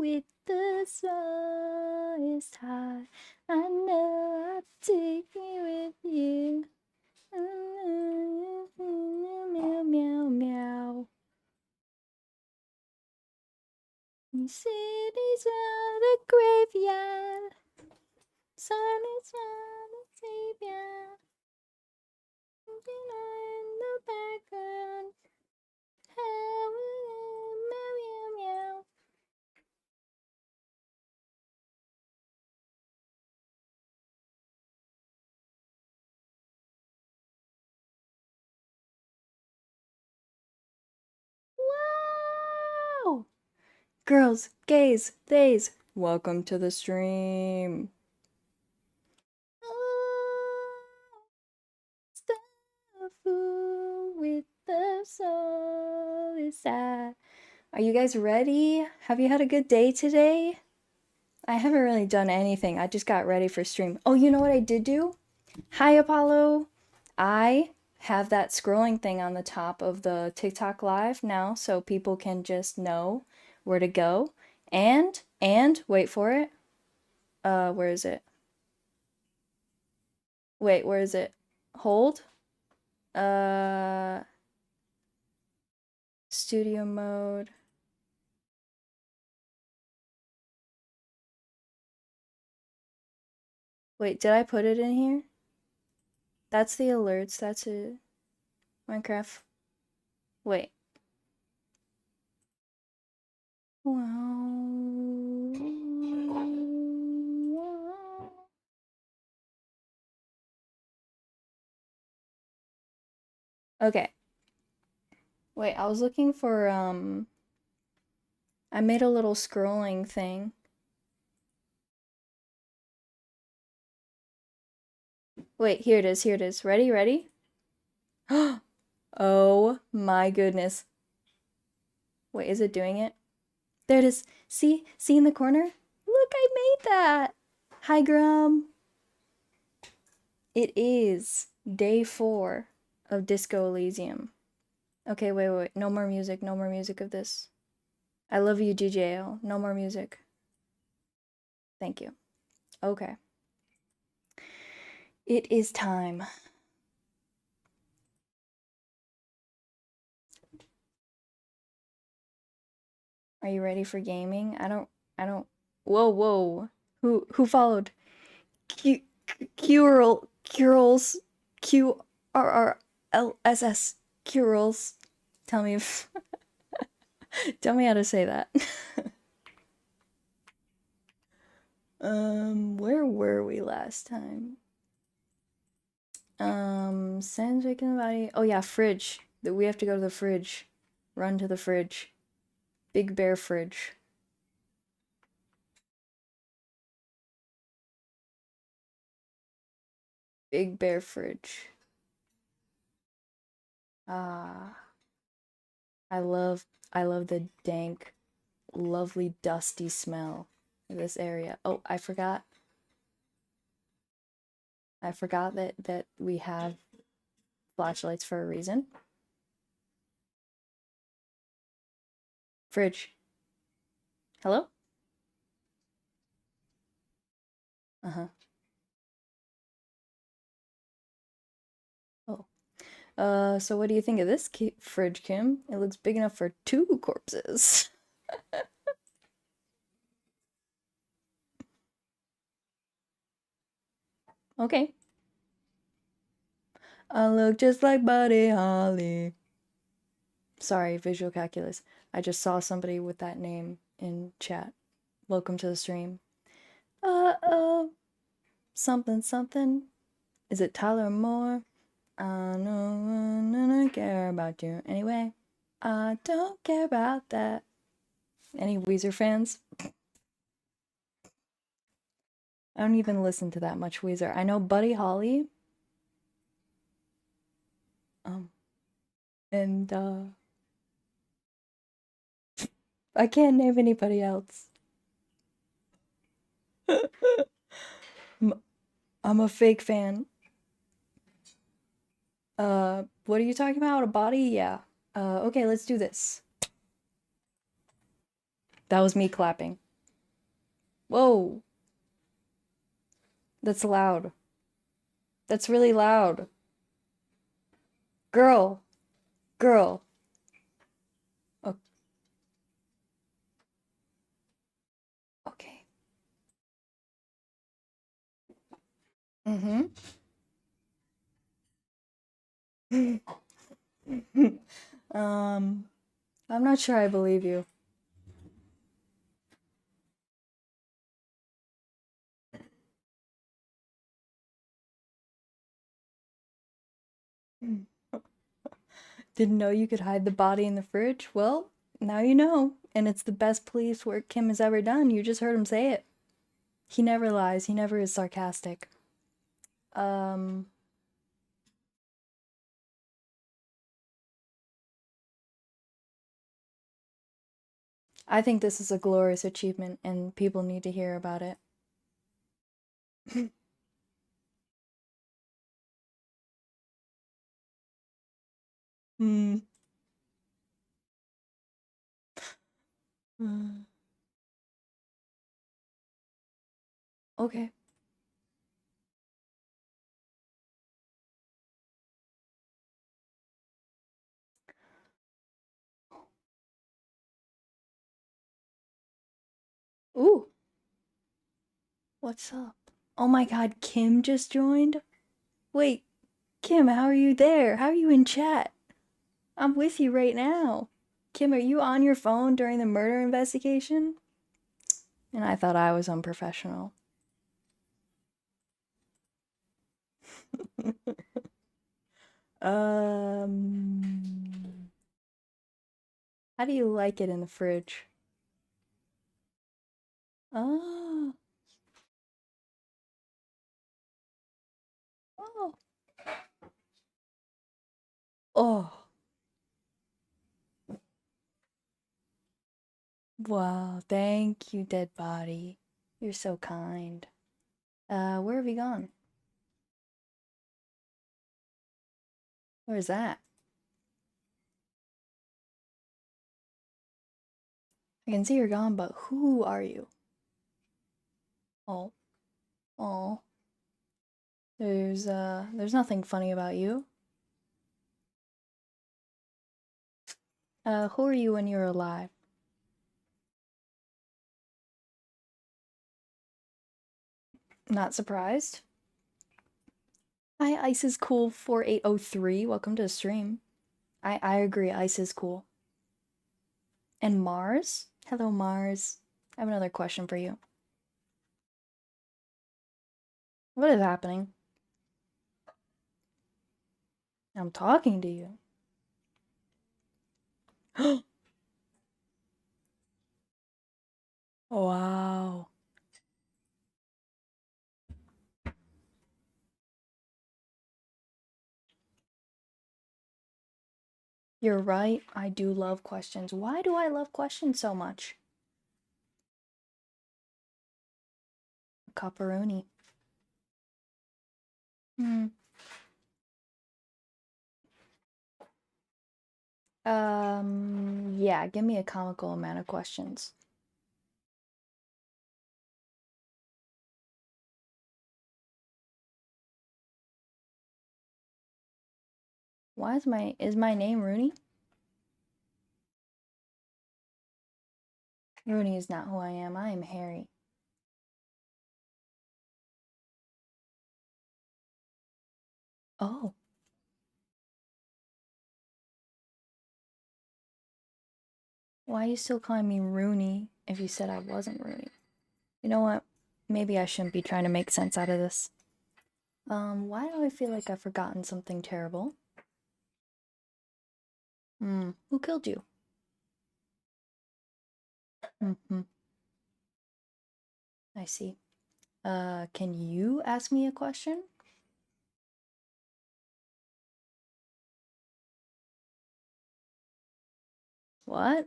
with the sun is high. I know I'll take you with you. Meow, meow, meow. The city's on the graveyard. Sun is on the savior. In the background. Meow, meow, meow. Wow! Girls, gays, theys, welcome to the stream. With the soul inside. Are you guys ready? Have you had a good day today? I haven't really done anything. I just got ready for stream. Oh, you know what I did do? Hi, Apollo. I have that scrolling thing on the top of the TikTok live now so people can just know where to go. And wait for it. Where is it? Wait, where is it? Hold. Uh, studio mode. Wait, did I put it in here? That's the alerts. That's it. Minecraft. Wait. Wow. Okay. Wait, I was looking for, I made a little scrolling thing. Wait, here it is, here it is. Ready, ready? Oh my goodness. Wait, is it doing it? There it is. See in the corner? Look, I made that. Hi, Grum. It is day 4 of Disco Elysium. Okay, wait. No more music. No more music of this. I love you, DJL. No more music. Thank you. Okay. It is time. Are you ready for gaming? I don't. Whoa. Who followed? Curls. QRRLSS. Curls. Tell me if. Tell me how to say that. Where were we last time? Sans waking the body. Oh yeah, fridge. That we have to go to the fridge. Run to the fridge. Big bear fridge. Big bear fridge. Ah, I love the dank, lovely dusty smell of this area. Oh, I forgot that we have flashlights for a reason. Fridge. Hello? Uh-huh. Oh. So what do you think of this fridge, Kim? It looks big enough for 2 corpses. Okay. I look just like Buddy Holly. Sorry, visual calculus. I just saw somebody with that name in chat. Welcome to the stream. Something. Is it Tyler Moore? I don't care about you. Anyway, I don't care about that. Any Weezer fans? I don't even listen to that much Weezer. I know Buddy Holly. And I can't name anybody else. I'm a fake fan. What are you talking about? A body? Yeah. Okay, let's do this. That was me clapping. Whoa. That's loud. That's really loud. Girl. Girl. Oh, okay. Mm-hmm. um, I'm not sure I believe you. Didn't know you could hide the body in the fridge? Well, now you know. And it's the best police work Kim has ever done. You just heard him say it. He never lies. He never is sarcastic. Um, I think this is a glorious achievement and people need to hear about it. Hmm. Okay. Ooh, what's up? Oh my god, Kim just joined? Wait, Kim, how are you there? How are you in chat? I'm with you right now. Kim, are you on your phone during the murder investigation? And I thought I was unprofessional. um, how do you like it in the fridge? Oh, oh, oh. Wow, thank you, dead body. You're so kind. Where have you gone? Where's that? I can see you're gone, but who are you? Oh, oh. There's nothing funny about you. Who are you when you're alive? Not surprised. Hi, Ice is cool 4803. Welcome to the stream. I agree, Ice is cool. And Mars? Hello, Mars. I have another question for you. What is happening? I'm talking to you. Wow. You're right. I do love questions. Why do I love questions so much? Copperoni. Hmm. Yeah, give me a comical amount of questions. Why is my name Rooney? Rooney is not who I am. I am Harry. Oh, why are you still calling me Rooney if you said I wasn't Rooney? You know what? Maybe I shouldn't be trying to make sense out of this. Why do I feel like I've forgotten something terrible? Who killed you? Mm-hmm. I see. Can you ask me a question? What?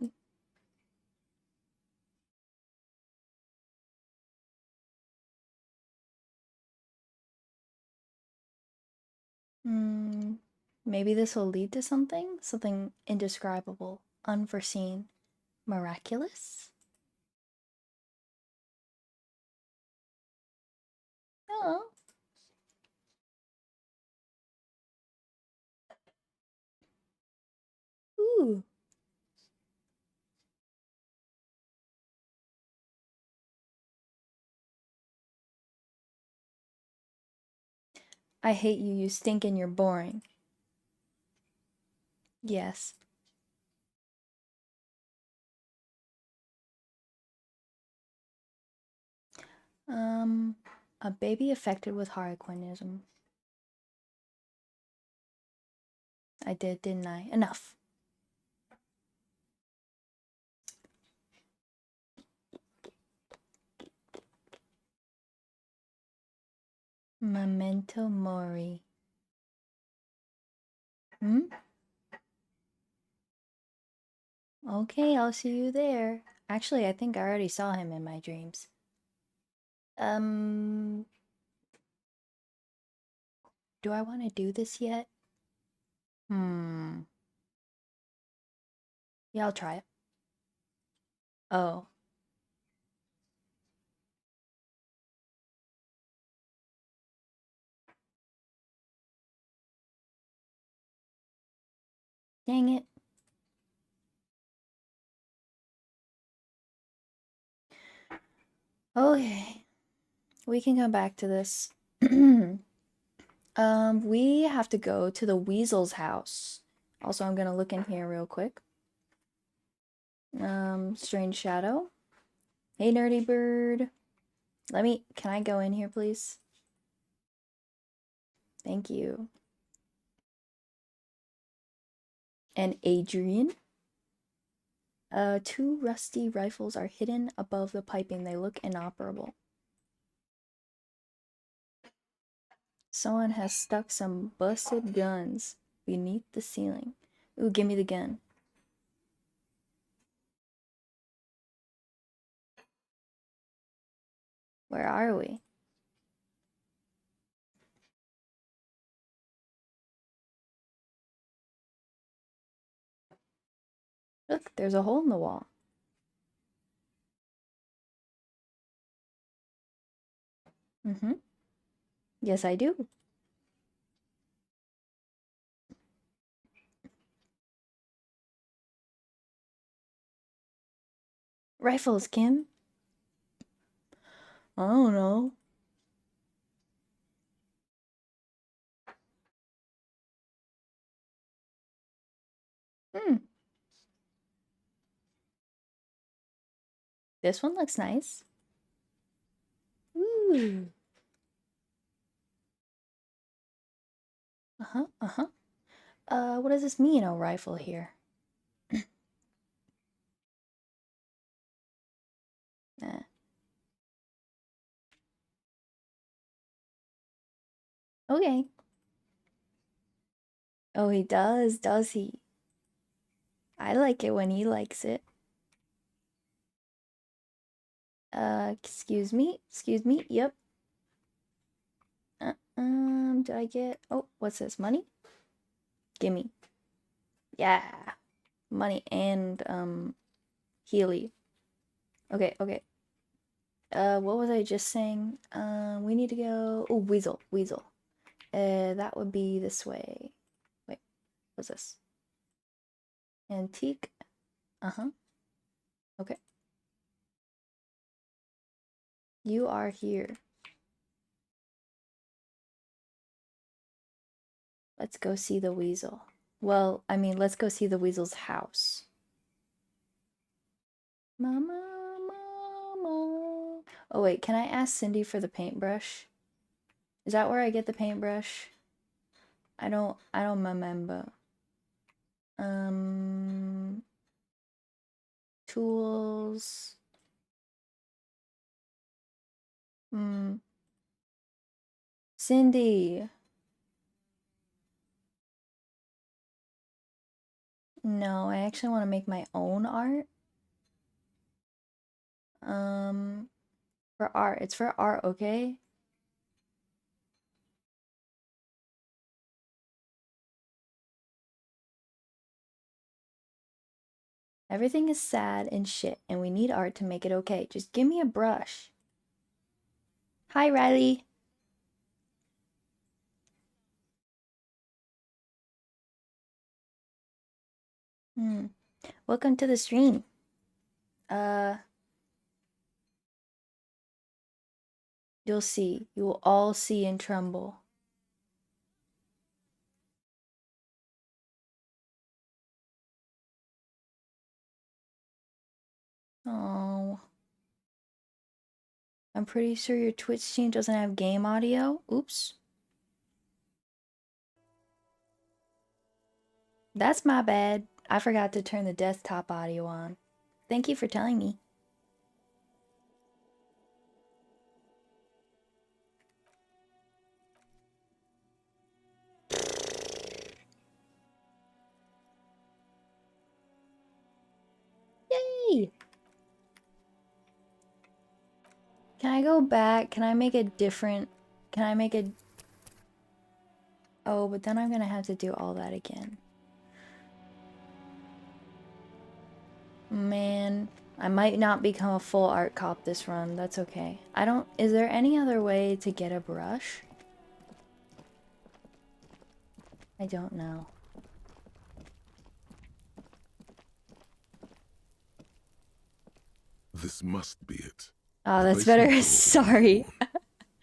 Maybe this will lead to something? Something indescribable, unforeseen, miraculous? I hate you, you stink and you're boring. Yes. Um, a baby affected with harlequinism. I did, didn't I? Enough. Memento mori. Hmm? Okay, I'll see you there. Actually, I think I already saw him in my dreams. Um, do I want to do this yet? Hmm. Yeah, I'll try it. Oh, dang it. Okay, we can come back to this. We have to go to the weasel's house. Also, I'm gonna look in here real quick. Strange shadow. Hey, nerdy bird. Can I go in here, please? Thank you. And Adrian. Two rusty rifles are hidden above the piping. They look inoperable. Someone has stuck some busted guns beneath the ceiling. Ooh, give me the gun. Where are we? Look, there's a hole in the wall. Mm-hmm. Yes, I do. Rifles, Kim. I don't know. Hmm. This one looks nice. Ooh. Uh-huh, uh-huh. What does this mean, a rifle here? Eh. Okay. Oh, he does he? I like it when he likes it. Excuse me? Excuse me? Yep. Did I get... Oh, what's this? Money? Gimme. Yeah. Money and, Healy. Okay, okay. What was I just saying? We need to go... Oh, Weasel. Weasel. That would be this way. Wait, what's this? Antique. Uh-huh. Okay. You are here. Let's go see the weasel. Well, I mean, let's go see the weasel's house. Mama, mama. Oh, wait, can I ask Cindy for the paintbrush? Is that where I get the paintbrush? I don't remember. Um, tools. Hmm. Cindy. No, I actually want to make my own art. Um, for art. It's for art, okay? Everything is sad and shit, and we need art to make it okay. Just give me a brush. Hi, Riley. Hmm. Welcome to the stream. Uh, you'll see. You will all see and tremble. Oh. I'm pretty sure your Twitch stream doesn't have game audio. Oops. That's my bad. I forgot to turn the desktop audio on. Thank you for telling me. Yay! Can I go back? Can I make a different... Can I make a... Oh, but then I'm gonna have to do all that again. Man, I might not become a full art cop this run. That's okay. I don't... Is there any other way to get a brush? I don't know. This must be it. Oh, The that's basement better. door is Sorry. worn.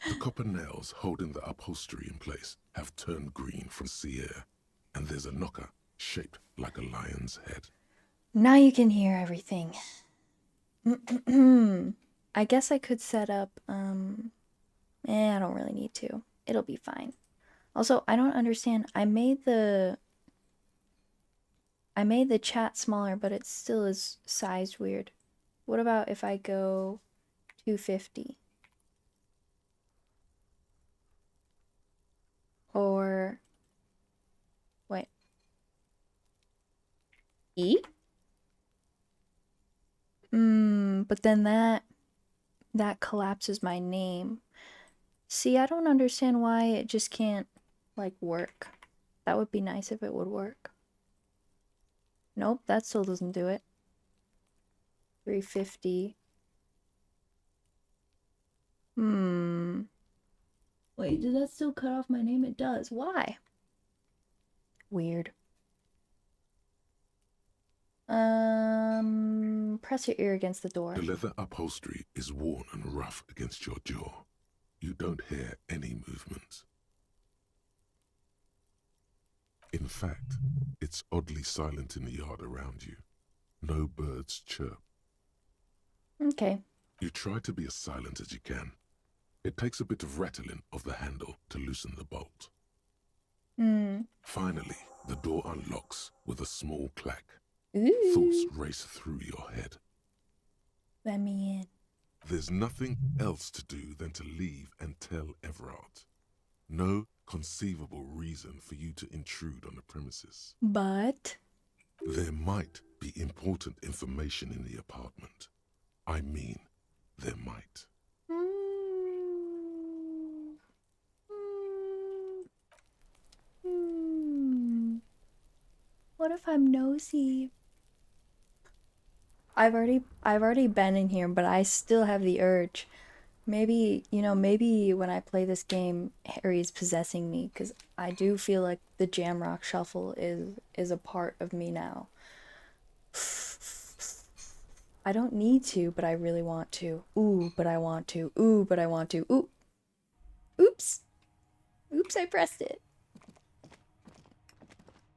The copper nails holding the upholstery in place have turned green from sea air, and there's a knocker shaped like a lion's head. Now you can hear everything. I guess I could set up, I don't really need to. It'll be fine. Also, I don't understand. I made the chat smaller, but it still is sized weird. What about if I go 250? Or wait. E? But then that collapses my name. See, I don't understand why it just can't like work. That would be nice if it would work. Nope, that still doesn't do it. 350. Wait, did that still cut off my name? It does. Why? Weird. Press your ear against the door. The leather upholstery is worn and rough against your jaw. You don't hear any movement. In fact, it's oddly silent in the yard around you. No birds chirp. Okay. You try to be as silent as you can. It takes a bit of rattling of the handle to loosen the bolt. Finally, the door unlocks with a small clack. Ooh. Thoughts race through your head. Let me in. There's nothing else to do than to leave and tell Everard. No conceivable reason for you to intrude on the premises. But There might be important information in the apartment. I mean, there might. What if I'm nosy? I've already been in here, but I still have the urge. Maybe, maybe when I play this game, Harry's possessing me, because I do feel like the Jamrock Shuffle is a part of me now. I don't need to, but I really want to. Ooh, but I want to. Ooh, but I want to. Ooh. Oops. Oops, I pressed it.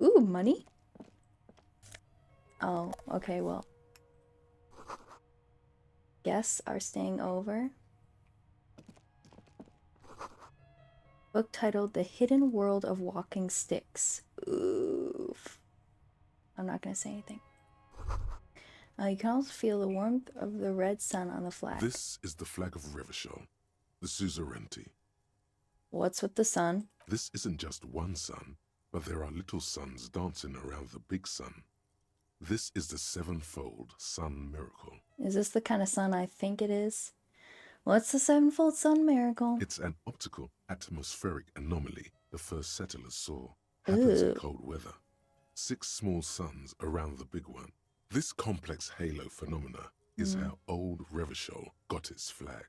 Ooh, money? Oh, okay, well. Guests are staying over. Book titled The Hidden World of Walking Sticks. Oof. I'm not gonna say anything. You can also feel the warmth of the red sun on the flag. This is the flag of Revachol, the suzerainty. What's with the sun? This isn't just one sun, but there are little suns dancing around the big sun. This is the sevenfold sun miracle. Is this the kind of sun I think it is? What's the sevenfold sun miracle? It's an optical atmospheric anomaly the first settlers saw. Happens in cold weather. 6 small suns around the big one. This complex halo phenomena is how old Revachol got its flag.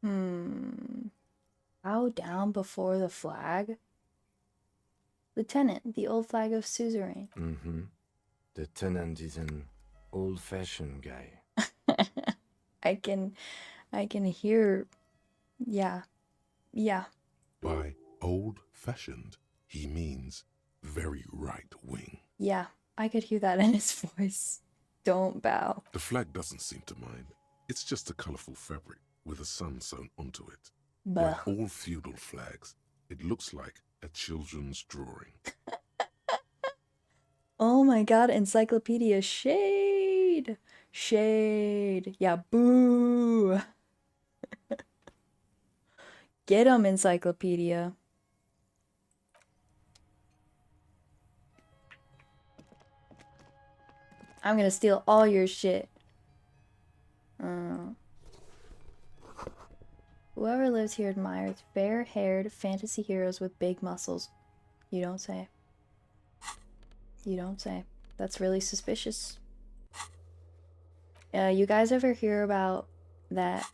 Bow down before the flag? Lieutenant, the old flag of suzerain. The tenant is an old-fashioned guy. I can hear, yeah. By old-fashioned, he means very right-wing. Yeah, I could hear that in his voice. Don't bow. The flag doesn't seem to mind. It's just a colorful fabric with a sun sewn onto it. Bah. Like all feudal flags, it looks like a children's drawing. Oh my god, encyclopedia shade. Shade. Yeah, boo. Get 'em, encyclopedia. I'm gonna steal all your shit. Whoever lives here admires fair-haired fantasy heroes with big muscles. You don't say. You don't say. That's really suspicious. You guys ever hear about that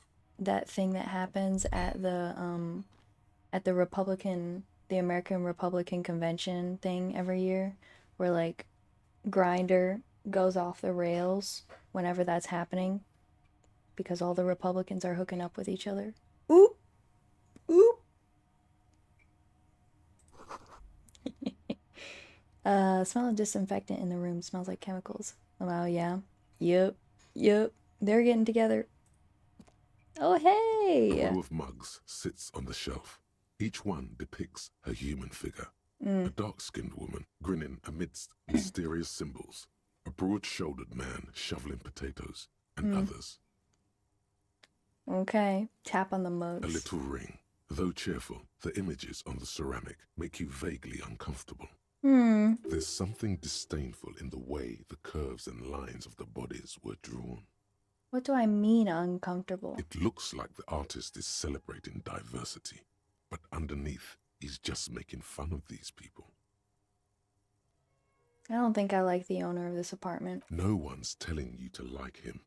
thing that happens at the American Republican Convention thing every year, where like Grinder goes off the rails whenever that's happening because all the Republicans are hooking up with each other. Oop! Oop! Smell of disinfectant in the room. Smells like chemicals. Oh, yeah. Yep. Yep. They're getting together. Oh, hey! A row of mugs sits on the shelf. Each one depicts a human figure. A dark-skinned woman grinning amidst mysterious symbols. A broad-shouldered man shoveling potatoes, and others. Okay. Tap on the mugs. A little ring. Though cheerful, the images on the ceramic make you vaguely uncomfortable. There's something disdainful in the way the curves and lines of the bodies were drawn. What do I mean uncomfortable? It looks like the artist is celebrating diversity, but underneath, he's just making fun of these people. I don't think I like the owner of this apartment. No one's telling you to like him.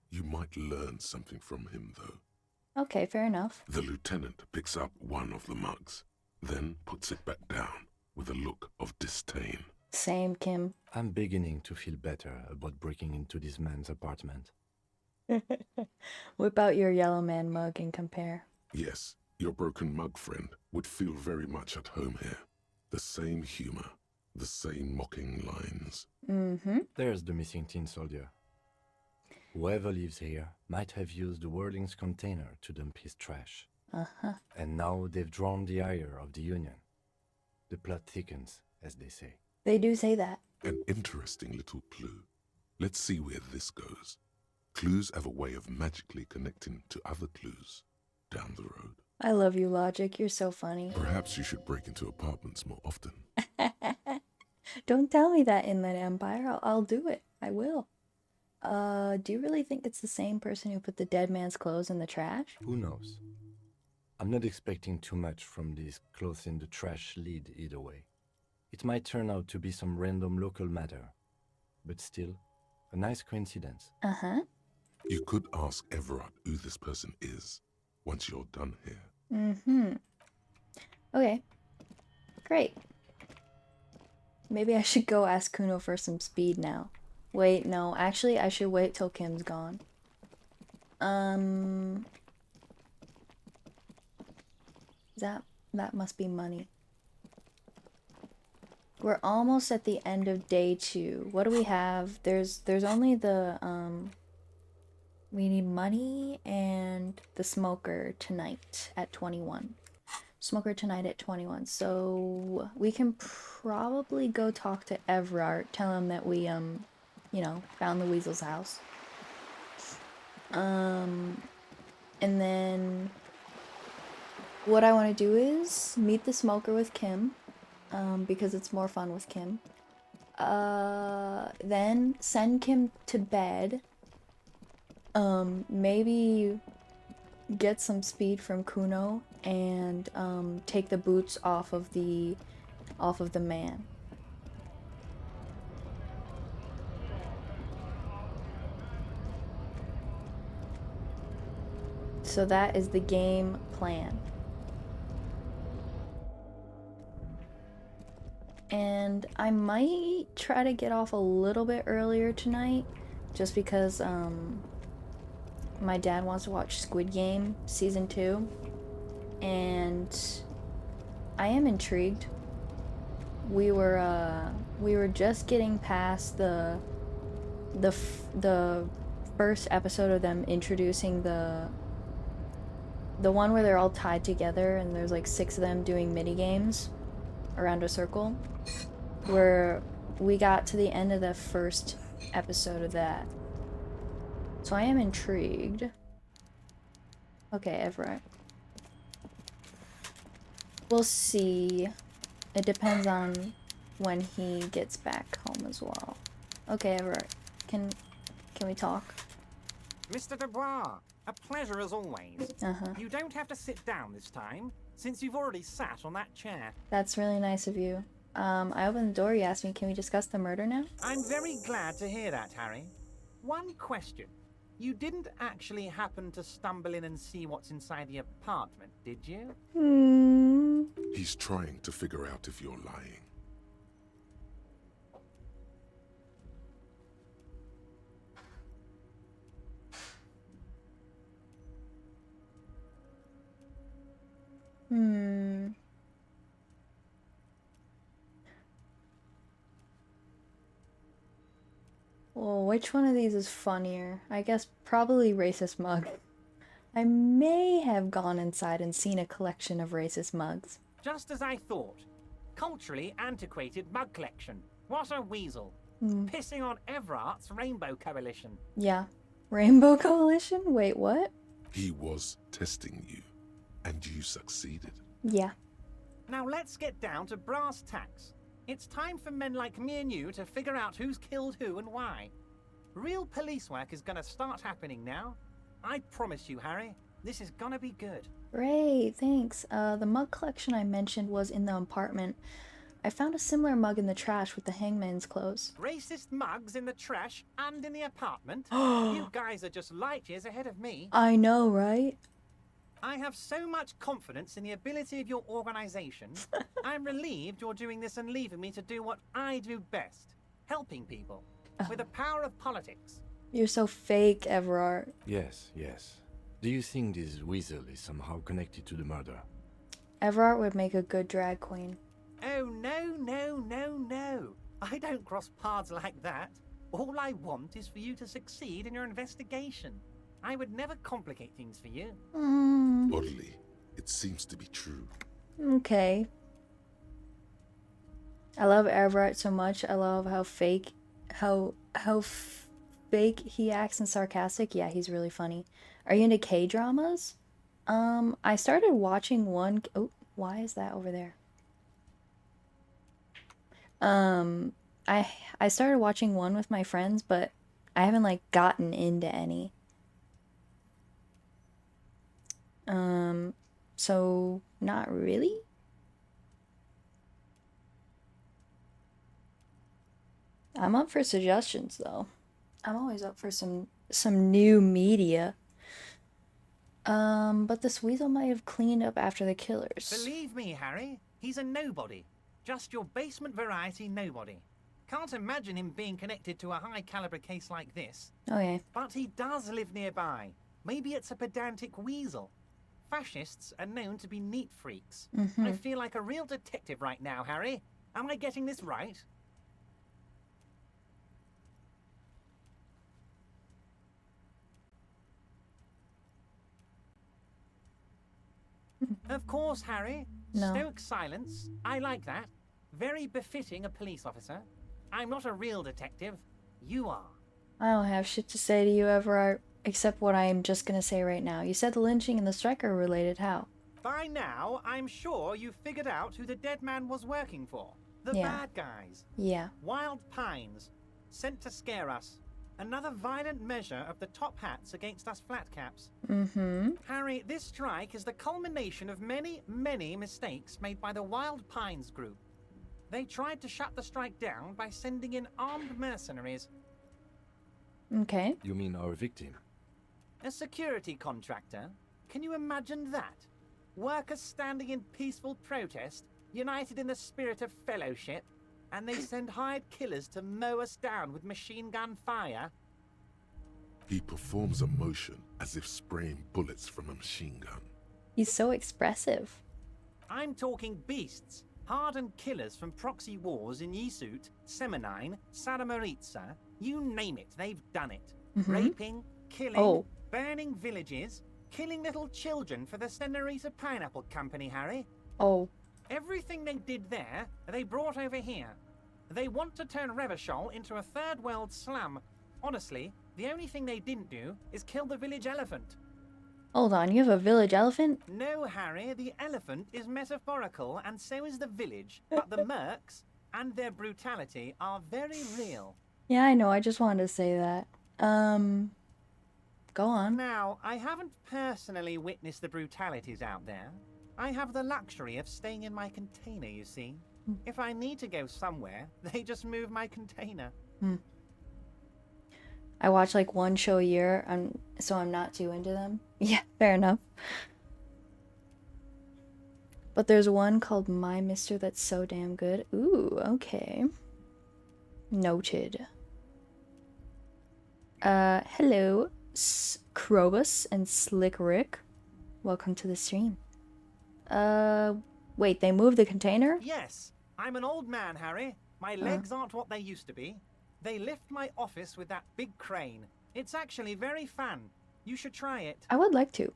You might learn something from him, though. Okay, fair enough. The lieutenant picks up one of the mugs, then puts it back down with a look of disdain. Same, Kim. I'm beginning to feel better about breaking into this man's apartment. Whip out your yellow man mug and compare. Yes, your broken mug friend would feel very much at home here. The same humor, the same mocking lines. There's the missing tin soldier. Whoever lives here might have used the Whirling's container to dump his trash. And now they've drawn the ire of the Union. The plot thickens, as they say. They do say that. An interesting little clue. Let's see where this goes. Clues have a way of magically connecting to other clues down the road. I love you, Logic. You're so funny. Perhaps you should break into apartments more often. Don't tell me that, Inland Empire. I'll do it. I will. Do you really think it's the same person who put the dead man's clothes in the trash? Who knows? I'm not expecting too much from this clothes in the trash lead either way. It might turn out to be some random local matter, but still, a nice coincidence. You could ask Everard who this person is once you're done here. Okay. Great. Maybe I should go ask Kuno for some speed now. Wait, no. Actually, I should wait till Kim's gone. That must be money. We're almost at the end of day 2. What do we have? There's only the we need money and the smoker tonight at 21. Smoker tonight at 21. So we can probably go talk to Everard, tell him that we you know, found the weasel's house. And then what I want to do is meet the smoker with Kim. Because it's more fun with Kim. Then send Kim to bed. Maybe get some speed from Kuno and take the boots off of the man. So that is the game plan. And I might try to get off a little bit earlier tonight, just because my dad wants to watch Squid Game season 2, and I am intrigued. We were just getting past the the first episode of them introducing the one where they're all tied together and there's like 6 of them doing mini games around a circle, where we got to the end of the first episode of that. So I am intrigued. Okay, Everett. We'll see. It depends on when he gets back home as well. Okay, Everett. Can we talk? Mr. Dubois, a pleasure as always. You don't have to sit down this time, since you've already sat on that chair. That's really nice of you. I opened the door, you asked me, can we discuss the murder now? I'm very glad to hear that, Harry. One question. You didn't actually happen to stumble in and see what's inside the apartment, did you? He's trying to figure out if you're lying. Well, which one of these is funnier? I guess probably racist mug. I may have gone inside and seen a collection of racist mugs. Just as I thought. Culturally antiquated mug collection. What a weasel. Pissing on Everart's Rainbow Coalition. Yeah. Rainbow Coalition? Wait, what? He was testing you, and you succeeded. Yeah. Now let's get down to brass tacks. It's time for men like me and you to figure out who's killed who and why. Real police work is gonna start happening now. I promise you, Harry, this is gonna be good. Great, thanks. The mug collection I mentioned was in the apartment. I found a similar mug in the trash with the hangman's clothes. Racist mugs in the trash and in the apartment? You guys are just light years ahead of me. I know, right? I have so much confidence in the ability of your organization. I'm relieved you're doing this and leaving me to do what I do best. Helping people. With the power of politics. You're so fake, Everard. Yes, yes. Do you think this weasel is somehow connected to the murder? Everard would make a good drag queen. Oh, no, no, no, no. I don't cross paths like that. All I want is for you to succeed in your investigation. I would never complicate things for you. Oddly, it seems to be true. Okay. I love Everett so much. I love how fake, fake he acts and sarcastic. Yeah, he's really funny. Are you into K-dramas? I started watching one. Oh, why is that over there? I started watching one with my friends, but I haven't like gotten into any. So not really. I'm up for suggestions though. I'm always up for some new media. But this weasel might have cleaned up after the killers. Believe me, Harry, he's a nobody. Just your basement variety nobody. Can't imagine him being connected to a high-caliber case like this. Okay. But he does live nearby. Maybe it's a pedantic weasel. Fascists are known to be neat freaks. I feel like a real detective right now, Harry. Am I getting this right? Of course, Harry. No. Stoic silence. I like that. Very befitting a police officer. I'm not a real detective. You are. I don't have shit to say to you, Everard, except what I'm just gonna say right now. You said the lynching and the strike are related. How? By now, I'm sure you've figured out who the dead man was working for. The Yeah. bad guys. Yeah. Wild Pines. Sent to scare us. Another violent measure of the top hats against us flatcaps. Harry, this strike is the culmination of many, many mistakes made by the Wild Pines group. They tried to shut the strike down by sending in armed mercenaries. Okay. You mean our victim? A security contractor? Can you imagine that? Workers standing in peaceful protest, united in the spirit of fellowship, and they send hired killers to mow us down with machine gun fire? He performs a motion as if spraying bullets from a machine gun. He's so expressive. I'm talking beasts, hardened killers from proxy wars in Yisut, Semenine, Saramoritsa, You name it, they've done it. Raping, killing, Oh. burning villages, killing little children for the Senorita Pineapple Company, Harry. Oh. Everything they did there, they brought over here. They want to turn Revachol into a third world slum. Honestly, the only thing they didn't do is kill the village elephant. Hold on, you have a village elephant? No, Harry, the elephant is metaphorical and so is the village, but the mercs and their brutality are very real. Yeah, I know, I just wanted to say that. Go on. Now, I haven't personally witnessed the brutalities out there. I have the luxury of staying in my container, you see. If I need to go somewhere, they just move my container. I watch like one show a year, so I'm not too into them. Yeah, fair enough. But there's one called My Mister that's so damn good. Ooh, okay. Noted. Hello, Krobus and Slick Rick. Welcome to the stream. Wait, they moved the container? Yes, I'm an old man, Harry. My legs aren't what they used to be. They lift my office with that big crane. It's actually very fun. You should try it. I would like to.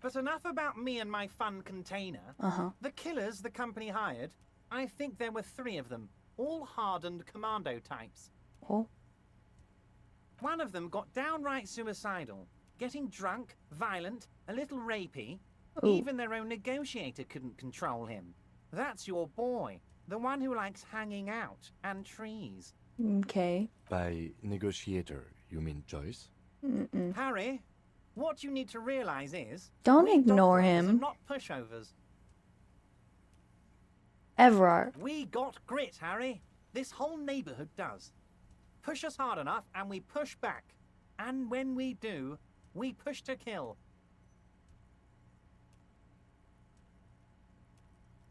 But enough about me and my fun container. The killers the company hired, I think there were 3 of them, all hardened commando types. Oh. One of them got downright suicidal, getting drunk, violent, a little rapey. Ooh. Even their own negotiator couldn't control him. That's your boy, the one who likes hanging out and trees. Okay. By negotiator, you mean Joyce? Harry, what you need to realize is... Don't we ignore dog runners him. are not pushovers. Everard. We got grit, Harry. This whole neighborhood does. Push us hard enough and we push back. And when we do, we push to kill.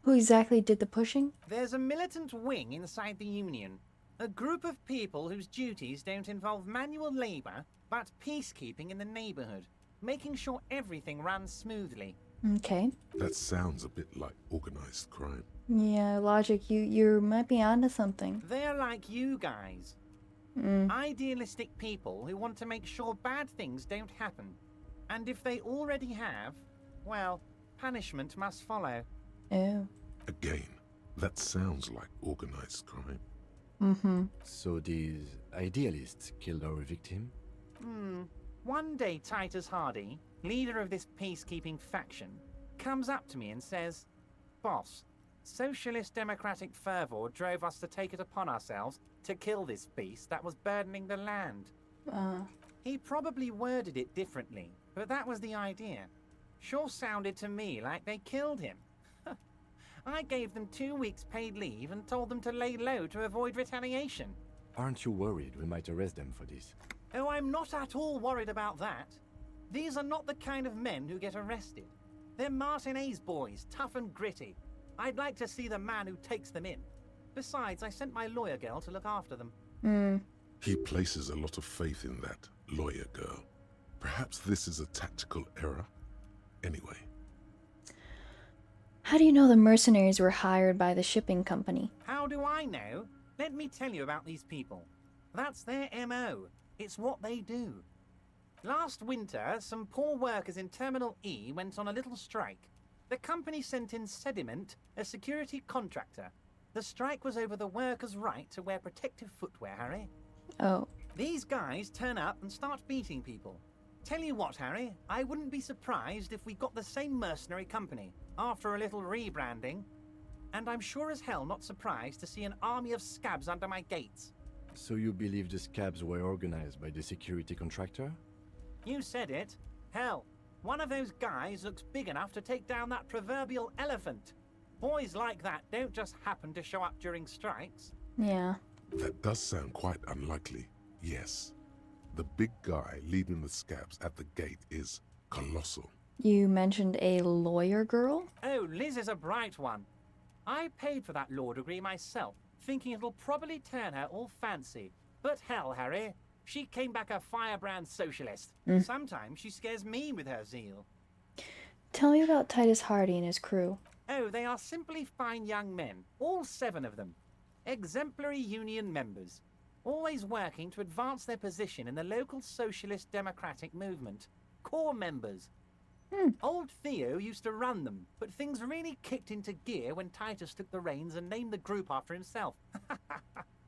Who exactly did the pushing? There's a militant wing inside the Union. A group of people whose duties don't involve manual labor, but peacekeeping in the neighborhood, making sure everything runs smoothly. Okay. That sounds a bit like organized crime. Yeah, Logic, you might be onto something. They're like you guys. Idealistic people who want to make sure bad things don't happen. And if they already have, well, punishment must follow. Oh. Again, that sounds like organized crime. So these idealists killed our victim? One day Titus Hardy, leader of this peacekeeping faction, comes up to me and says, "Boss, socialist democratic fervor drove us to take it upon ourselves to kill this beast that was burdening the land." He probably worded it differently, but that was the idea. Sure sounded to me like they killed him. I gave them 2 weeks paid leave and told them to lay low to avoid retaliation. Aren't you worried we might arrest them for this? Oh, I'm not at all worried about that. These are not the kind of men who get arrested. They're Martinez boys, tough and gritty. I'd like to see the man who takes them in. Besides, I sent my lawyer girl to look after them. He places a lot of faith in that lawyer girl. Perhaps this is a tactical error. Anyway. How do you know the mercenaries were hired by the shipping company? How do I know? Let me tell you about these people. That's their MO. It's what they do. Last winter, some poor workers in Terminal E went on a little strike. The company sent in Sediment, a security contractor. The strike was over the workers' right to wear protective footwear, Harry. Oh. These guys turn up and start beating people. Tell you what, Harry, I wouldn't be surprised if we got the same mercenary company after a little rebranding. And I'm sure as hell not surprised to see an army of scabs under my gates. So you believe the scabs were organized by the security contractor? You said it. Hell, one of those guys looks big enough to take down that proverbial elephant. Boys like that don't just happen to show up during strikes. Yeah. That does sound quite unlikely, yes. The big guy leading the scabs at the gate is colossal. You mentioned a lawyer girl? Oh, Liz is a bright one. I paid for that law degree myself, thinking it'll probably turn her all fancy. But hell, Harry, she came back a firebrand socialist. Sometimes she scares me with her zeal. Tell me about Titus Hardy and his crew. Oh, they are simply fine young men, all 7 of them. Exemplary union members. always working to advance their position in the local socialist democratic movement. Core members. Old Theo used to run them, but things really kicked into gear when Titus took the reins and named the group after himself.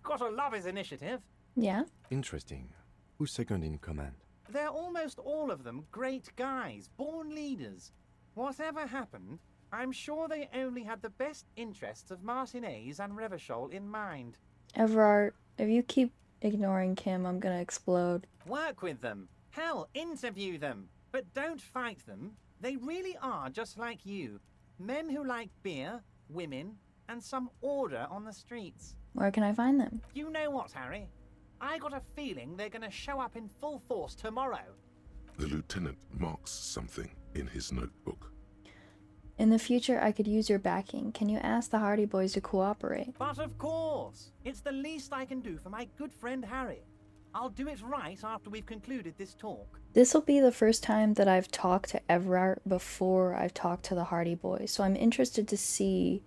Gotta love his initiative. Yeah. Interesting. Who's second in command? They're almost all of them great guys, born leaders. Whatever happened, I'm sure they only had the best interests of Martinez and Revachol in mind. Everard, if you keep ignoring Kim, I'm gonna explode. Work with them. Hell, interview them. But don't fight them. They really are just like you. Men who like beer, women, and some order on the streets. Where can I find them? You know what, Harry? I got a feeling they're gonna show up in full force tomorrow. The lieutenant marks something in his notebook. In the future, I could use your backing. Can you ask the Hardy Boys to cooperate? But of course, it's the least I can do for my good friend Harry. I'll do it right after we've concluded this talk. This will be the first time that I've talked to Everard before I've talked to the Hardy Boys, so I'm interested to see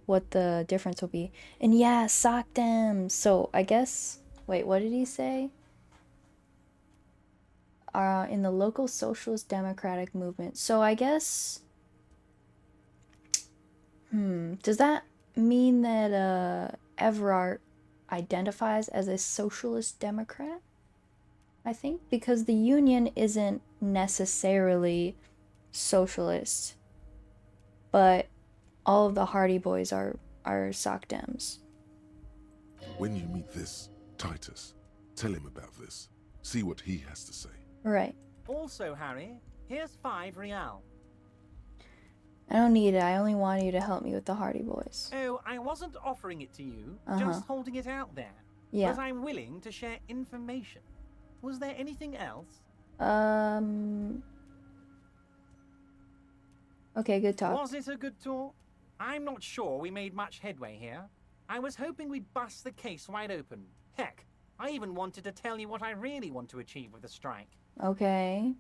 what the difference will be. And yeah, sock them! So, I guess... Wait, what did he say? In the local socialist democratic movement. So, I guess... Does that mean that Everard identifies as a socialist democrat? I think because the Union isn't necessarily socialist, but all of the Hardy Boys are sock dems. When you meet this Titus, tell him about this. See what he has to say. Right. Also, Harry, here's 5 real. I don't need it. I only want you to help me with the Hardy Boys. Oh, I wasn't offering it to you, just holding it out there. Yeah. But I'm willing to share information. Was there anything else? Okay, good talk. Was it a good talk? I'm not sure we made much headway here. I was hoping we'd bust the case wide open. Heck, I even wanted to tell you what I really want to achieve with the strike. Okay.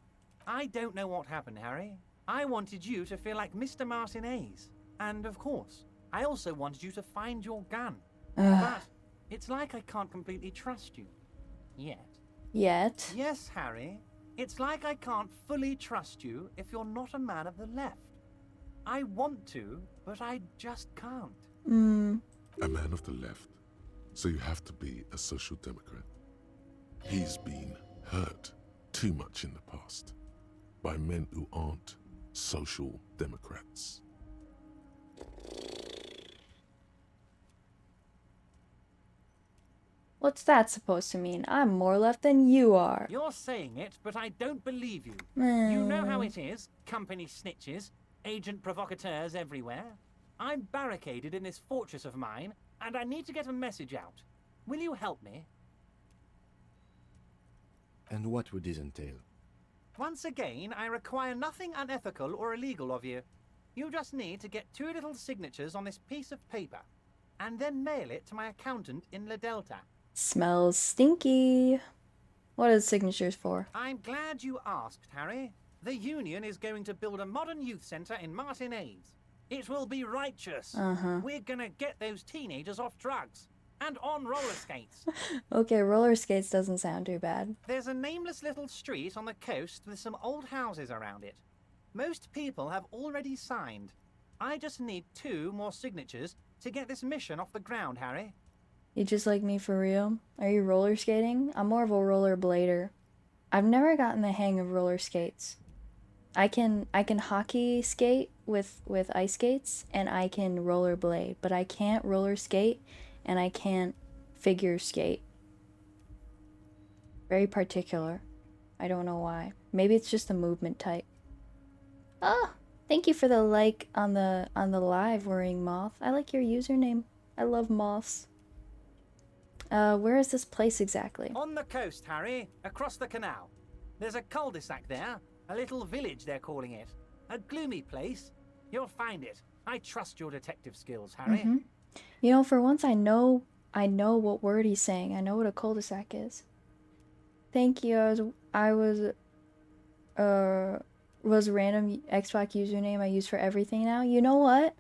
I don't know what happened, Harry. I wanted you to feel like Mr. Martinez. And of course, I also wanted you to find your gun. But it's like I can't completely trust you. Yet. Yes, Harry. It's like I can't fully trust you if you're not a man of the left. I want to, but I just can't. A man of the left, so you have to be a social democrat. He's been hurt too much in the past by men who aren't social democrats. What's that supposed to mean? I'm more left than you are. You're saying it, but I don't believe you. You know how it is. Company snitches, agent provocateurs everywhere. I'm barricaded in this fortress of mine, and I need to get a message out. Will you help me? And what would this entail? Once again, I require nothing unethical or illegal of you. You just need to get 2 little signatures on this piece of paper, and then mail it to my accountant in La Delta. Smells stinky. What are the signatures for? I'm glad you asked, Harry. The Union is going to build a modern youth centre in Martinez. It will be righteous. We're gonna get those teenagers off drugs. And on roller skates. Okay, roller skates doesn't sound too bad. There's a nameless little street on the coast with some old houses around it. Most people have already signed. I just need 2 more signatures to get this mission off the ground, Harry. You just like me for real? Are you roller skating? I'm more of a roller blader. I've never gotten the hang of roller skates. I can hockey skate with ice skates, and I can rollerblade, but I can't roller skate, and I can't figure skate. Very particular. I don't know why. Maybe it's just the movement type. Oh, thank you for the like on the live, Worrying Moth. I like your username. I love moths. Where is this place exactly? On the coast, Harry, across the canal. There's a cul-de-sac there, a little village they're calling it. A gloomy place. You'll find it. I trust your detective skills, Harry. You know, for once I know what word he's saying. I know what a cul-de-sac is. Thank you. I was a random Xbox username I use for everything now. You know what?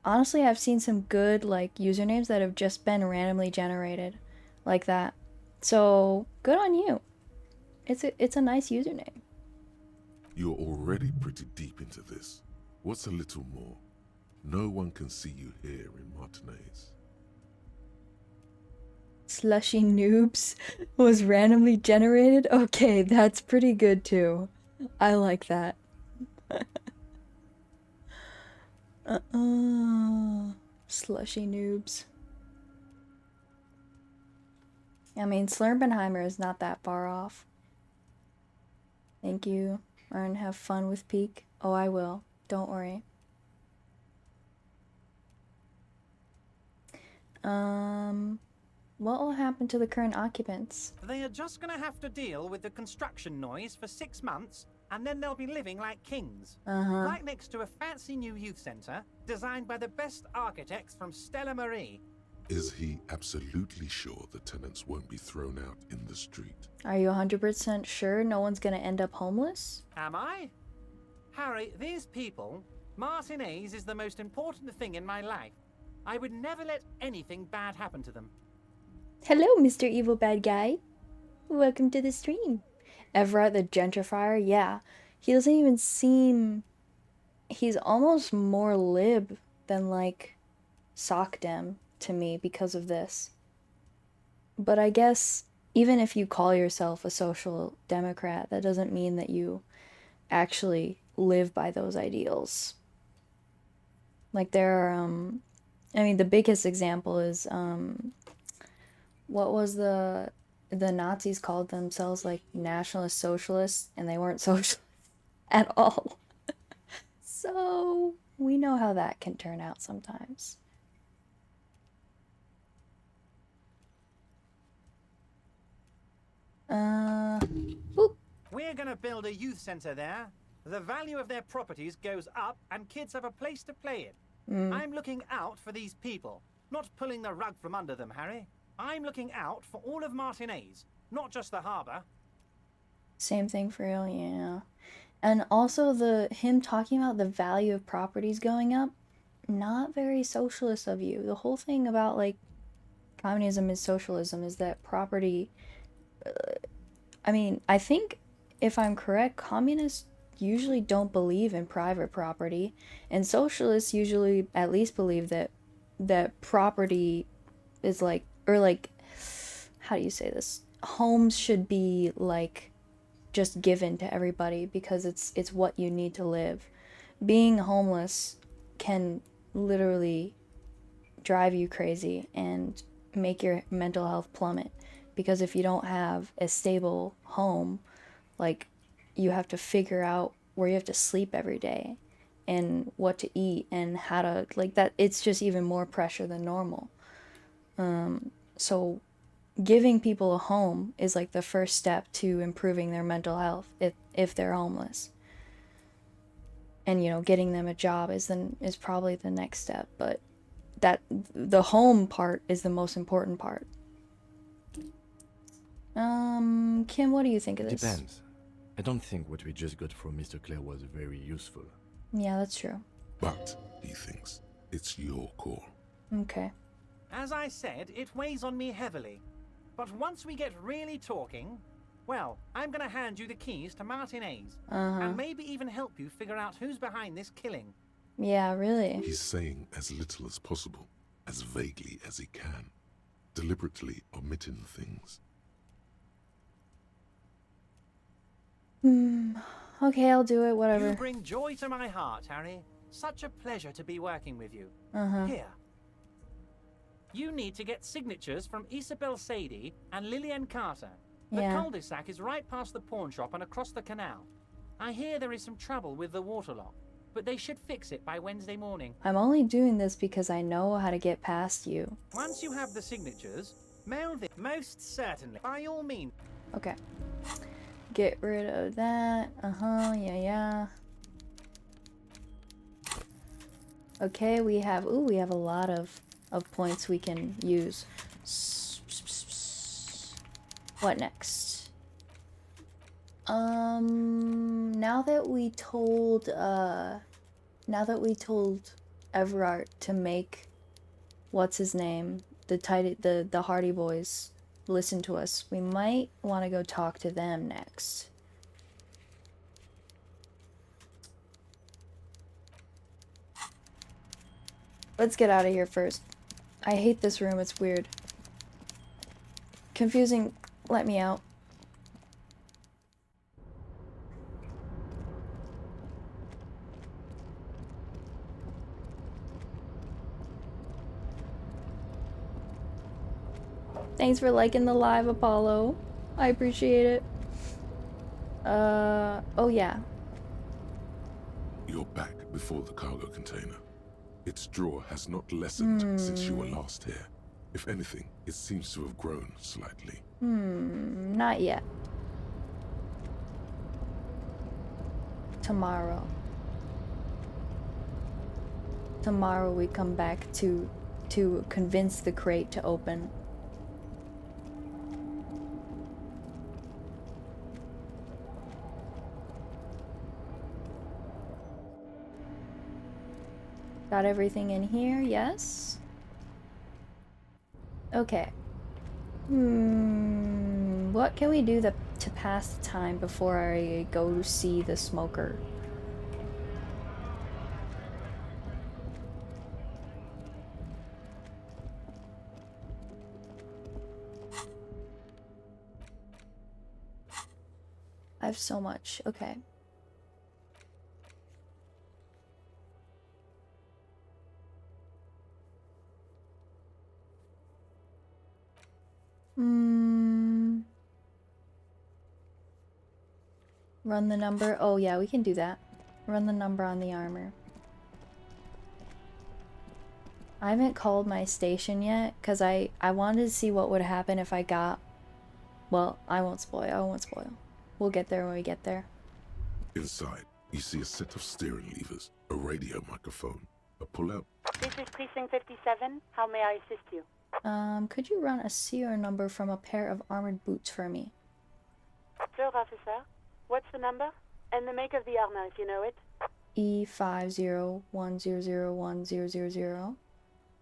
Honestly, I've seen some good like usernames that have just been randomly generated like that. So, good on you. It's a nice username. You're already pretty deep into this. What's a little more? No one can see you here in Martinez. Slushy noobs was randomly generated? Okay, that's pretty good too. I like that. Slushy noobs. I mean, Slurpenheimer is not that far off. Thank you. Learn, have fun with Peak. Oh, I will. Don't worry. What will happen to the current occupants? They are just gonna have to deal with the construction noise for 6 months, and then they'll be living like kings. Right next to a fancy new youth centre, designed by the best architects from Stella Marie. Is he absolutely sure the tenants won't be thrown out in the street? Are you 100% sure no one's gonna end up homeless? Am I? Harry, these people, Martinez is the most important thing in my life. I would never let anything bad happen to them. Hello, Mr. Evil Bad Guy. Welcome to the stream. Everett the gentrifier, yeah. He doesn't even seem... He's almost more lib than, like, Sockdem to me because of this. But I guess, even if you call yourself a social democrat, that doesn't mean that you actually live by those ideals. Like, there are, I mean, the biggest example is, what was the Nazis called themselves, like, nationalist socialists, and they weren't socialists at all. So, we know how that can turn out sometimes. Boop. We're gonna build a youth centre there. The value of their properties goes up and kids have a place to play in. I'm looking out for these people, not pulling the rug from under them, Harry. I'm looking out for all of Martinez, not just the harbour. Same thing for real, yeah. And also him talking about the value of properties going up, not very socialist of you. The whole thing about, like, communism and socialism is that property... I mean, I think, if I'm correct, communists usually don't believe in private property, and socialists usually at least believe that property is like, or like, how do you say this? Homes should be like just given to everybody because it's what you need to live. Being homeless can literally drive you crazy and make your mental health plummet, because if you don't have a stable home, like, you have to figure out where you have to sleep every day and what to eat and how to, like, that, it's just even more pressure than normal. So giving people a home is like the first step to improving their mental health if they're homeless. And, you know, getting them a job is probably the next step, but that the home part is the most important part. Kim, what do you think of this? Depends. I don't think what we just got from Mr. Clare was very useful. Yeah, that's true. But, he thinks, it's your call. Okay. As I said, it weighs on me heavily. But once we get really talking, well, I'm gonna hand you the keys to Martinez. And maybe even help you figure out who's behind this killing. Yeah, really. He's saying as little as possible, as vaguely as he can, deliberately omitting things. Okay, I'll do it, whatever. You bring joy to my heart, Harry. Such a pleasure to be working with you. Here. You need to get signatures from Isabel Sadie and Lillian Carter. The cul-de-sac is right past the pawn shop and across the canal. I hear there is some trouble with the water lock, but they should fix it by Wednesday morning. I'm only doing this because I know how to get past you. Once you have the signatures, mail them. Most certainly. By all means. Okay. Get rid of that. Yeah. Okay, we have a lot of points we can use. What next? Now that we told Everard to make, what's his name? The Hardy Boys listen to us. We might want to go talk to them next. Let's get out of here first. I hate this room, it's weird. Confusing, let me out. Thanks for liking the live, Apollo. I appreciate it. Oh yeah. You're back before the cargo container. Its drawer has not lessened since you were last here. If anything, it seems to have grown slightly. Not yet. Tomorrow. Tomorrow we come back to convince the crate to open. Got everything in here, yes? Okay. What can we do to pass the time before I go see the smoker? I have so much. Okay. Run the number. Oh yeah, we can do that. Run the number on the armor. I haven't called my station yet because I wanted to see what would happen if I got... Well, I won't spoil. We'll get there when we get there. Inside, you see a set of steering levers, a radio microphone, a pull-out. This is Precinct 57. How may I assist you? Could you run a serial number from a pair of armored boots for me? Sure, officer. What's the number? And the make of the armor, if you know it. E50100100.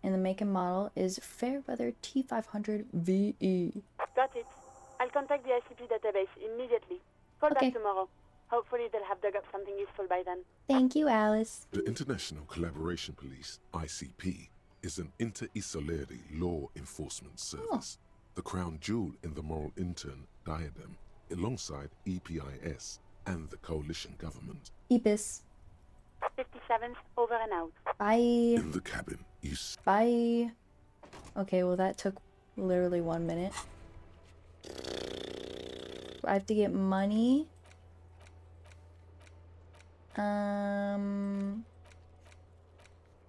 And the make and model is Fairweather T500 VE. Got it. I'll contact the ICP database immediately. Call Okay. back tomorrow. Hopefully they'll have dug up something useful by then. Thank you, Alice. The International Collaboration Police, ICP, is an inter-Isolari law enforcement service. The crown jewel in the moral intern diadem, alongside EPIS and the coalition government. Epis. 57th, over and out. Bye. In the cabin, you Bye. Okay, well that took literally 1 minute. I have to get money.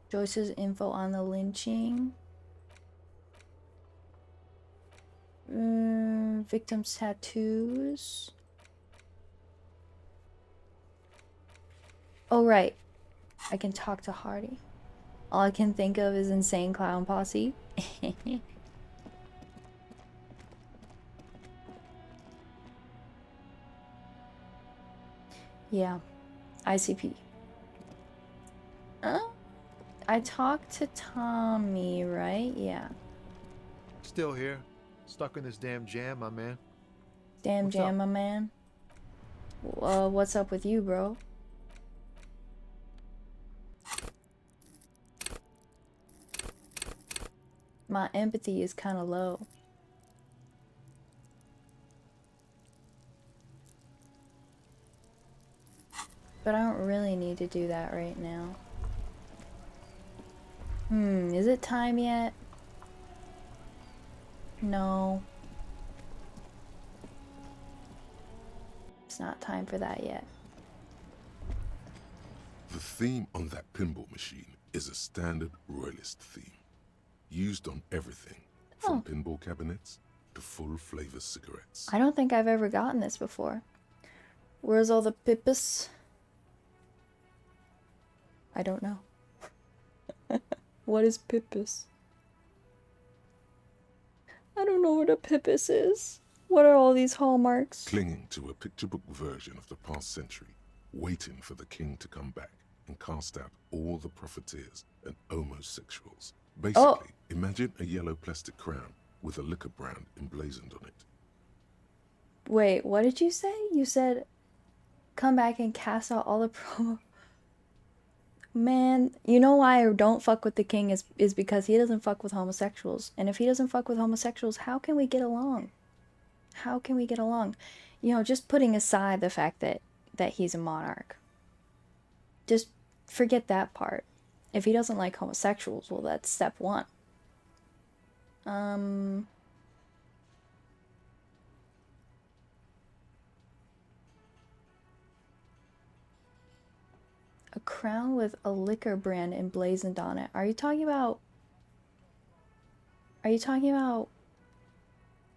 Joyce's info on the lynching. Victim's tattoos. Oh, right. I can talk to Hardy. All I can think of is Insane Clown Posse. Yeah. ICP. I talked to Tommy, right? Yeah. Still here. Stuck in this damn jam, my man. Damn What's jam, up? my man. What's up with you, bro? My empathy is kind of low. But I don't really need to do that right now. Is it time yet? No. It's not time for that yet. The theme on that pinball machine is a standard royalist theme, used on everything from pinball cabinets to full flavor cigarettes. I don't think I've ever gotten this before. Where's all the pippus? I don't know. What is pippus? I don't know what a pippus is. What are all these hallmarks? Clinging to a picture book version of the past century, waiting for the king to come back and cast out all the profiteers and homosexuals. Basically, imagine a yellow plastic crown with a liquor brand emblazoned on it. Wait, what did you say? You said come back and cast out all the promo. Man, you know why I don't fuck with the king is because he doesn't fuck with homosexuals. And if he doesn't fuck with homosexuals, how can we get along? How can we get along? You know, just putting aside the fact that he's a monarch. Just forget that part. If he doesn't like homosexuals, well, that's step one. A crown with a liquor brand emblazoned on it. Are you talking about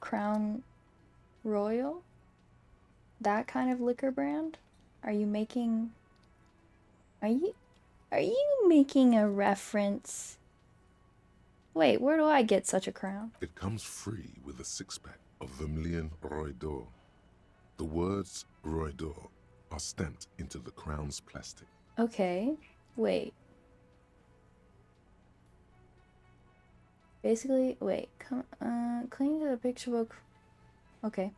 Crown Royal? That kind of liquor brand? Are you making a reference? Wait, where do I get such a crown? It comes free with a six-pack of Vermilion Roy d'Or. The words Roy d'Or are stamped into the crown's plastic. Okay, wait. Basically, wait, cling to the picture book. Okay.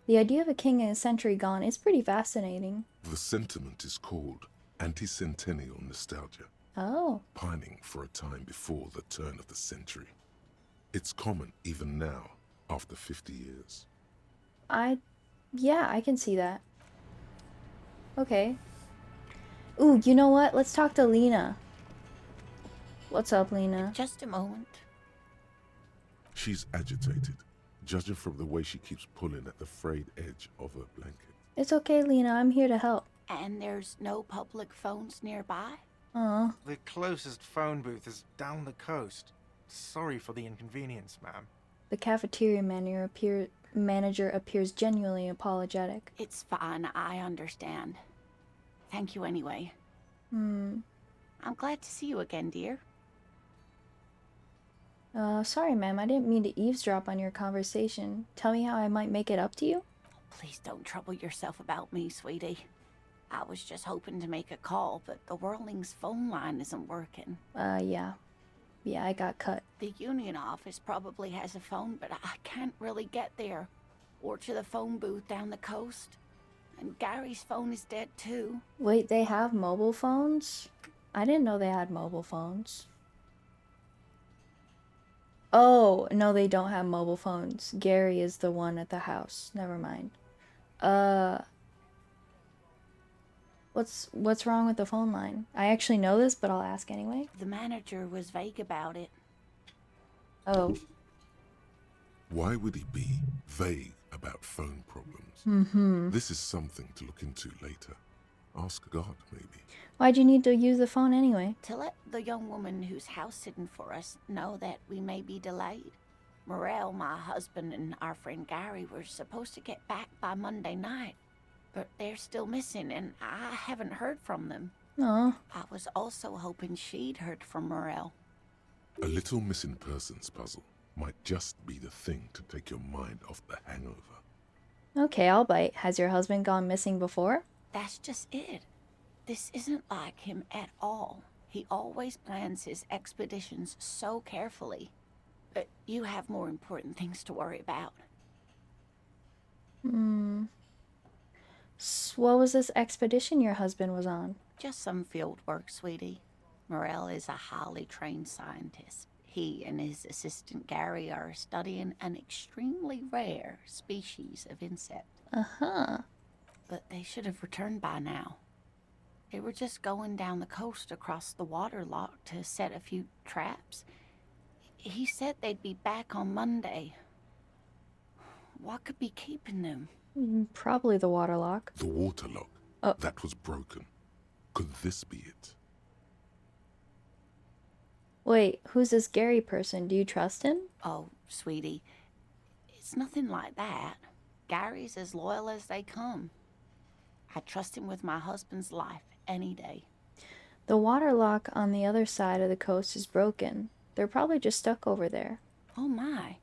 The idea of a king and a century gone is pretty fascinating. The sentiment is called anti-centennial nostalgia, Oh. pining for a time before the turn of the century. It's common even now, after 50 years. Yeah, I can see that. Okay. Ooh, you know what? Let's talk to Lena. What's up, Lena? Just a moment. She's agitated, judging from the way she keeps pulling at the frayed edge of her blanket. It's okay, Lena. I'm here to help. And there's no public phones nearby? Aw. The closest phone booth is down the coast. Sorry for the inconvenience, ma'am. The cafeteria manager appears genuinely apologetic. It's fine, I understand. Thank you anyway. I'm glad to see you again, dear. Sorry, ma'am. I didn't mean to eavesdrop on your conversation. Tell me how I might make it up to you? Please don't trouble yourself about me, sweetie. I was just hoping to make a call, but the Whirling's phone line isn't working. Yeah. Yeah, I got cut. The union office probably has a phone, but I can't really get there. Or to the phone booth down the coast. And Gary's phone is dead too. Wait, they have mobile phones? I didn't know they had mobile phones. Oh, no, they don't have mobile phones. Gary is the one at the house. Never mind. What's wrong with the phone line? I actually know this, but I'll ask anyway. The manager was vague about it. Oh. Why would he be vague about phone problems? This is something to look into later. Ask God, maybe. Why'd you need to use the phone anyway? To let the young woman who's house sitting for us know that we may be delayed. Morel, my husband, and our friend Gary were supposed to get back by Monday night, but they're still missing, and I haven't heard from them. Aw. I was also hoping she'd heard from Morel. A little missing persons puzzle might just be the thing to take your mind off the hangover. Okay, I'll bite. Has your husband gone missing before? That's just it. This isn't like him at all. He always plans his expeditions so carefully. But you have more important things to worry about. What was this expedition your husband was on? Just some field work, sweetie. Morel is a highly trained scientist. He and his assistant Gary are studying an extremely rare species of insect. Uh-huh. But they should have returned by now. They were just going down the coast across the water lock to set a few traps. He said they'd be back on Monday. What could be keeping them? Probably the water lock. The water lock. Oh. That was broken. Could this be it? Wait, who's this Gary person? Do you trust him? Oh, sweetie, it's nothing like that. Gary's as loyal as they come. I trust him with my husband's life any day. The water lock on the other side of the coast is broken. They're probably just stuck over there. Oh my.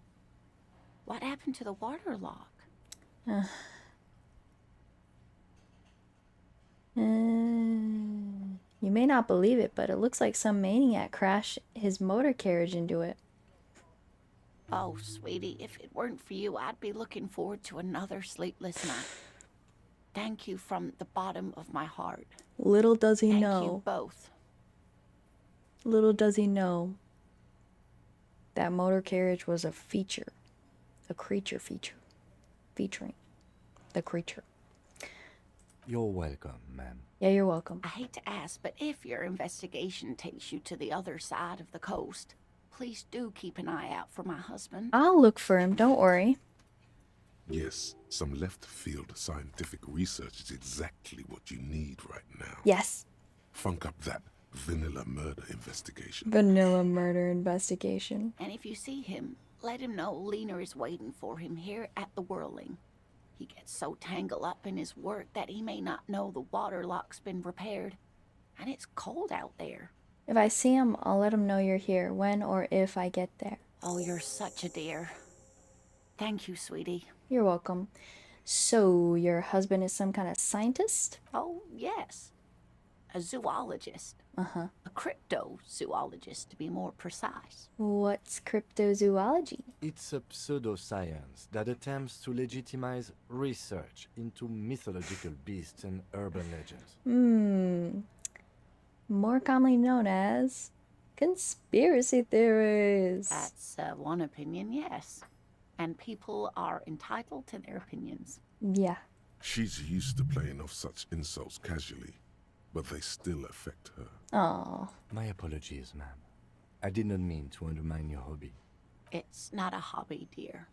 What happened to the water lock? You may not believe it, but it looks like some maniac crashed his motor carriage into it. Oh, sweetie, if it weren't for you, I'd be looking forward to another sleepless night. Thank you from the bottom of my heart. Little does he Thank know. you both. Little does he know that motor carriage was a feature. A creature feature. Featuring the creature. You're welcome, ma'am. Yeah, you're welcome. I hate to ask, but if your investigation takes you to the other side of the coast, please do keep an eye out for my husband. I'll look for him, don't worry. Yes, some left-field scientific research is exactly what you need right now. Yes. Funk up that vanilla murder investigation. Vanilla murder investigation. And if you see him, let him know Lena is waiting for him here at the Whirling. He gets so tangled up in his work that he may not know the water lock's been repaired. And it's cold out there. If I see him, I'll let him know you're here, when or if I get there. Oh, you're such a dear. Thank you, sweetie. You're welcome. So, your husband is some kind of scientist? Oh, yes. A zoologist. Uh-huh. A cryptozoologist, to be more precise. What's cryptozoology? It's a pseudoscience that attempts to legitimize research into mythological beasts and urban legends. More commonly known as conspiracy theories. That's one opinion, yes. And people are entitled to their opinions. Yeah. She's used to playing off such insults casually, but they still affect her. Aw. My apologies, ma'am. I did not mean to undermine your hobby. It's not a hobby, dear.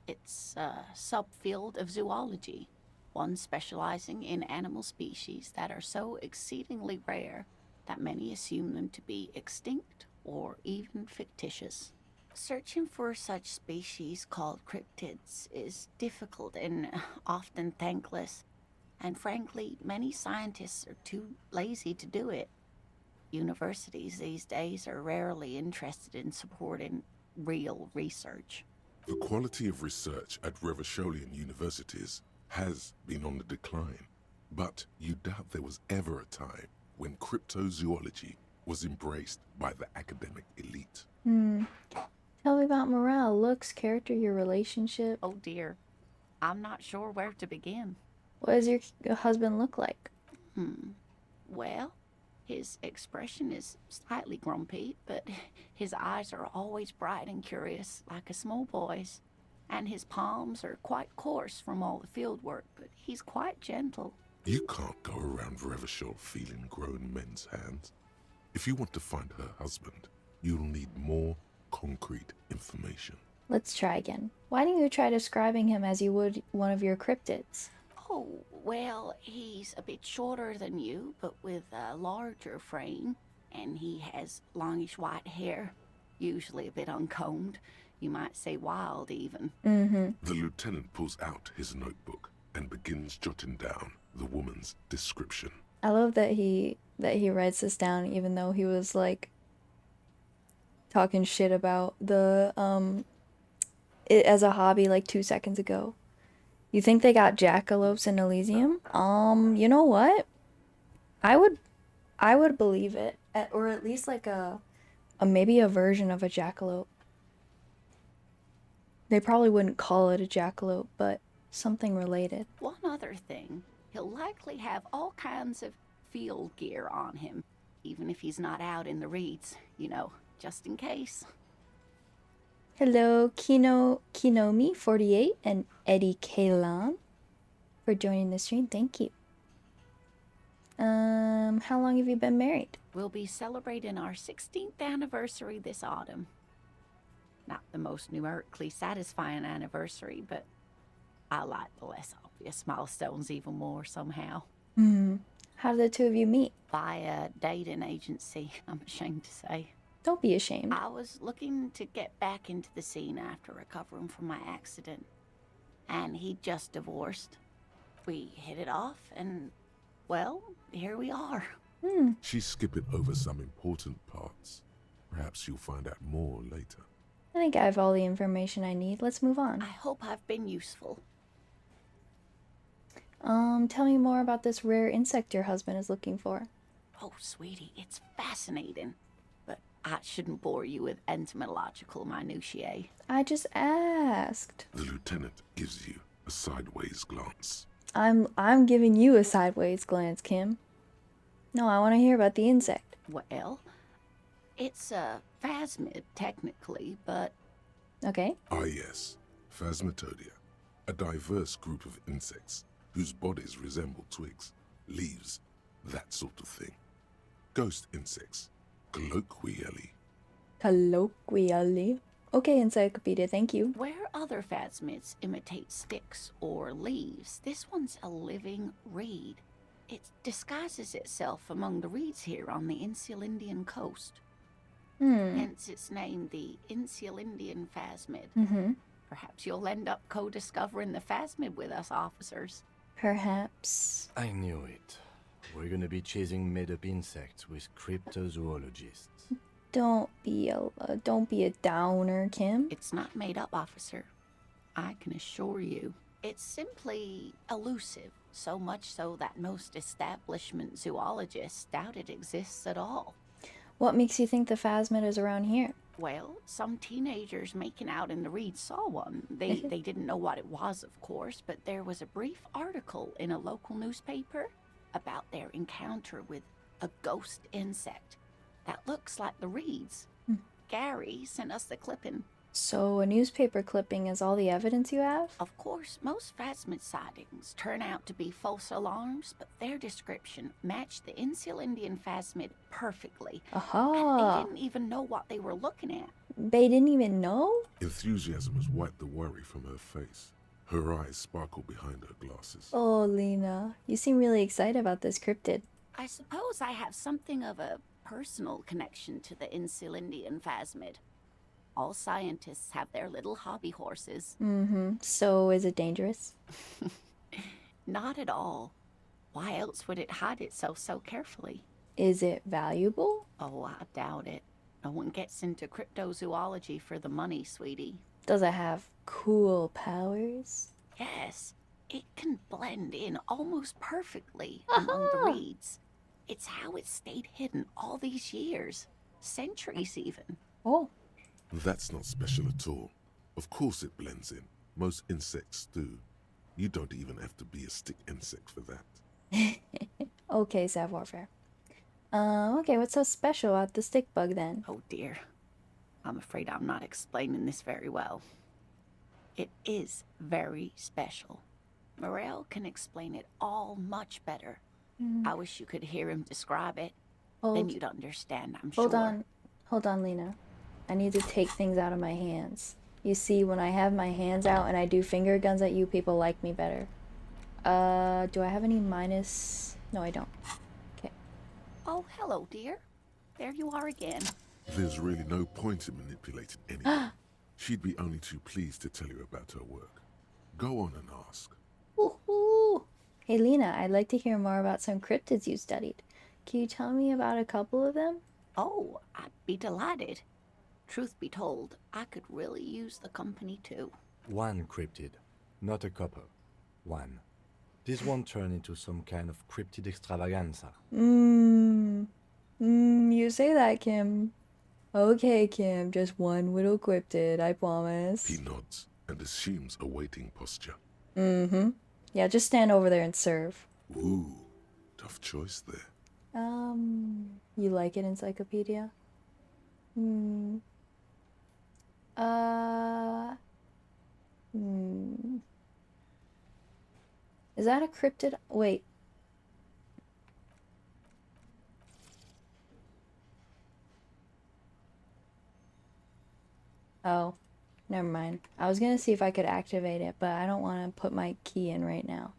It's a subfield of zoology, one specializing in animal species that are so exceedingly rare that many assume them to be extinct or even fictitious. Searching for such species called cryptids is difficult and often thankless, and frankly, many scientists are too lazy to do it. Universities these days are rarely interested in supporting real research. The quality of research at Revacholian universities has been on the decline, but you doubt there was ever a time when cryptozoology was embraced by the academic elite. Tell me about morale, looks, character, your relationship. Oh dear, I'm not sure where to begin. What does your husband look like? Well, his expression is slightly grumpy, but his eyes are always bright and curious, like a small boy's. And his palms are quite coarse from all the field work, but he's quite gentle. You can't go around Revachol feeling grown men's hands. If you want to find her husband, you'll need more concrete information. Let's try again. Why don't you try describing him as you would one of your cryptids? Oh, well, he's a bit shorter than you, but with a larger frame, and he has longish white hair, usually a bit uncombed. You might say wild, even. The lieutenant pulls out his notebook and begins jotting down the woman's description. I love that he writes this down, even though he was like talking shit about the it as a hobby like 2 seconds ago. You think they got jackalopes in Elysium? You know what? I would believe it, or at least like a maybe a version of a jackalope. They probably wouldn't call it a jackalope, but something related. One other thing, he'll likely have all kinds of field gear on him, even if he's not out in the reeds, just in case. Hello, Kinomi48 and Eddie Kalan for joining the stream. Thank you. How long have you been married? We'll be celebrating our 16th anniversary this autumn. Not the most numerically satisfying anniversary, but I like the less obvious milestones even more somehow. How did the two of you meet? By a dating agency, I'm ashamed to say. Don't be ashamed. I was looking to get back into the scene after recovering from my accident, and he'd just divorced. We hit it off, and, well, here we are. She's skipping over some important parts. Perhaps you'll find out more later. I think I have all the information I need. Let's move on. I hope I've been useful. Tell me more about this rare insect your husband is looking for. Oh, sweetie, it's fascinating. But I shouldn't bore you with entomological minutiae. I just asked. The lieutenant gives you a sideways glance. I'm giving you a sideways glance, Kim. No, I want to hear about the insect. Well, it's a phasmid, technically, but... Okay. Ah yes, Phasmatodia. A diverse group of insects whose bodies resemble twigs, leaves, that sort of thing. Ghost insects, colloquially. Colloquially. Okay, Encyclopedia, thank you. Where other phasmids imitate sticks or leaves, this one's a living reed. It disguises itself among the reeds here on the Insulindian coast. Hence its name, the Insulindian phasmid. Perhaps you'll end up co-discovering the phasmid with us, officers. Perhaps. I knew it. We're gonna be chasing made-up insects with cryptozoologists. Don't be a downer, Kim. It's not made up, officer. I can assure you. It's simply elusive, so much so that most establishment zoologists doubt it exists at all. What makes you think the phasmid is around here? Well, some teenagers making out in the reeds saw one. They didn't know what it was, of course, but there was a brief article in a local newspaper about their encounter with a ghost insect that looks like the reeds. Gary sent us the clipping. So a newspaper clipping is all the evidence you have? Of course, most phasmid sightings turn out to be false alarms, but their description matched the Insulindian phasmid perfectly. Aha! And they didn't even know what they were looking at. They didn't even know? Enthusiasm has wiped the worry from her face. Her eyes sparkle behind her glasses. Oh, Lena, you seem really excited about this cryptid. I suppose I have something of a personal connection to the Insulindian phasmid. All scientists have their little hobby horses. So is it dangerous? Not at all. Why else would it hide itself so carefully? Is it valuable? Oh, I doubt it. No one gets into cryptozoology for the money, sweetie. Does it have cool powers? Yes, it can blend in almost perfectly among the reeds. It's how it stayed hidden all these years. Centuries, even. Oh. That's not special at all. Of course it blends in. Most insects do. You don't even have to be a stick insect for that. Okay, savoir-faire. Okay, what's so special about the stick bug then? Oh dear. I'm afraid I'm not explaining this very well. It is very special. Morel can explain it all much better. I wish you could hear him describe it. Then you'd understand, I'm sure. Hold on, Lena. I need to take things out of my hands. You see, when I have my hands out and I do finger guns at you, people like me better. Do I have any minus? No, I don't. Okay. Oh, hello, dear. There you are again. There's really no point in manipulating anyone. She'd be only too pleased to tell you about her work. Go on and ask. Woohoo! Hey, Lena, I'd like to hear more about some cryptids you studied. Can you tell me about a couple of them? Oh, I'd be delighted. Truth be told, I could really use the company too. One cryptid, not a couple. One. This won't turn into some kind of cryptid extravaganza. You say that, Kim. Okay, Kim, just one little cryptid, I promise. He nods and assumes a waiting posture. Yeah, just stand over there and serve. Ooh, tough choice there. You like it, Encyclopedia? Is that a cryptid? Wait. Oh, never mind. I was gonna see if I could activate it, but I don't want to put my key in right now.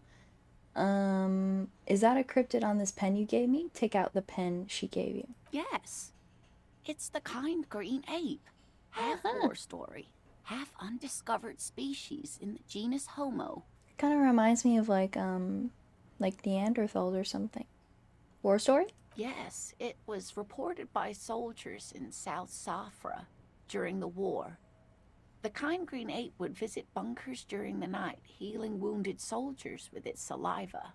Is that a cryptid on this pen you gave me? Take out the pen she gave you. Yes. It's the kind green ape. Half war story, half undiscovered species in the genus Homo. Kind of reminds me of like Neanderthals or something. War story? Yes, it was reported by soldiers in South Safra during the war. The kind green ape would visit bunkers during the night, healing wounded soldiers with its saliva.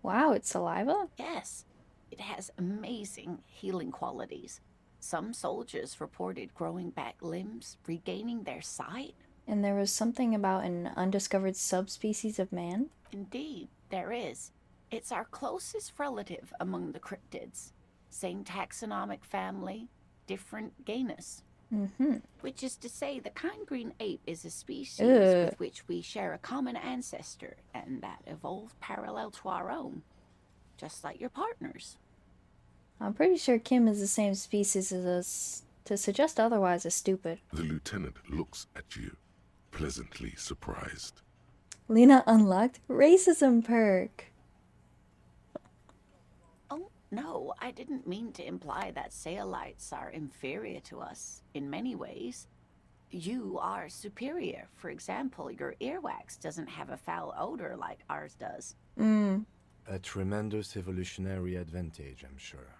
Wow, it's saliva? Yes, it has amazing healing qualities. Some soldiers reported growing back limbs, regaining their sight. And there was something about an undiscovered subspecies of man? Indeed, there is. It's our closest relative among the cryptids. Same taxonomic family, different genus. Which is to say, the kind green ape is a species with which we share a common ancestor, and that evolved parallel to our own. Just like your partners. I'm pretty sure Kim is the same species as us. To suggest otherwise is stupid. The lieutenant looks at you, pleasantly surprised. Lena unlocked racism perk. Oh, no, I didn't mean to imply that Saolites are inferior to us in many ways. You are superior. For example, your earwax doesn't have a foul odor like ours does. A tremendous evolutionary advantage, I'm sure.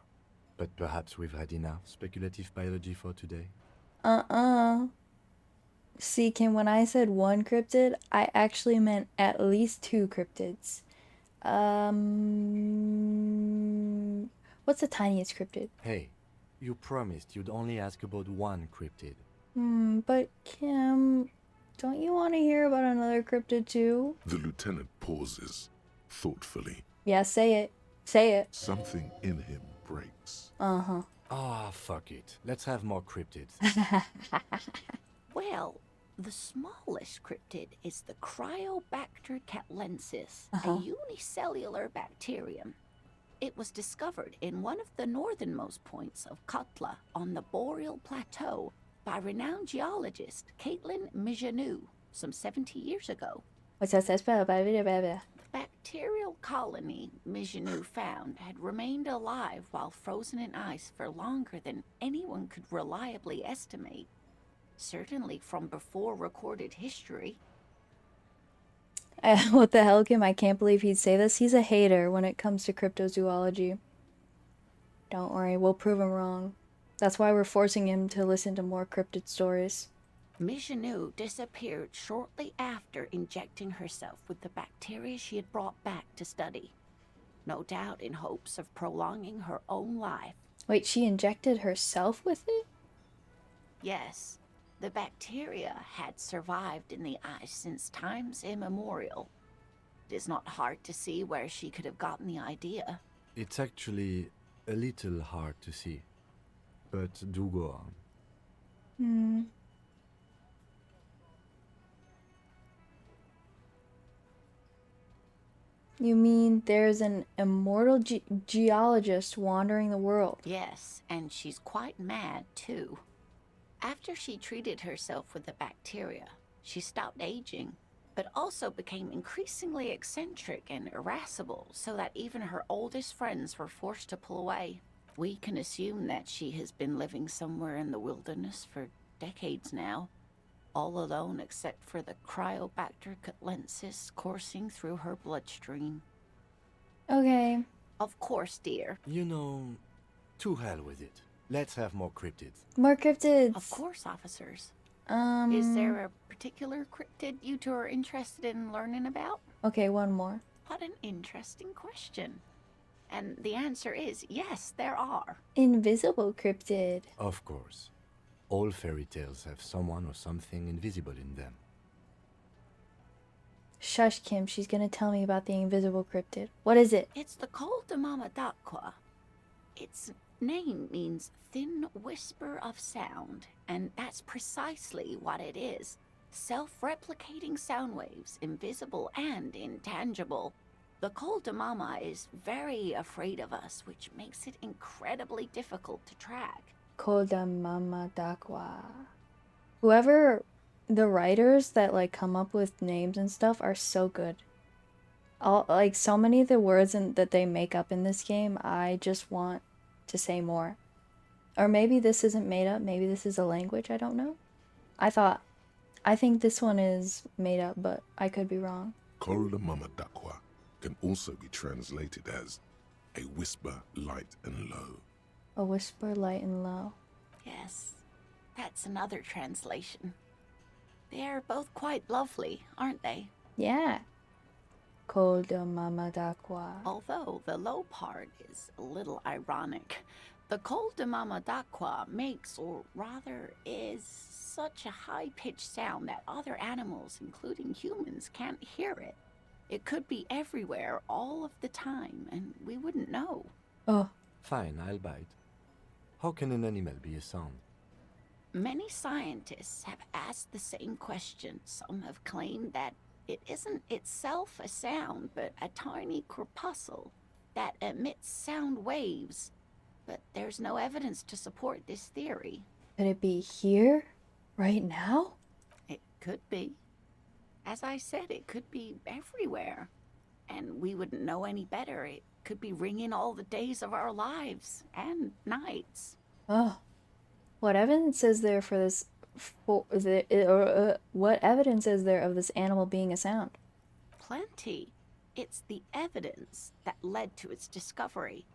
But perhaps we've had enough speculative biology for today? See, Kim, when I said one cryptid, I actually meant at least 2 cryptids. What's the tiniest cryptid? Hey, you promised you'd only ask about one cryptid. But Kim, don't you want to hear about another cryptid too? The lieutenant pauses, thoughtfully. Yeah, say it. Say it. Something in him breaks. Ah, fuck it. Let's have more cryptids. Well, the smallest cryptid is the Cryobacter catlensis, a unicellular bacterium. It was discovered in one of the northernmost points of Katla on the Boreal Plateau by renowned geologist Caitlin Mijanou some 70 years ago. The bacterial colony Mijanou found had remained alive while frozen in ice for longer than anyone could reliably estimate. Certainly from before recorded history. What the hell, Kim? I can't believe he'd say this. He's a hater when it comes to cryptozoology. Don't worry, we'll prove him wrong. That's why we're forcing him to listen to more cryptid stories. Mijanou disappeared shortly after injecting herself with the bacteria she had brought back to study. No doubt in hopes of prolonging her own life. Wait, she injected herself with it? Yes, the bacteria had survived in the ice since times immemorial. It is not hard to see where she could have gotten the idea. It's actually a little hard to see. But do go on. You mean there's an immortal geologist wandering the world? Yes, and she's quite mad, too. After she treated herself with the bacteria, she stopped aging, but also became increasingly eccentric and irascible, so that even her oldest friends were forced to pull away. We can assume that she has been living somewhere in the wilderness for decades now, all alone except for the Cryobacter catlensis coursing through her bloodstream. Okay. Of course, dear. You know, to hell with it. Let's have more cryptids. More cryptids. Of course, officers. Is there a particular cryptid you two are interested in learning about? Okay, one more. What an interesting question. And the answer is yes, there are. Invisible cryptid. Of course. All fairy tales have someone or something invisible in them. Shush, Kim. She's gonna tell me about the invisible cryptid. What is it? It's the Col de Mamadaqua. Its name means thin whisper of sound, and that's precisely what it is. Self-replicating sound waves, invisible and intangible. The Col de Mama is very afraid of us, which makes it incredibly difficult to track. Koda Mama Dakwa. Whoever the writers that like come up with names and stuff are so good. All like so many of the words that they make up in this game, I just want to say more. Or maybe this isn't made up, maybe this is a language, I don't know. I think this one is made up, but I could be wrong. Korla Mama Dakwa can also be translated as a whisper light and low. A whisper light and low. Yes, that's another translation. They're both quite lovely, aren't they? Yeah. Koda Mama Dakwa. Although the low part is a little ironic. The Col de Mama d'Aqua makes, or rather is, such a high-pitched sound that other animals, including humans, can't hear it. It could be everywhere all of the time, and we wouldn't know. Oh. Fine, I'll bite. How can an animal be a sound? Many scientists have asked the same question. Some have claimed that it isn't itself a sound, but a tiny corpuscle that emits sound waves. But there's no evidence to support this theory. Could it be here? Right now? It could be. As I said, it could be everywhere. And we wouldn't know any better. It could be ringing all the days of our lives and nights. Oh. What evidence is there for this? What evidence is there of this animal being a sound? Plenty. It's the evidence that led to its discovery.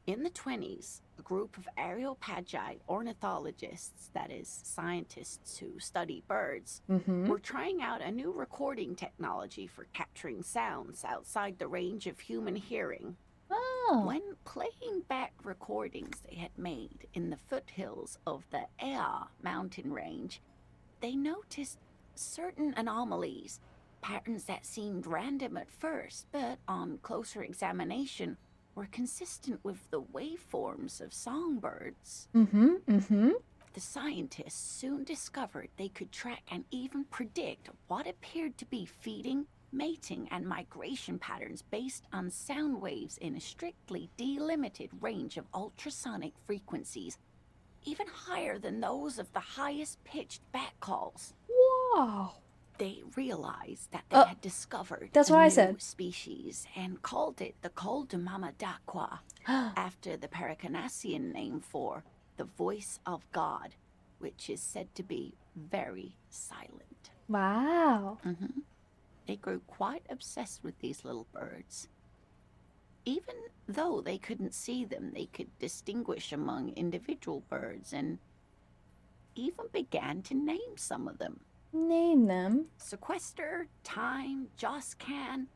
In the 20s, a group of Areopagite ornithologists, that is, scientists who study birds, were trying out a new recording technology for capturing sounds outside the range of human hearing. Oh. When playing back recordings they had made in the foothills of the Ea mountain range, they noticed certain anomalies, patterns that seemed random at first, but on closer examination were consistent with the waveforms of songbirds. The scientists soon discovered they could track and even predict what appeared to be feeding, mating, and migration patterns based on sound waves in a strictly delimited range of ultrasonic frequencies, even higher than those of the highest pitched bat calls. Wow. They realized that they had discovered that's a what I new said. species and called it the Col de Mama d'Aqua, after the Paracanassian name for the voice of God, which is said to be very silent. Wow. They grew quite obsessed with these little birds. Even though they couldn't see them, they could distinguish among individual birds and even began to name some of them. Name them. Sequester, Time, Joscan.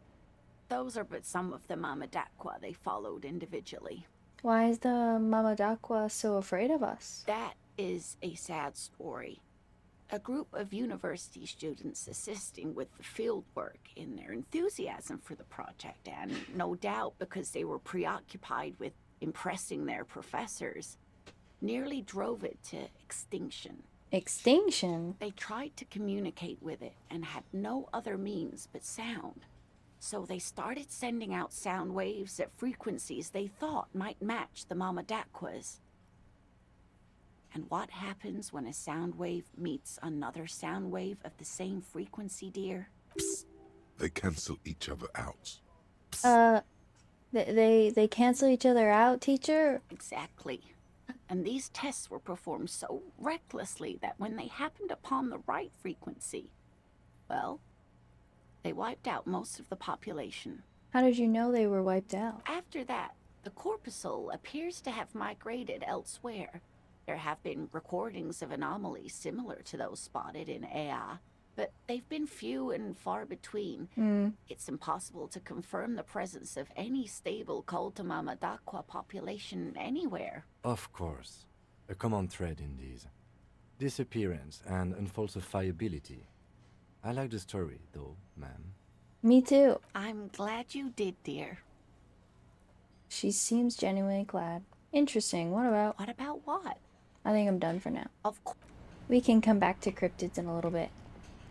Those are but some of the Mama d'Aqua they followed individually. Why is the Mama d'Aqua so afraid of us? That is a sad story. A group of university students assisting with the field work in their enthusiasm for the project, and no doubt because they were preoccupied with impressing their professors, nearly drove it to extinction. Extinction? They tried to communicate with it and had no other means but sound. So they started sending out sound waves at frequencies they thought might match the Mama d'Aqua's. And what happens when a sound wave meets another sound wave of the same frequency, dear? Psst. They cancel each other out. They cancel each other out, teacher? Exactly. And these tests were performed so recklessly that when they happened upon the right frequency, well, they wiped out most of the population. How did you know they were wiped out? After that, the corpuscle appears to have migrated elsewhere. There have been recordings of anomalies similar to those spotted in Ea, but they've been few and far between. It's impossible to confirm the presence of any stable Col de Mama d'Aqua population anywhere. Of course. A common thread in these. Disappearance and unfalsifiability. I like the story, though, ma'am. Me too. I'm glad you did, dear. She seems genuinely glad. Interesting. What about? What about what? I think I'm done for now. Of course. We can come back to cryptids in a little bit.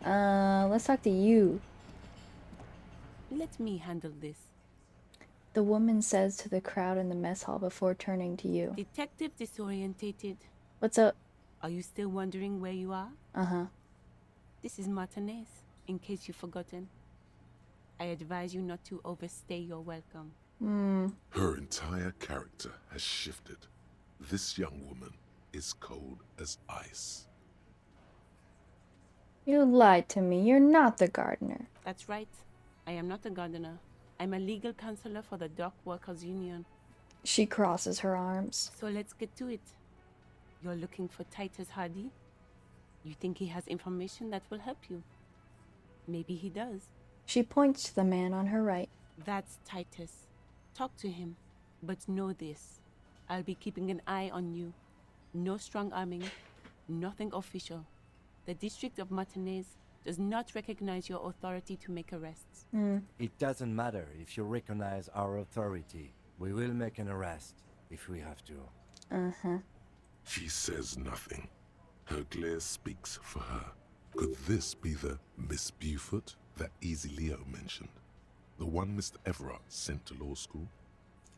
Let's talk to you. Let me handle this. The woman says to the crowd in the mess hall before turning to you. Detective disorientated. What's up? Are you still wondering where you are? Uh-huh. This is Martinez, in case you've forgotten. I advise you not to overstay your welcome. Her entire character has shifted. This young woman is cold as ice. You lied to me. You're not the gardener. That's right. I am not a gardener. I'm a legal counselor for the Dock Workers Union. She crosses her arms. So let's get to it. You're looking for Titus Hardy? You think he has information that will help you? Maybe he does. She points to the man on her right. That's Titus. Talk to him. But know this. I'll be keeping an eye on you. No strong arming, nothing official. The District of Martinez does not recognize your authority to make arrests. It doesn't matter if you recognize our authority. We will make an arrest if we have to. She says nothing. Her glare speaks for her. Could this be the Miss Beaufort that Easy Leo mentioned? The one Mr. Everard sent to law school?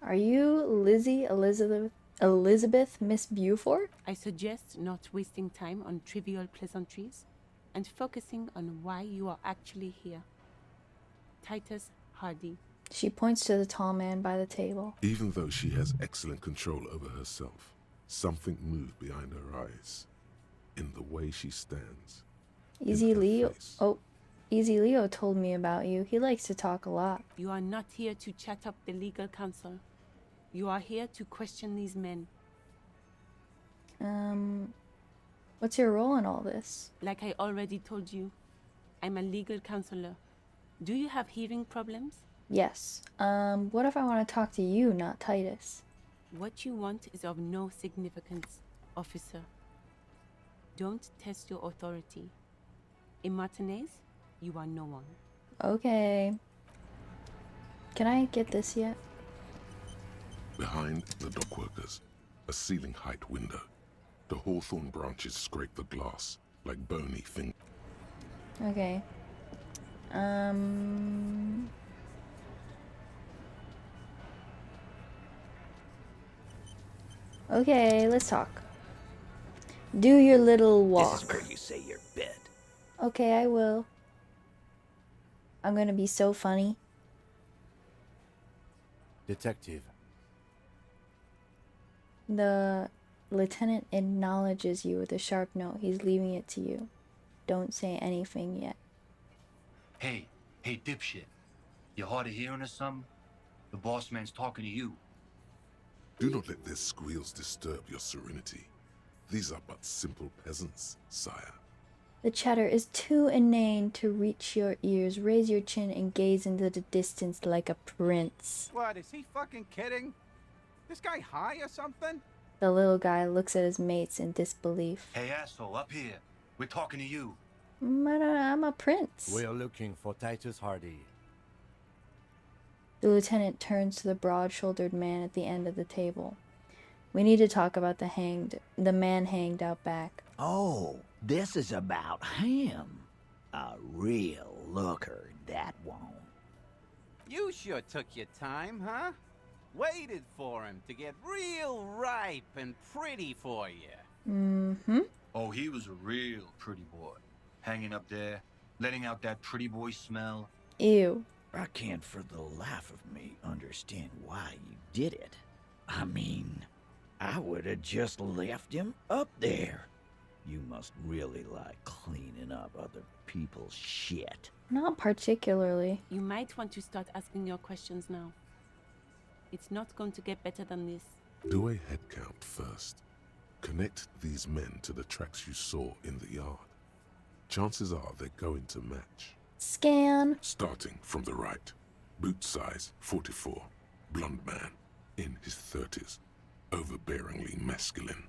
Are you Elizabeth Miss Beaufort? I suggest not wasting time on trivial pleasantries and focusing on why you are actually here. Titus Hardy. She points to the tall man by the table. Even though she has excellent control over herself, something moved behind her eyes. In the way she stands. Easy Leo. Face. Oh, Easy Leo told me about you. He likes to talk a lot. You are not here to chat up the legal counsel. You are here to question these men. What's your role in all this? Like I already told you, I'm a legal counselor. Do you have hearing problems? Yes. What if I want to talk to you, not Titus? What you want is of no significance, officer. Don't test your authority. In Martinez, you are no one. Okay. Can I get this yet? Behind the dockworkers, a ceiling-height window. The hawthorn branches scrape the glass like bony fingers. Okay. Okay, let's talk. Do your little walk. This is where you say your bit. Okay, I will. I'm gonna be so funny. Detective, The lieutenant acknowledges you with a sharp note. He's leaving it to you. Don't say anything yet. Hey, dipshit. You hard of hearing or something? The boss man's talking to you. Do not let their squeals disturb your serenity. These are but simple peasants, sire. The chatter is too inane to reach your ears. Raise your chin and gaze into the distance like a prince. What, is he fucking kidding? This guy high or something? The little guy looks at his mates in disbelief. Hey, asshole, up here. We're talking to you. I'm a prince. we are looking for Titus Hardy. The lieutenant turns to the broad-shouldered man at the end of the table. We need to talk about the man hanged out back. Oh, this is about him. A real looker, that won't. You sure took your time, huh? Waited for him to get real ripe and pretty for you. Mm-hmm. Oh, he was a real pretty boy. Hanging up there, letting out that pretty boy smell. Ew. I can't for the life of me understand why you did it. I mean, I would have just left him up there. You must really like cleaning up other people's shit. Not particularly. You might want to start asking your questions now. It's not going to get better than this. Do a head count first. Connect these men to the tracks you saw in the yard. Chances are they're going to match. Scan. Starting from the right. Boot size 44. Blonde man. In his 30s. Overbearingly masculine.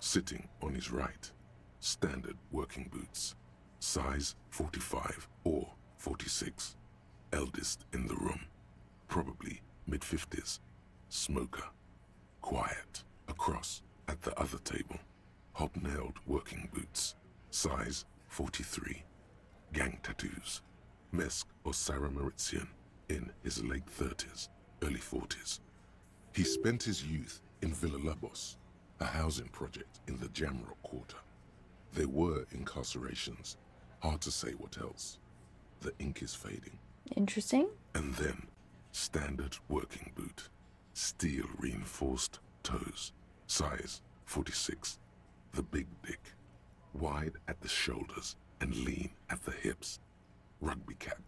Sitting on his right. Standard working boots. Size 45 or 46. Eldest in the room. Probably mid-50s. Smoker. Quiet. Across at the other table. Hobnailed working boots. Size 43. Gang tattoos. Mesk or Sarah Mauritian. In his late 30s, early 40s. He spent his youth in Villa Labos, a housing project in the Jamrock Quarter. There were incarcerations. Hard to say what else. The ink is fading. Interesting. And then, standard working boot. Steel reinforced toes. Size 46. The big dick. Wide at the shoulders and lean at the hips. Rugby cap.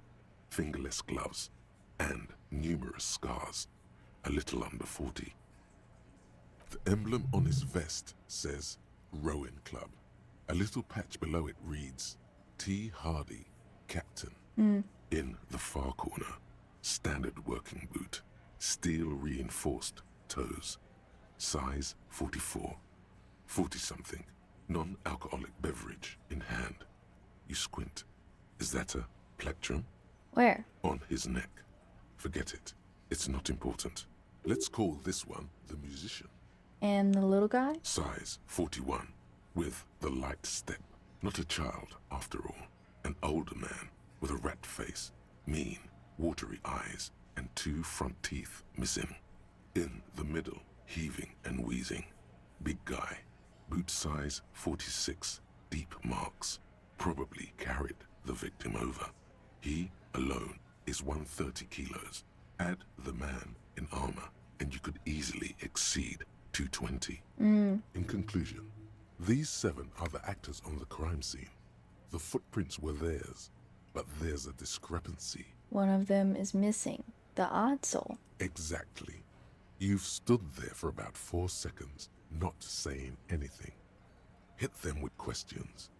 Fingerless gloves. And numerous scars. A little under 40. The emblem on his vest says Rowing Club. A little patch below it reads T. Hardy, Captain. In the far corner, standard working boot, steel reinforced toes. Size 44. 40-something. Non-alcoholic beverage in hand. You squint. Is that a plectrum? Where? On his neck. Forget it. It's not important. Let's call this one the musician. And the little guy? Size 41. With the light step. Not a child, after all. An older man with a rat face, mean, watery eyes, and 2 front teeth missing. In the middle, heaving and wheezing. Big guy. Boot size 46. Deep marks. Probably carried the victim over. He, alone, is 130 kilos. Add the man in armor, and you could easily exceed 220. In conclusion, these 7 are the actors on the crime scene. The footprints were theirs, but there's a discrepancy. One of them is missing. The odd soul. Exactly. You've stood there for about 4 seconds, not saying anything. Hit them with questions.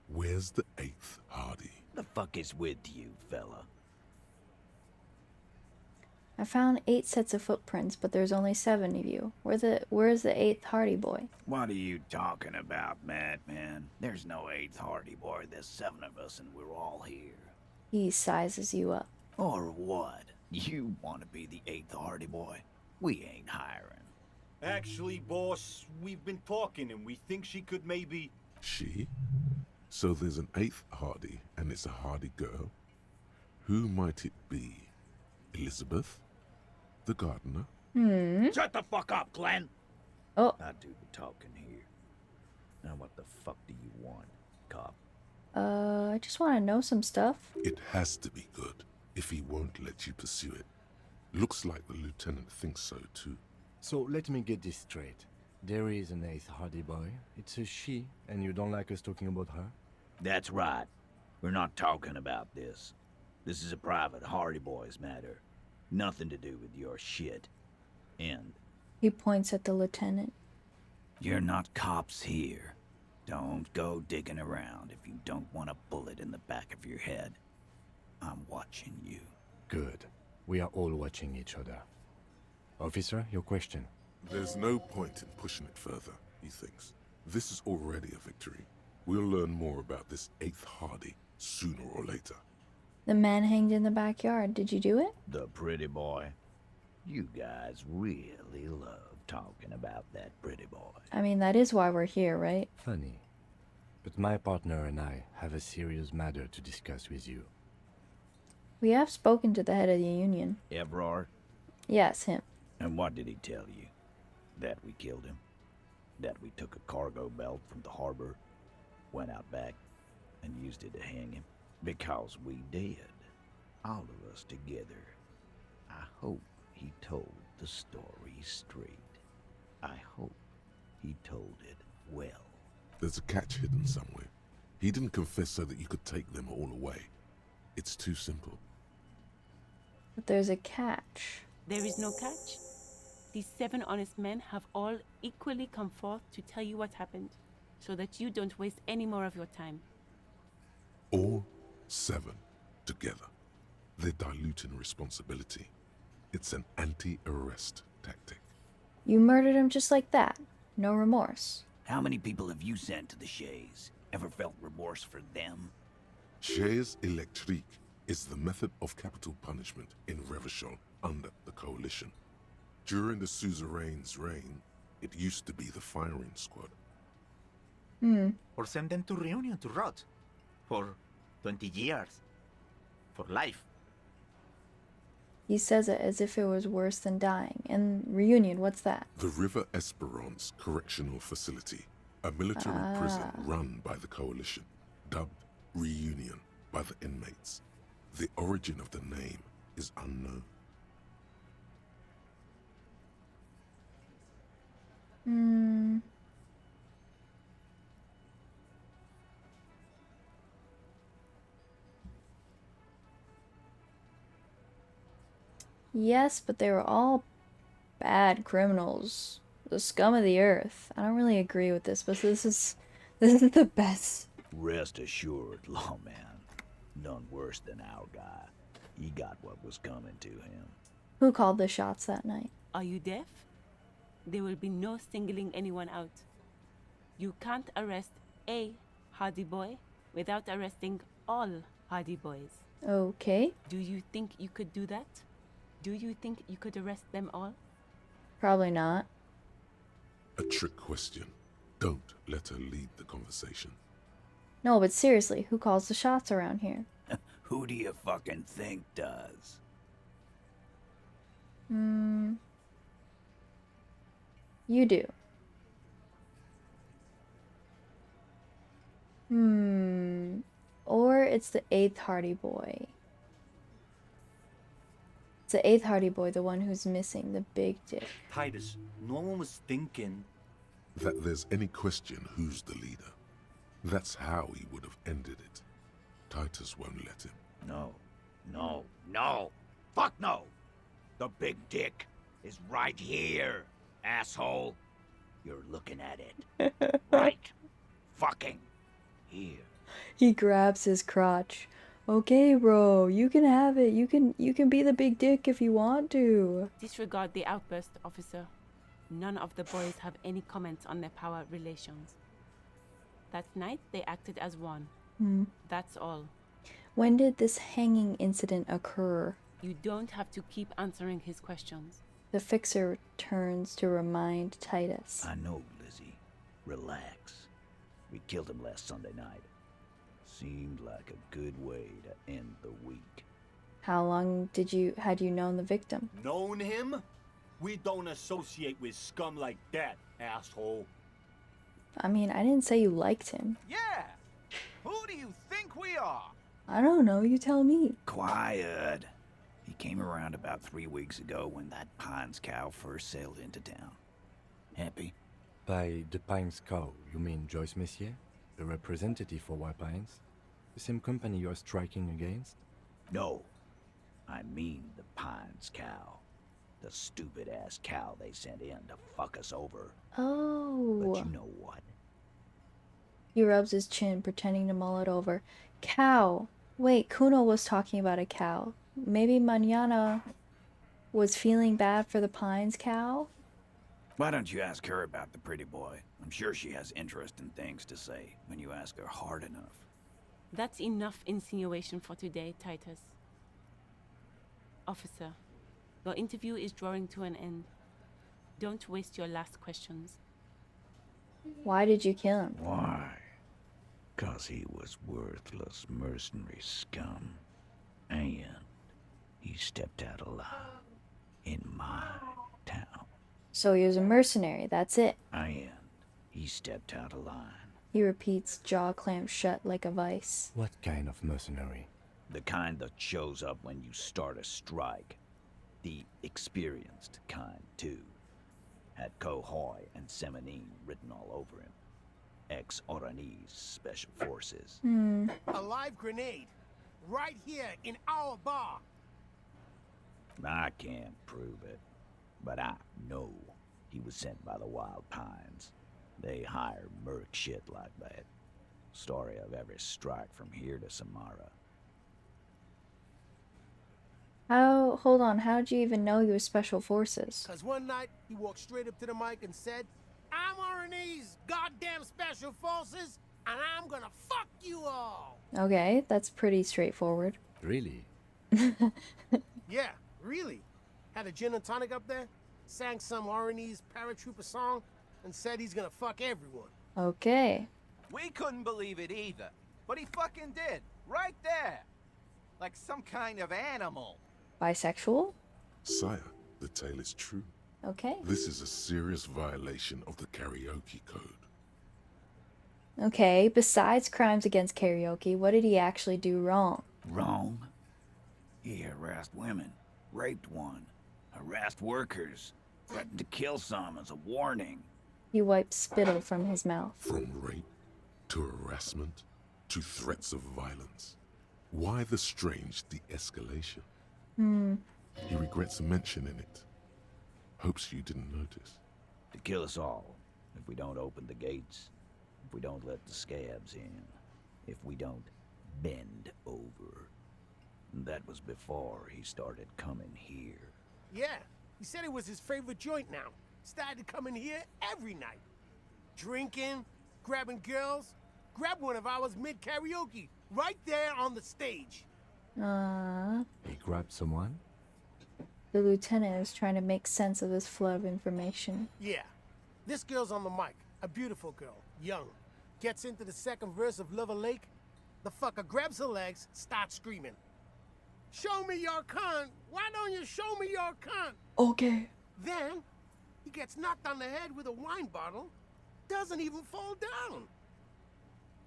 Where's the 8th Hardy? The fuck is with you, fella? I found 8 sets of footprints, but there's only 7 of you. Where's the 8th Hardy boy? What are you talking about, madman? There's no 8th Hardy boy. There's 7 of us and we're all here. He sizes you up. Or what? You want to be the 8th Hardy boy? We ain't hiring. Actually, boss, we've been talking and we think she could maybe... She? So there's an 8th Hardy, and it's a Hardy girl? Who might it be? Elizabeth? The gardener? Shut the fuck up, Glenn! Oh. I do the talking here. Now what the fuck do you want, cop? I just want to know some stuff. It has to be good, if he won't let you pursue it. Looks like the lieutenant thinks so too. So let me get this straight. There is an 8th Hardy boy. It's a she, and you don't like us talking about her? That's right. We're not talking about this. This is a private Hardy Boys matter. Nothing to do with your shit. End. He points at the lieutenant. You're not cops here. Don't go digging around if you don't want a bullet in the back of your head. I'm watching you. Good. We are all watching each other. Officer, your question. There's no point in pushing it further, he thinks. This is already a victory. We'll learn more about this 8th Hardy sooner or later. The man hanged in the backyard. Did you do it? The pretty boy. You guys really love talking about that pretty boy. I mean, that is why we're here, right? Funny. But my partner and I have a serious matter to discuss with you. We have spoken to the head of the union. Evrard? Yes, him. And what did he tell you? That we killed him? That we took a cargo belt from the harbor, went out back, and used it to hang him? Because we did. All of us together. I hope he told the story straight. I hope he told it well. There's a catch hidden somewhere. He didn't confess so that you could take them all away. It's too simple. But there's a catch. There is no catch. These 7 honest men have all equally come forth to tell you what happened, so that you don't waste any more of your time. All 7 together. They're diluting responsibility. It's an anti-arrest tactic. You murdered him just like that. No remorse. How many people have you sent to the Shays? Ever felt remorse for them? Chaise électrique is the method of capital punishment in Revachol under the Coalition. During the suzerain's reign, it used to be the firing squad. Or send them to Reunion to rot. For 20 years. For life. He says it as if it was worse than dying. And Reunion, what's that? The River Esperance Correctional Facility, a military prison run by the Coalition, dubbed Reunion by the inmates. The origin of the name is unknown. Yes, but they were all bad criminals. The scum of the earth. I don't really agree with this, but this is the best. Rest assured, lawman. None worse than our guy. He got what was coming to him. Who called the shots that night? Are you deaf? There will be no singling anyone out. You can't arrest a hardy boy without arresting all hardy boys. Okay. Do you think you could do that? Do you think you could arrest them all? Probably not. A trick question. Don't let her lead the conversation. No, but seriously, who calls the shots around here? Who do you fucking think does? You do. Or it's the 8th Hardy Boy. It's the 8th Hardy Boy, the one who's missing, the big dick. Titus, no one was thinking that there's any question who's the leader. That's how he would have ended it. Titus won't let him. No, no, no. Fuck no. The big dick is right here, asshole. You're looking at it. Right fucking here. He grabs his crotch. Okay, bro, you can have it. You can be the big dick if you want to. Disregard the outburst, officer. None of the boys have any comments on their power relations. That night, they acted as one. That's all. When did this hanging incident occur? You don't have to keep answering his questions. The fixer turns to remind Titus. I know, Lizzie. Relax. We killed him last Sunday night. Seemed like a good way to end the week. How long had you known the victim? known him? We don't associate with scum like that, asshole. I mean, I didn't say you liked him. Yeah! Who do you think we are? I don't know, you tell me. Quiet. He came around about 3 weeks ago when that Pines cow first sailed into town. Happy? By the Pines cow, you mean Joyce Messier? The representative for White Pines? The same company you're striking against? No. I mean the Pines cow. The stupid-ass cow they sent in to fuck us over. Oh. But you know what? He rubs his chin, pretending to mull it over. Cow. Wait, Kuno was talking about a cow. Maybe Manana was feeling bad for the Pines cow? Why don't you ask her about the pretty boy? I'm sure she has interesting things to say when you ask her hard enough. That's enough insinuation for today, Titus. Officer, your interview is drawing to an end. Don't waste your last questions. Why did you kill him? Why? 'Cause he was worthless mercenary scum. And he stepped out alive in my town. So he was a mercenary, that's it. And he stepped out of line. He repeats, jaw clamped shut like a vice. What kind of mercenary? The kind that shows up when you start a strike. The experienced kind, too. Had Kohoy and Semenine written all over him. Ex-Oranese Special Forces. A live grenade. Right here in our bar. I can't prove it, but I know he was sent by the Wild Pines. They hire merc shit like that. Story of every strike from here to Samara. Hold on, how'd you even know he was Special Forces? 'Cause one night, he walked straight up to the mic and said, I'm Oranese goddamn Special Forces, and I'm gonna fuck you all. Okay, that's pretty straightforward. Really? Yeah, really. Had a gin and tonic up there, sang some Oranese paratrooper song, and said he's gonna fuck everyone. Okay. We couldn't believe it either, but he fucking did, right there. Like some kind of animal. Bisexual? Sire, the tale is true. Okay. This is a serious violation of the karaoke code. Okay, besides crimes against karaoke, what did he actually do wrong? Wrong? He harassed women, raped one, harassed workers, threatened to kill some as a warning. He wiped spittle from his mouth. From rape to harassment to threats of violence. Why the strange de-escalation? He regrets mentioning it. Hopes you didn't notice. To kill us all, if we don't open the gates, if we don't let the scabs in, if we don't bend over. That was before he started coming here. Yeah, he said it was his favorite joint now. started coming here every night. Drinking, grabbing girls. Grab one of ours mid-karaoke, right there on the stage. He grabbed someone? The lieutenant is trying to make sense of this flood of information. Yeah. This girl's on the mic. A beautiful girl. Young. Gets into the second verse of Lover Lake. The fucker grabs her legs, starts screaming. Show me your cunt! Why don't you show me your cunt? Okay. Then, he gets knocked on the head with a wine bottle. Doesn't even fall down.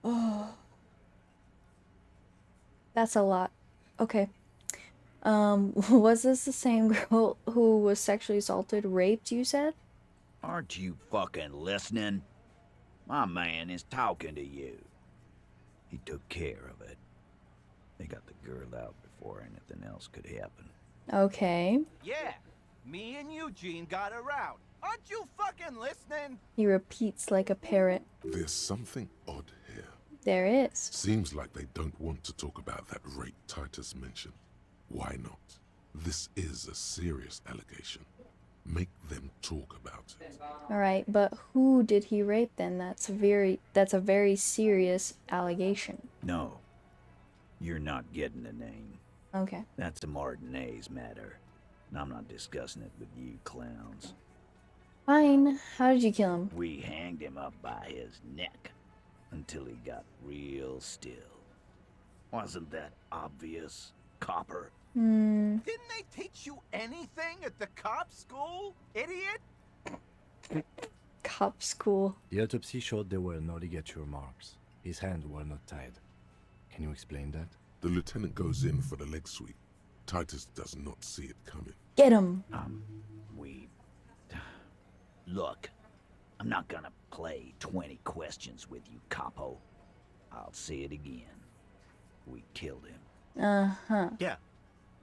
Oh. That's a lot. Okay. Was this the same girl who was sexually assaulted, raped, you said? Aren't you fucking listening? My man is talking to you. He took care of it. They got the girl out before anything else could happen. Okay. Yeah, me and Eugene got her out. Aren't you fucking listening? He repeats like a parrot. There's something odd here. There is. Seems like they don't want to talk about that rape Titus mentioned. Why not? This is a serious allegation. Make them talk about it. Alright, but who did he rape then? That's a very serious allegation. No. You're not getting the name. Okay. That's a Martinez matter. And I'm not discussing it with you clowns. Fine. How did you kill him? We hanged him up by his neck until he got real still. Wasn't that obvious, Copper? Didn't they teach you anything at the cop school, idiot? Cop school. The autopsy showed there were no ligature marks. His hands were not tied. Can you explain that? The lieutenant goes in for the leg sweep. Titus does not see it coming. Get him! Look, I'm not gonna play 20 questions with you, Capo. I'll say it again. We killed him. Uh-huh. Yeah.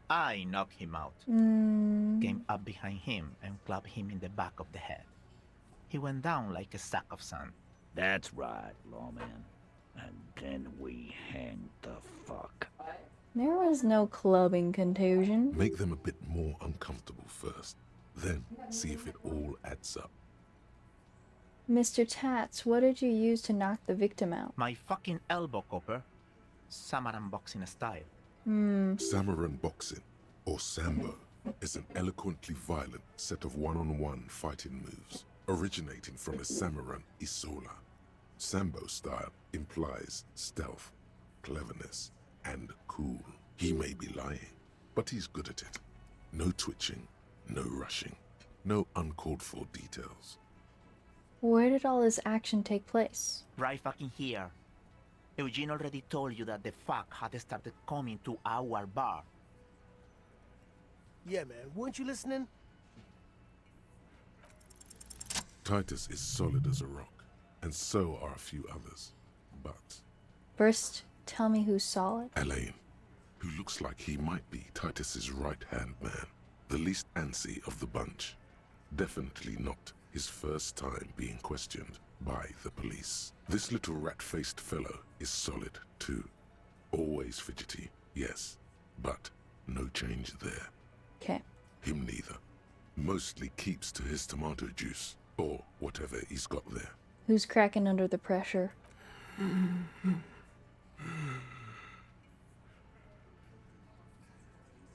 I knocked him out. Mm. Came up behind him and clapped him in the back of the head. He went down like a sack of sand. That's right, lawman. And then we hanged the fuck. There was no clubbing contusion. Make them a bit more uncomfortable first. Then see if it all adds up. Mr. Tats, what did you use to knock the victim out? My fucking elbow, Copper. Samaran boxing style. Samaran boxing, or Sambo, is an eloquently violent set of one-on-one fighting moves, originating from the Samaran Isola. Sambo style implies stealth, cleverness, and cool. He may be lying, but he's good at it. No twitching, no rushing, no uncalled for details. Where did all this action take place? Right fucking here. Eugene already told you that the fuck had started coming to our bar. Yeah, man. Weren't you listening? Titus is solid as a rock, and so are a few others. But First, tell me who saw it. Elaine, who looks like he might be Titus's right-hand man, the least antsy of the bunch. Definitely not his first time being questioned by the police. This little rat-faced fellow is solid too. Always fidgety, yes, but no change there. Okay. Him neither. Mostly keeps to his tomato juice, or whatever he's got there. Who's cracking under the pressure?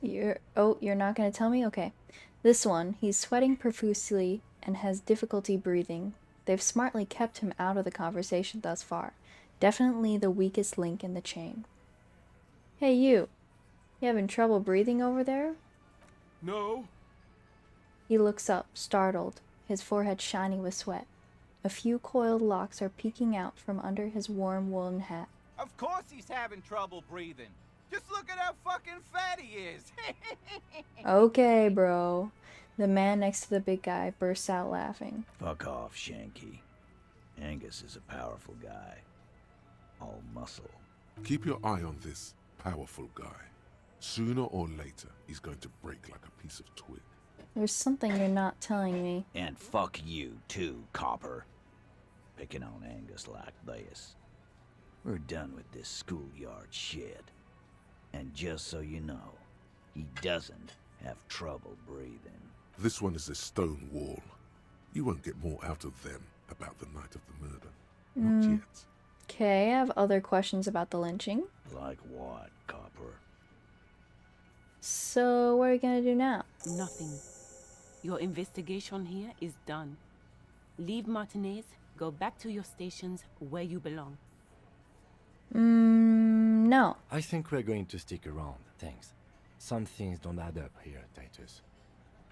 You're not gonna tell me? Okay. This one, he's sweating profusely and has difficulty breathing. They've smartly kept him out of the conversation thus far. Definitely the weakest link in the chain. Hey, you. You having trouble breathing over there? No. He looks up, startled, his forehead shining with sweat. A few coiled locks are peeking out from under his warm woolen hat. Of course he's having trouble breathing. Just look at how fucking fat he is. Okay, bro. The man next to the big guy bursts out laughing. Fuck off, Shanky. Angus is a powerful guy. All muscle. Keep your eye on this powerful guy. Sooner or later, he's going to break like a piece of twig. There's something you're not telling me. And fuck you, too, Copper. Picking on Angus like this. We're done with this schoolyard shit. And just so you know, he doesn't have trouble breathing. This one is a stone wall. You won't get more out of them about the night of the murder. Not yet. Okay, I have other questions about the lynching. Like what, Copper? So, what are you gonna do now? Nothing. Your investigation here is done. Leave Martinez, go back to your stations where you belong. No. I think we're going to stick around, thanks. Some things don't add up here, Titus.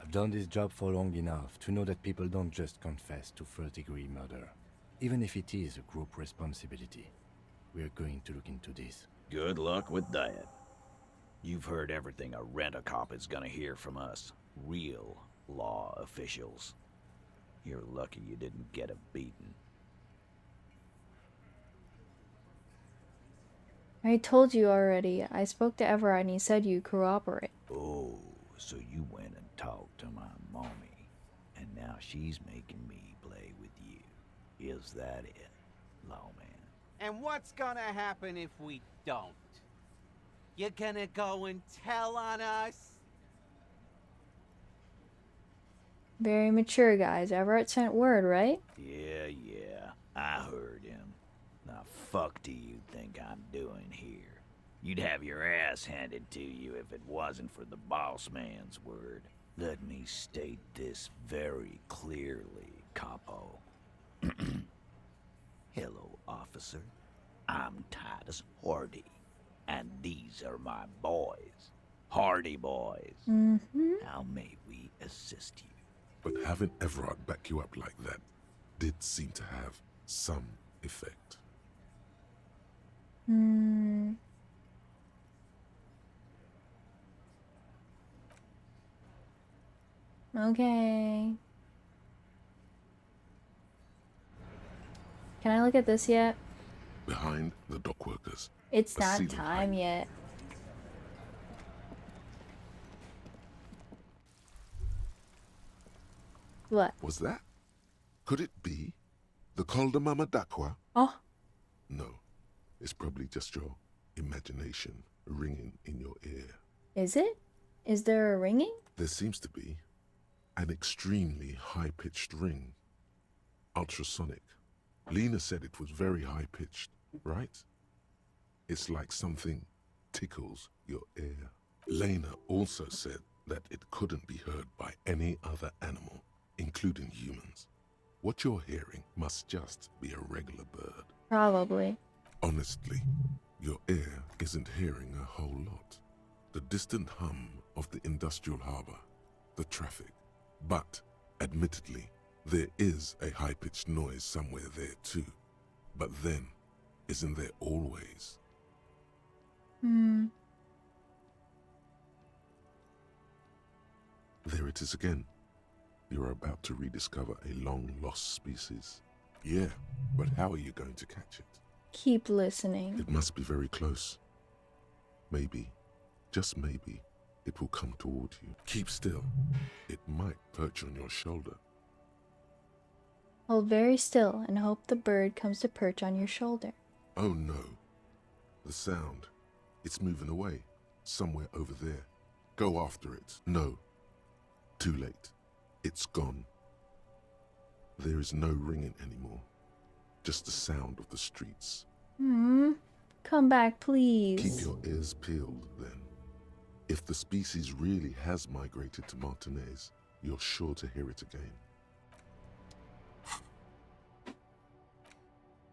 I've done this job for long enough to know that people don't just confess to first-degree murder. Even if it is a group responsibility. We're going to look into this. Good luck with that. You've heard everything a rent-a-cop is gonna hear from us. Real law officials. You're lucky you didn't get a beating. I told you already. I spoke to Everard and he said you cooperate. Oh, so you went and talked to my mommy, and now she's making me play with you. Is that it, lawman? And what's gonna happen if we don't? You're gonna go and tell on us? Very mature, guys. Everett sent word, right? Yeah, I heard him. Now fuck do you think I'm doing here? You'd have your ass handed to you if it wasn't for the boss man's word. Let me state this very clearly, Capo. Hello, officer. I'm Titus Hardy, and these are my boys. Hardy boys. How may we assist you? But having Everard back you up like that did seem to have some effect. Okay. Can I look at this yet? Behind the dock workers. It's a not ceiling time yet. What? Was that? Could it be the Col de Mama d'Aqua? Oh. No, it's probably just your imagination ringing in your ear. Is it? Is there a ringing? There seems to be an extremely high-pitched ring. Ultrasonic. Lena said it was very high-pitched, right? It's like something tickles your ear. Lena also said that it couldn't be heard by any other animal, including humans. What you're hearing must just be a regular bird. Probably. Honestly, your ear isn't hearing a whole lot. The distant hum of the industrial harbor, the traffic. But, admittedly, there is a high-pitched noise somewhere there too. But then, isn't there always? There it is again. You're about to rediscover a long-lost species. Yeah, but how are you going to catch it? Keep listening. It must be very close. Maybe, just maybe, it will come toward you. Keep still. It might perch on your shoulder. Hold very still and hope the bird comes to perch on your shoulder. Oh no. The sound. It's moving away. Somewhere over there. Go after it. No. Too late. It's gone. There is no ringing anymore. Just the sound of the streets. Come back, please. Keep your ears peeled, then. If the species really has migrated to Martinez, you're sure to hear it again.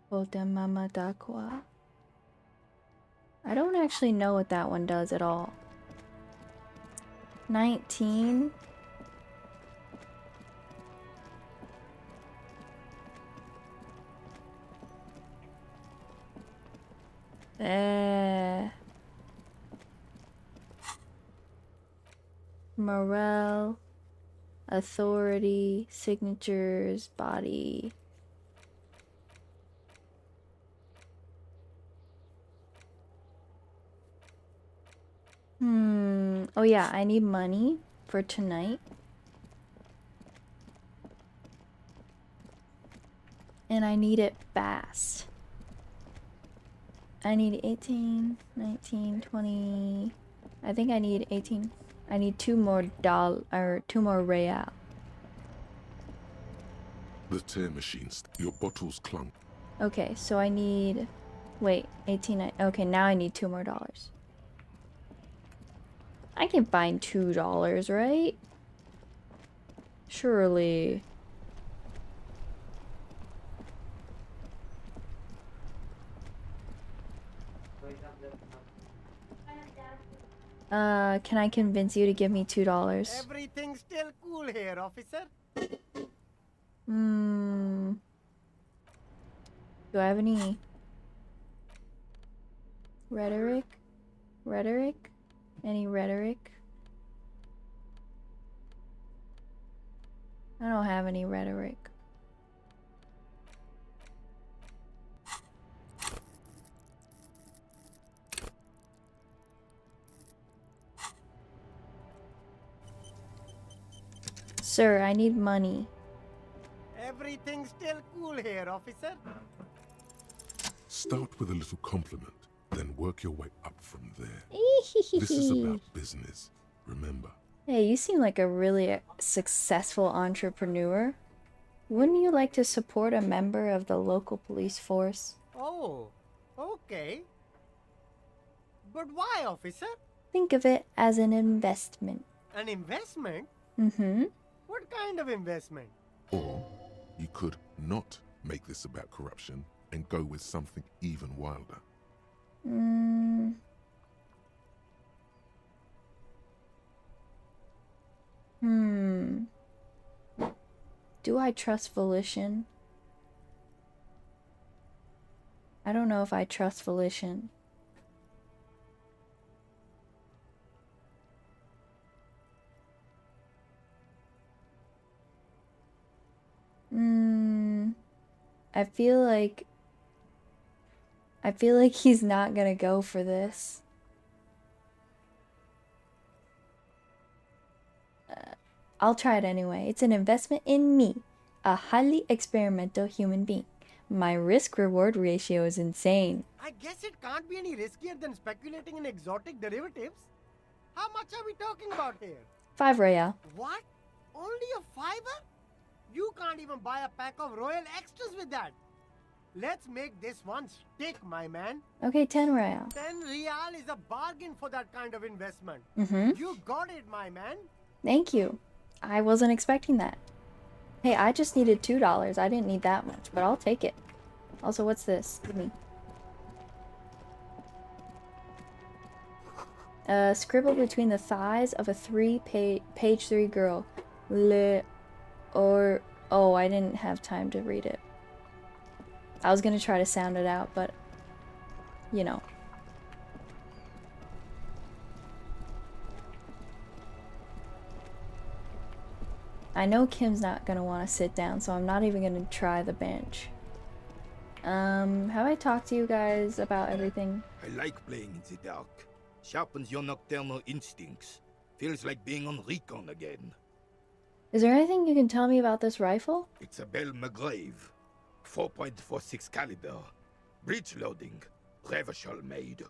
Mama d'Aqua. I don't actually know what that one does at all. 19. Morale, authority, signatures, body. Oh yeah, I need money for tonight. And I need it fast. I need 18, 19, 20. I think I need 18. I need two more real. The tear machines. Your bottles clunk. Okay, so I need... Wait, 18... Okay, now I need $2 more. I can find $2, right? Surely. Can I convince you to give me $2? Everything's still cool here, officer. Do I have any rhetoric? Rhetoric? Any rhetoric? I don't have any rhetoric. Sir, I need money. Everything's still cool here, officer. Start with a little compliment, then work your way up from there. This is about business, remember. Hey, you seem like a really successful entrepreneur. Wouldn't you like to support a member of the local police force? Oh, okay. But why, officer? Think of it as an investment. An investment? Mm-hmm. What kind of investment? Or you could not make this about corruption and go with something even wilder. Do I trust volition? I don't know if I trust volition. I feel like he's not gonna go for this. I'll try it anyway. It's an investment in me, a highly experimental human being. My risk-reward ratio is insane. I guess it can't be any riskier than speculating in exotic derivatives. How much are we talking about here? 5 Royale. What? Only a $5? You can't even buy a pack of Royal Extras with that. Let's make this one stick, my man. Okay, 10 Royale. 10 Real is a bargain for that kind of investment. Mm-hmm. You got it, my man. Thank you. I wasn't expecting that. Hey, I just needed $2. I didn't need that much, but I'll take it. Also, what's this? Give me. Scribble between the thighs of a page 3 girl. Oh, I didn't have time to read it. I was gonna try to sound it out, but you know. I know Kim's not gonna want to sit down, so I'm not even gonna try the bench. Have I talked to you guys about everything? I like playing in the dark. Sharpens your nocturnal instincts. Feels like being on recon again. Is there anything you can tell me about this rifle? It's a Bell McGrave. 4.46 caliber. Breech loading. Revachol made.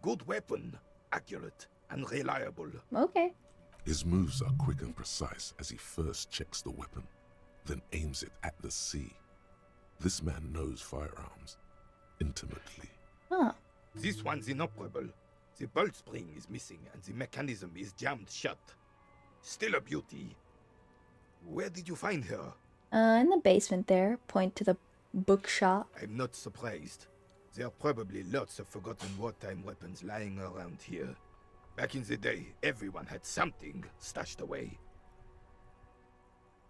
Good weapon. Accurate and reliable. Okay. His moves are quick and precise as he first checks the weapon, then aims it at the sea. This man knows firearms intimately. Huh. This one's inoperable. The bolt spring is missing and the mechanism is jammed shut. Still a beauty. Where did you find her? In the basement there. Point to the bookshop. I'm not surprised. There are probably lots of forgotten wartime weapons lying around here. Back in the day, everyone had something stashed away.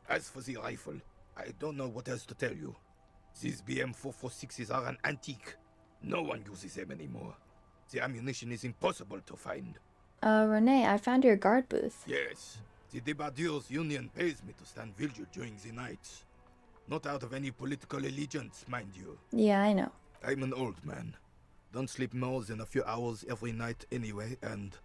As for the rifle, I don't know what else to tell you. These BM-446s are an antique. No one uses them anymore. The ammunition is impossible to find. Renee, I found your guard booth. Yes. The Debardeurs Union pays me to stand vigil during the nights. Not out of any political allegiance, mind you. Yeah, I know. I'm an old man. Don't sleep more than a few hours every night anyway, and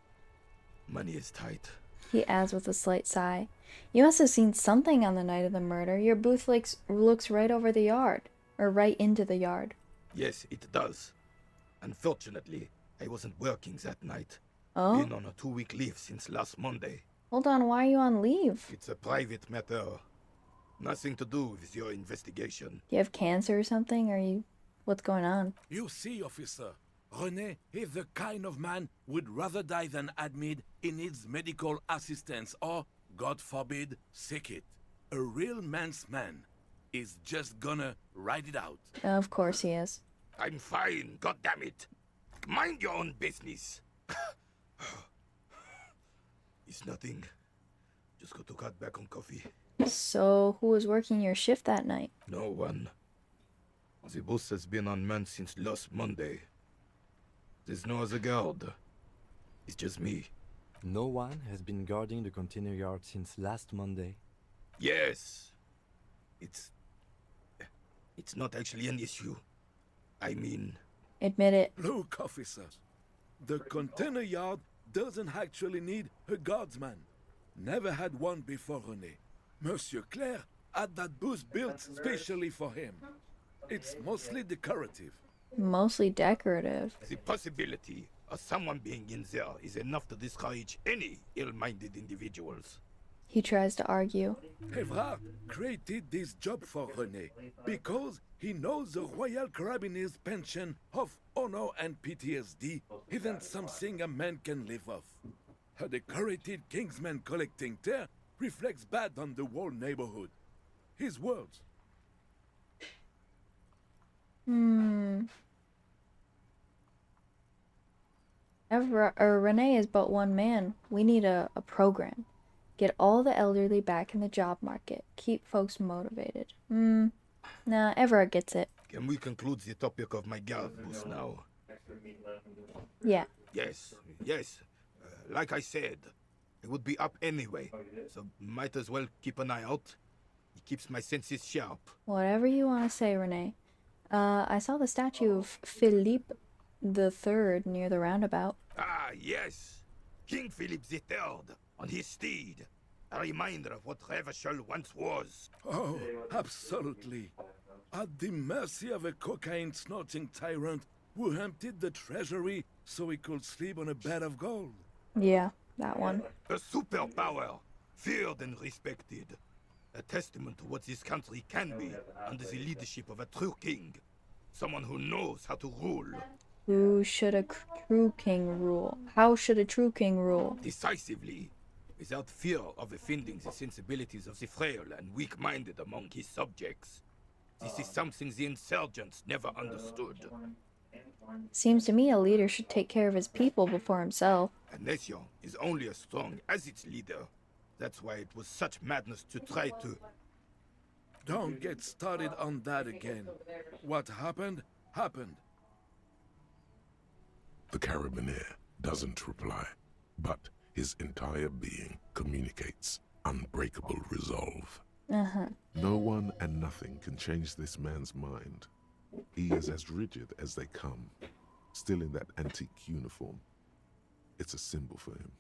money is tight. He adds with a slight sigh. You must have seen something on the night of the murder. Your booth looks right over the yard. Or right into the yard. Yes, it does. Unfortunately, I wasn't working that night. Oh? Been on a 2-week leave since last Monday. Hold on, why are you on leave? It's a private matter. Nothing to do with your investigation. Do you have cancer or something? What's going on? You see, officer, René is the kind of man would rather die than admit he needs medical assistance or, God forbid, sick it. A real man's man is just gonna ride it out. Of course he is. I'm fine, goddammit. Mind your own business. It's nothing. Just got to cut back on coffee. So, who was working your shift that night? No one. The bus has been unmanned since last Monday. There's no other guard. It's just me. No one has been guarding the container yard since last Monday. Yes. It's not actually an issue. I mean... Admit it. Look, officers, the container yard doesn't actually need a guardsman. Never had one before René. Monsieur Claire had that booth built specially for him. It's mostly decorative. Mostly decorative. The possibility of someone being in there is enough to discourage any ill-minded individuals. He tries to argue. Evrard created this job for René because he knows the Royal Carabiniers' pension of honor and PTSD isn't something a man can live off. A decorated kingsman collecting tear reflects bad on the whole neighborhood. His words. René is but one man. We need a program. Get all the elderly back in the job market. Keep folks motivated. Nah, Everard gets it. Can we conclude the topic of my guard booth now? Yeah. Yes. Like I said, it would be up anyway, so might as well keep an eye out. It keeps my senses sharp. Whatever you want to say, René. I saw the statue of Philippe III near the roundabout. Ah, yes. King Philip III on his steed. A reminder of what Revachol once was. Oh, absolutely. At the mercy of a cocaine-snorting tyrant who emptied the treasury so he could sleep on a bed of gold. Yeah, that one. A superpower, feared and respected. A testament to what this country can be under the leadership of a true king. Someone who knows how to rule. Who should a true king rule? How should a true king rule? Decisively, without fear of offending the sensibilities of the frail and weak-minded among his subjects. This is something the insurgents never understood. Seems to me a leader should take care of his people before himself. A nation is only as strong as its leader. That's why it was such madness to try to... Don't get started on that again. What happened, happened. The Carabinier doesn't reply, but his entire being communicates unbreakable resolve. No one and nothing can change this man's mind. He is as rigid as they come, still in that antique uniform. It's a symbol for him.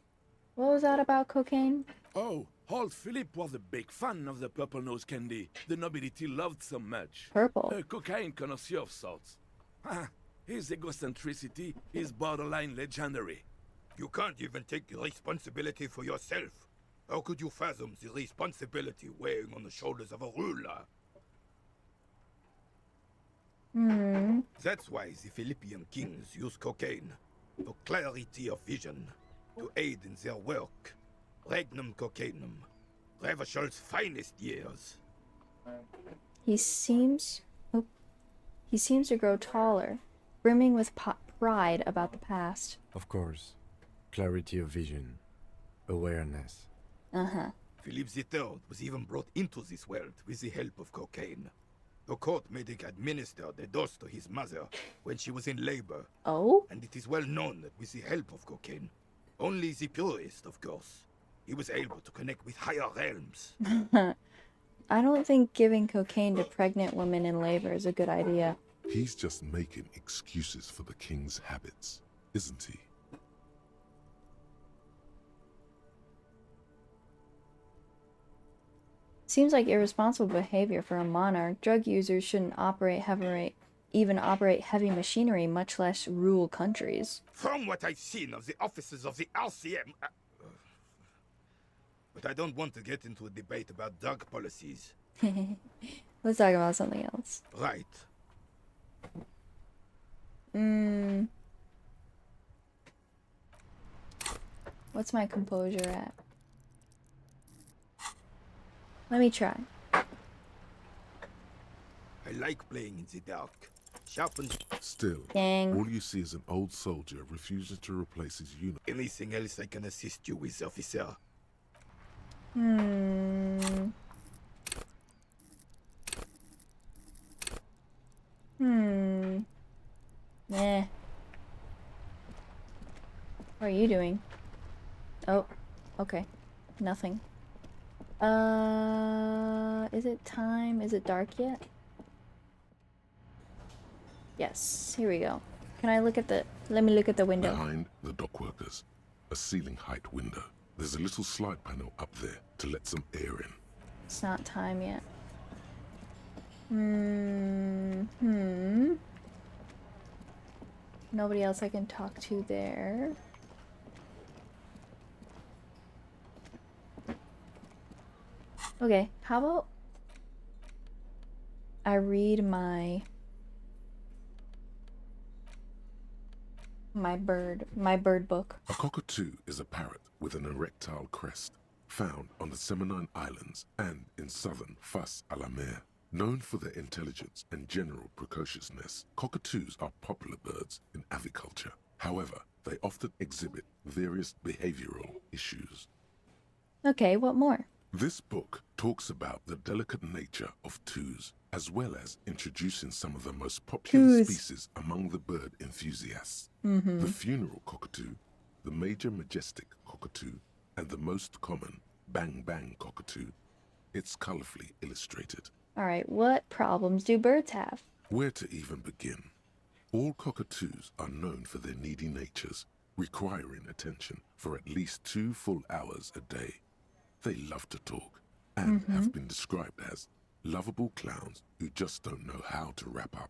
What was that about cocaine? Oh, old Philip was a big fan of the purple nose candy the nobility loved so much. Purple? A cocaine connoisseur of sorts. His egocentricity is borderline legendary. You can't even take responsibility for yourself. How could you fathom the responsibility weighing on the shoulders of a ruler? That's why the Philippian kings use cocaine, for clarity of vision, to aid in their work. Regnum cocainum, Revachol's finest years. He seems to grow taller, brimming with pride about the past. Of course. Clarity of vision. Awareness. Philip III was even brought into this world with the help of cocaine. The court made him administer the dose to his mother when she was in labor. Oh? And it is well known that with the help of cocaine, only the purest, of course, he was able to connect with higher realms. I don't think giving cocaine to pregnant women in labor is a good idea. He's just making excuses for the king's habits, isn't he? Seems like irresponsible behavior for a monarch. Drug users shouldn't even operate heavy machinery, much less rule countries. From what I've seen of the officers of the Elysium... But I don't want to get into a debate about drug policies. Let's talk about something else. Right. What's my composure at? Let me try. I like playing in the dark. Sharpens. Still, Dang. all you see is an old soldier refusing to replace his unit. Anything else I can assist you with, officer? Nah. What are you doing? Oh, okay. Nothing. Is it time? Is it dark yet? Yes, here we go. Can I look at the... Let me look at the window. Behind the dock workers, a ceiling height window. There's a little slide panel up there to let some air in. It's not time yet. Nobody else I can talk to there. Okay, how about I read my bird book. A cockatoo is a parrot with an erectile crest, found on the Seminine Islands and in southern Fas a la Mer. Known for their intelligence and general precociousness, cockatoos are popular birds in aviculture. However, they often exhibit various behavioral issues. Okay, what more? This book talks about the delicate nature of toos, as well as introducing some of the most popular species among the bird enthusiasts. The funeral cockatoo, the major majestic cockatoo, and the most common bang bang cockatoo. It's colorfully illustrated. Alright, what problems do birds have? Where to even begin? All cockatoos are known for their needy natures, requiring attention for at least 2 full hours a day. They love to talk and have been described as lovable clowns who just don't know how to wrap up.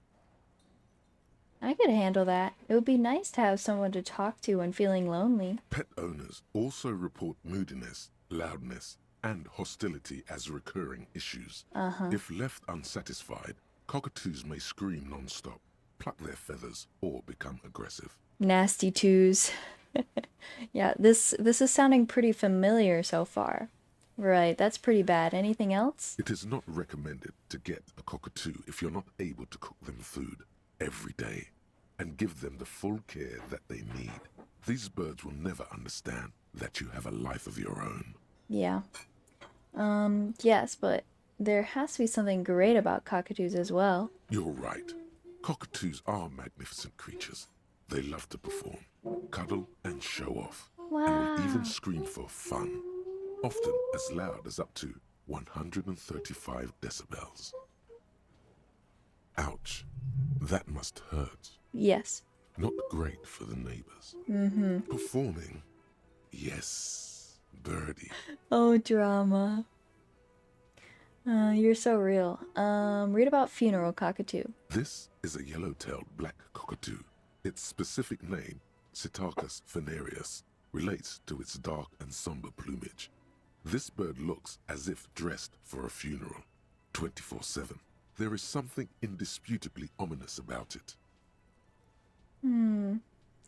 I could handle that. It would be nice to have someone to talk to when feeling lonely. Pet owners also report moodiness, loudness, and hostility as recurring issues. If left unsatisfied, cockatoos may scream non-stop, pluck their feathers, or become aggressive. Nasty twos. Yeah, this is sounding pretty familiar so far. Right, that's pretty bad. Anything else? It is not recommended to get a cockatoo if you're not able to cook them food every day and give them the full care that they need. These birds will never understand that you have a life of your own. Yeah. Yes, but there has to be something great about cockatoos as well. You're right. Cockatoos are magnificent creatures. They love to perform, cuddle, and show off. Wow. And will even scream for fun, often as loud as up to 135 decibels. Ouch. That must hurt. Yes. Not great for the neighbors. Performing? Yes, birdie. Oh, drama. You're so real. Read about funeral cockatoo. This is a yellow-tailed black cockatoo. Its specific name, Psittacus venereus, relates to its dark and somber plumage. This bird looks as if dressed for a funeral, 24/7. There is something indisputably ominous about it.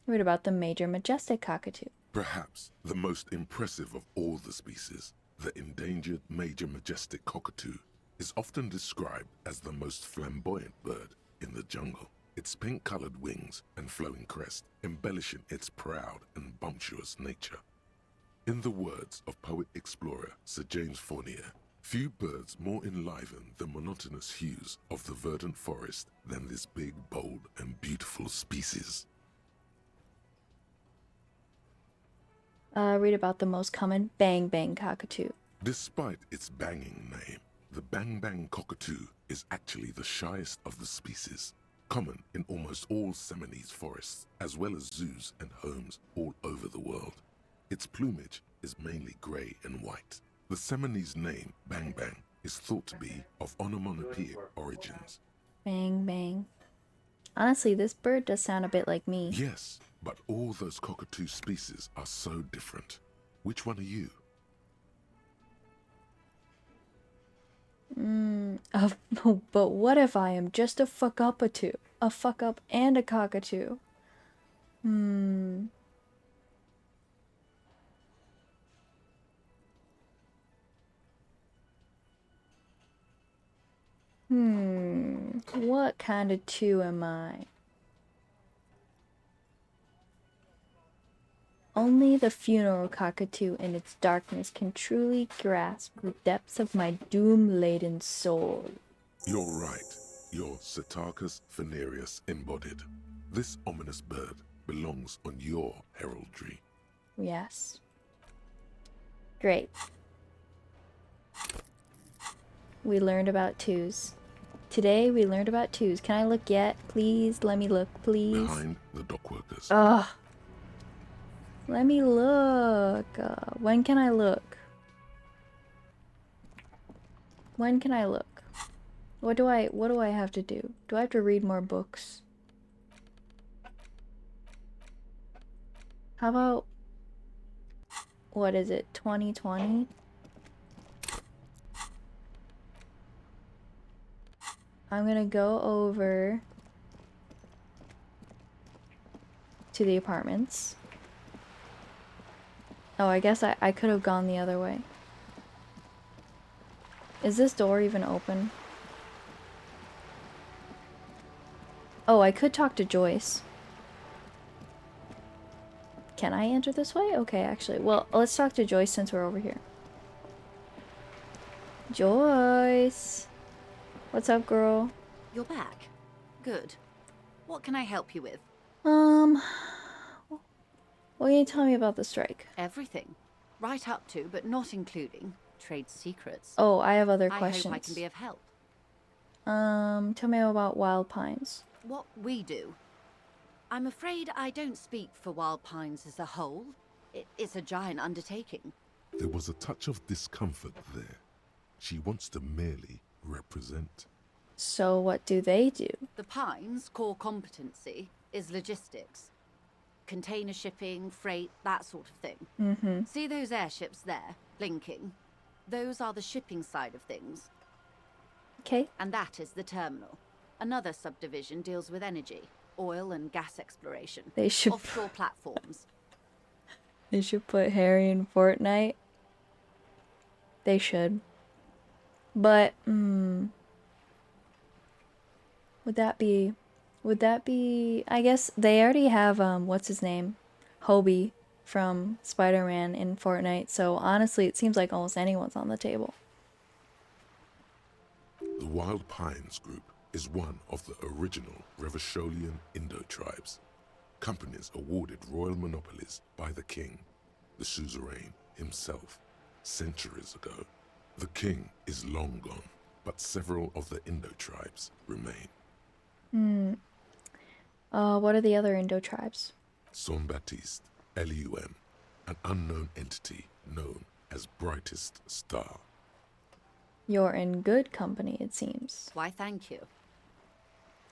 Read about the major majestic cockatoo. Perhaps the most impressive of all the species, the endangered major majestic cockatoo, is often described as the most flamboyant bird in the jungle. Its pink-colored wings and flowing crest embellishing its proud and bumptious nature. In the words of poet-explorer Sir James Fournier, few birds more enliven the monotonous hues of the verdant forest than this big, bold, and beautiful species. Read about the most common bang bang cockatoo. Despite its banging name, the bang bang cockatoo is actually the shyest of the species, common in almost all Seminoles forests, as well as zoos and homes all over the world. Its plumage is mainly gray and white. The Seminoles name bang bang is thought to be of onomatopoeic origins. Bang bang. Honestly, this bird does sound a bit like me. Yes, but all those cockatoo species are so different. Which one are you? But what if I am just a fuck up and a cockatoo? What kind of two am I? Only the funeral cockatoo in its darkness can truly grasp the depths of my doom-laden soul. You're right. You're Cetarchus venereus embodied. This ominous bird belongs on your heraldry. Yes. Great. We learned about twos. Today we learned about twos. Can I look yet? Please, let me look, please. Behind the dockworkers. Ugh. Let me look. When can I look? When can I look? What do I have to do? Do I have to read more books? How about, what is it, 2020? I'm gonna go over to the apartments. Oh, I guess I could have gone the other way. Is this door even open? Oh, I could talk to Joyce. Can I enter this way? Okay, actually. Well, let's talk to Joyce since we're over here. Joyce! What's up, girl? You're back. Good. What can I help you with? What can you tell me about the strike? Everything. Right up to, but not including, trade secrets. Oh, I have other questions. I hope I can be of help. Tell me about Wild Pines. What we do. I'm afraid I don't speak for Wild Pines as a whole. It's a giant undertaking. There was a touch of discomfort there. She wants to merely represent. So what do they do? The Pines' core competency is logistics. Container shipping, freight, that sort of thing. See those airships there, blinking? Those are the shipping side of things. Okay. And that is the terminal. Another subdivision deals with energy, oil and gas exploration. They should offshore platforms. They should put Harry in Fortnite. They should. But would that be I guess they already have what's his name? Hobie from Spider-Man in Fortnite. So honestly, it seems like almost anyone's on the table. The Wild Pines Group is one of the original Revacholian Indo-tribes. Companies awarded royal monopolies by the king, the suzerain himself, centuries ago. The king is long gone, but several of the Indo-tribes remain. What are the other Indo-tribes? Saint-Baptiste, Elysium, an unknown entity known as Brightest Star. You're in good company, it seems. Why, thank you.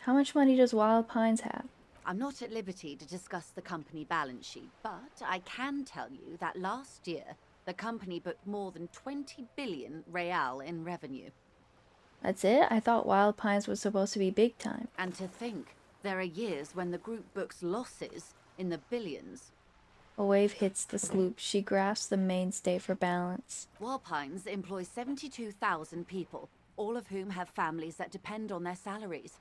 How much money does Wild Pines have? I'm not at liberty to discuss the company balance sheet, but I can tell you that last year, the company booked more than 20 billion real in revenue. That's it? I thought Wild Pines was supposed to be big time. And to think, there are years when the group books losses in the billions. A wave hits the sloop. She grasps the mainstay for balance. Wild Pines employs 72,000 people, all of whom have families that depend on their salaries.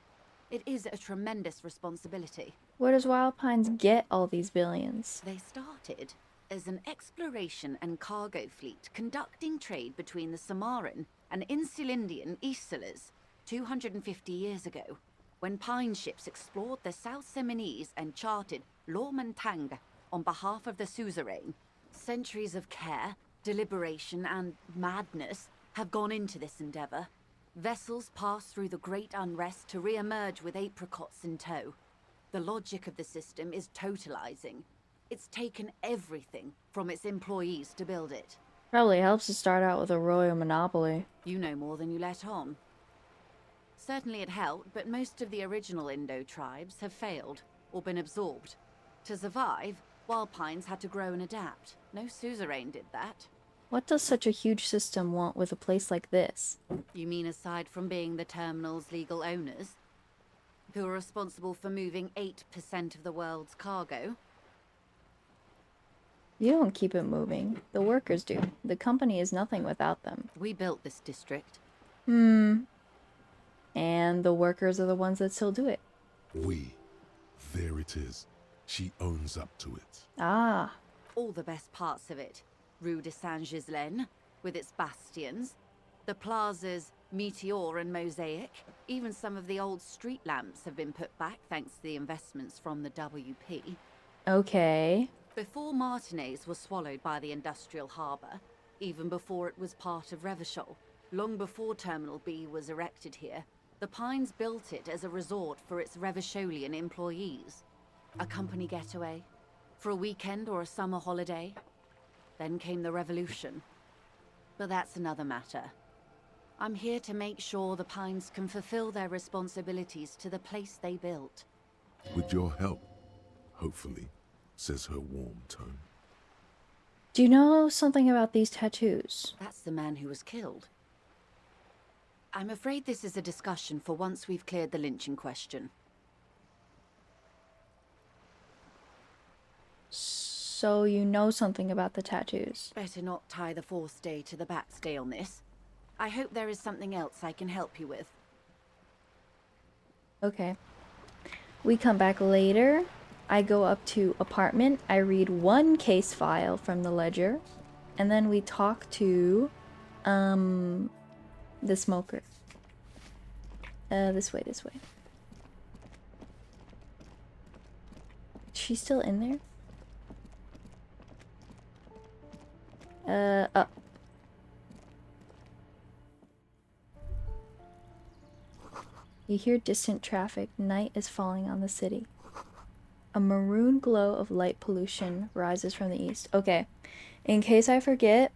It is a tremendous responsibility. Where does Wild Pines get all these billions? They started as an exploration and cargo fleet conducting trade between the Samaran and Insulindian Isolas 250 years ago, when Pine ships explored the South Seminese and charted Lormentang on behalf of the suzerain. Centuries of care, deliberation, and madness have gone into this endeavor. Vessels pass through the great unrest to re-emerge with apricots in tow. The logic of the system is totalizing. It's taken everything from its employees to build it. Probably helps to start out with a royal monopoly. You know more than you let on. Certainly it helped, but most of the original Indo tribes have failed or been absorbed. To survive, Wild Pines had to grow and adapt. No suzerain did that. What does such a huge system want with a place like this? You mean aside from being the terminal's legal owners, who are responsible for moving 8% of the world's cargo? You don't keep it moving. The workers do. The company is nothing without them. We built this district. And the workers are the ones that still do it. We. There it is. She owns up to it. Ah. All the best parts of it. Rue de Saint-Ghislain, with its bastions. The plazas Meteor and Mosaic. Even some of the old street lamps have been put back thanks to the investments from the WP. Okay. Before Martinez was swallowed by the industrial harbour, even before it was part of Revachol, long before Terminal B was erected here, the Pines built it as a resort for its Revacholian employees. A company getaway, for a weekend or a summer holiday. Then came the revolution. But that's another matter. I'm here to make sure the Pines can fulfill their responsibilities to the place they built. With your help, hopefully, says her warm tone. Do you know something about these tattoos? That's the man who was killed. I'm afraid this is a discussion for once we've cleared the lynching question. So you know something about the tattoos. Better not tie the fourth day to the Bat's Day on this. I hope there is something else I can help you with. Okay. We come back later. I go up to apartment. I read one case file from the ledger. And then we talk to the smoker. This way. She's still in there? Up. You hear distant traffic. Night is falling on the city. A maroon glow of light pollution rises from the east. Okay. In case I forget,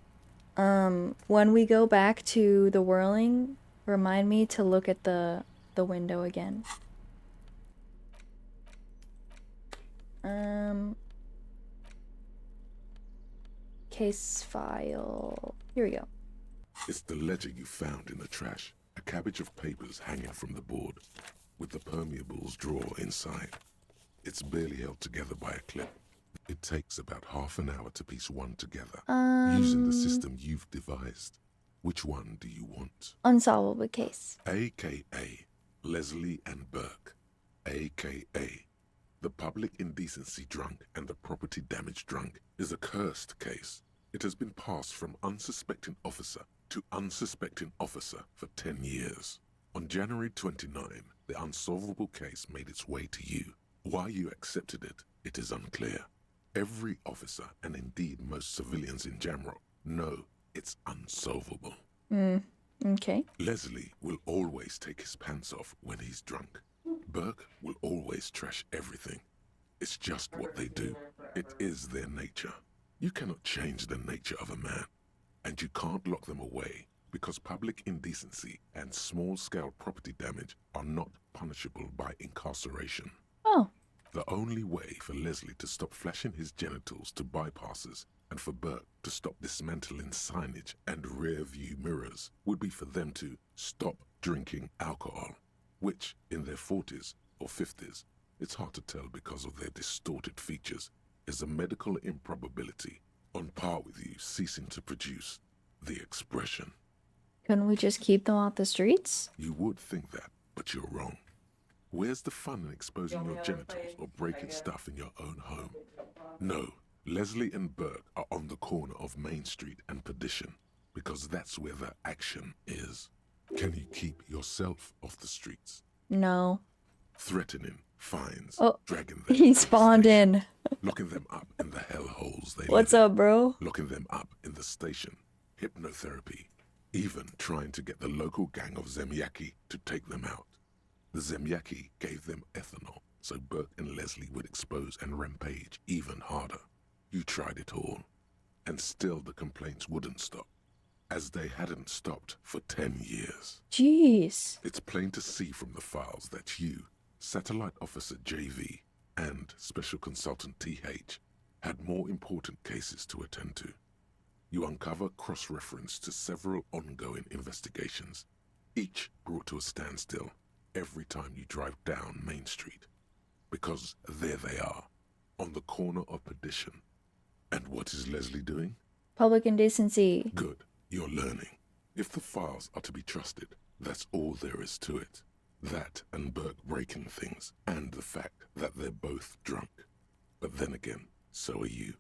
when we go back to the whirling, remind me to look at the window again. Case file. Here we go. It's the ledger you found in the trash. A cabbage of papers hanging from the board, with the permeables drawer inside. It's barely held together by a clip. It takes about half an hour to piece one together, using the system you've devised. Which one do you want? Unsolvable case. AKA Leslie and Burke. AKA the public indecency drunk and the property damage drunk is a cursed case. It has been passed from unsuspecting officer to unsuspecting officer for 10 years. On January 29, the unsolvable case made its way to you. Why you accepted it, it is unclear. Every officer, and indeed most civilians in Jamrock, know it's unsolvable. Okay. Leslie will always take his pants off when he's drunk. Burke will always trash everything. It's just what they do. It is their nature. You cannot change the nature of a man, and you can't lock them away because public indecency and small-scale property damage are not punishable by incarceration. Oh. The only way for Leslie to stop flashing his genitals to bypassers and for Burke to stop dismantling signage and rear-view mirrors would be for them to stop drinking alcohol, which, in their 40s or 50s, it's hard to tell because of their distorted features, is a medical improbability on par with you ceasing to produce the expression. Couldn't we just keep them off the streets? You would think that, but you're wrong. Where's the fun in exposing your genitals or breaking stuff in your own home? No, Leslie and Burke are on the corner of Main Street and Perdition, because that's where the action is. Can you keep yourself off the streets? No. Threatening, fines, dragging them. He spawned in. Locking them up in the hellholes they What's live in. up, bro? Locking them up in the station. Hypnotherapy. Even trying to get the local gang of Zemyaki to take them out. The Zemyaki gave them ethanol, so Burke and Leslie would expose and rampage even harder. You tried it all, and still the complaints wouldn't stop, as they hadn't stopped for 10 years. Jeez. It's plain to see from the files that you, Satellite Officer JV, and Special Consultant TH, had more important cases to attend to. You uncover cross-reference to several ongoing investigations, each brought to a standstill every time you drive down Main Street. Because there they are, on the corner of Perdition. And what is Leslie doing? Public indecency. Good, you're learning. If the files are to be trusted, that's all there is to it. That and Burke breaking things, and the fact that they're both drunk. But then again, so are you.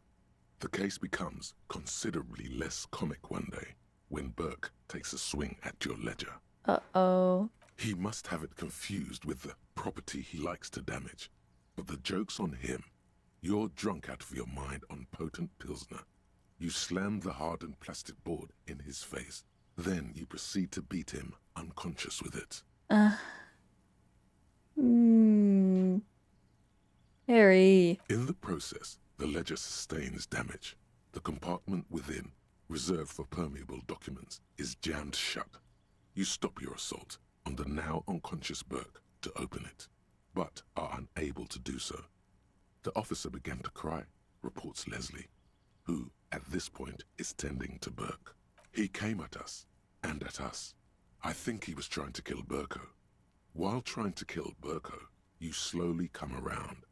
The case becomes considerably less comic one day when Burke takes a swing at your ledger. Uh-oh. He must have it confused with the property he likes to damage. But the joke's on him. You're drunk out of your mind on potent Pilsner. You slam the hardened plastic board in his face. Then you proceed to beat him unconscious with it. Harry. In the process, the ledger sustains damage. The compartment within, reserved for permeable documents, is jammed shut. You stop your assault on the now unconscious Burke to open it, but are unable to do so. The officer began to cry, reports Leslie, who, at this point, is tending to Burke. He came at us, and at us. I think he was trying to kill Burko. While trying to kill Burko, you slowly come around.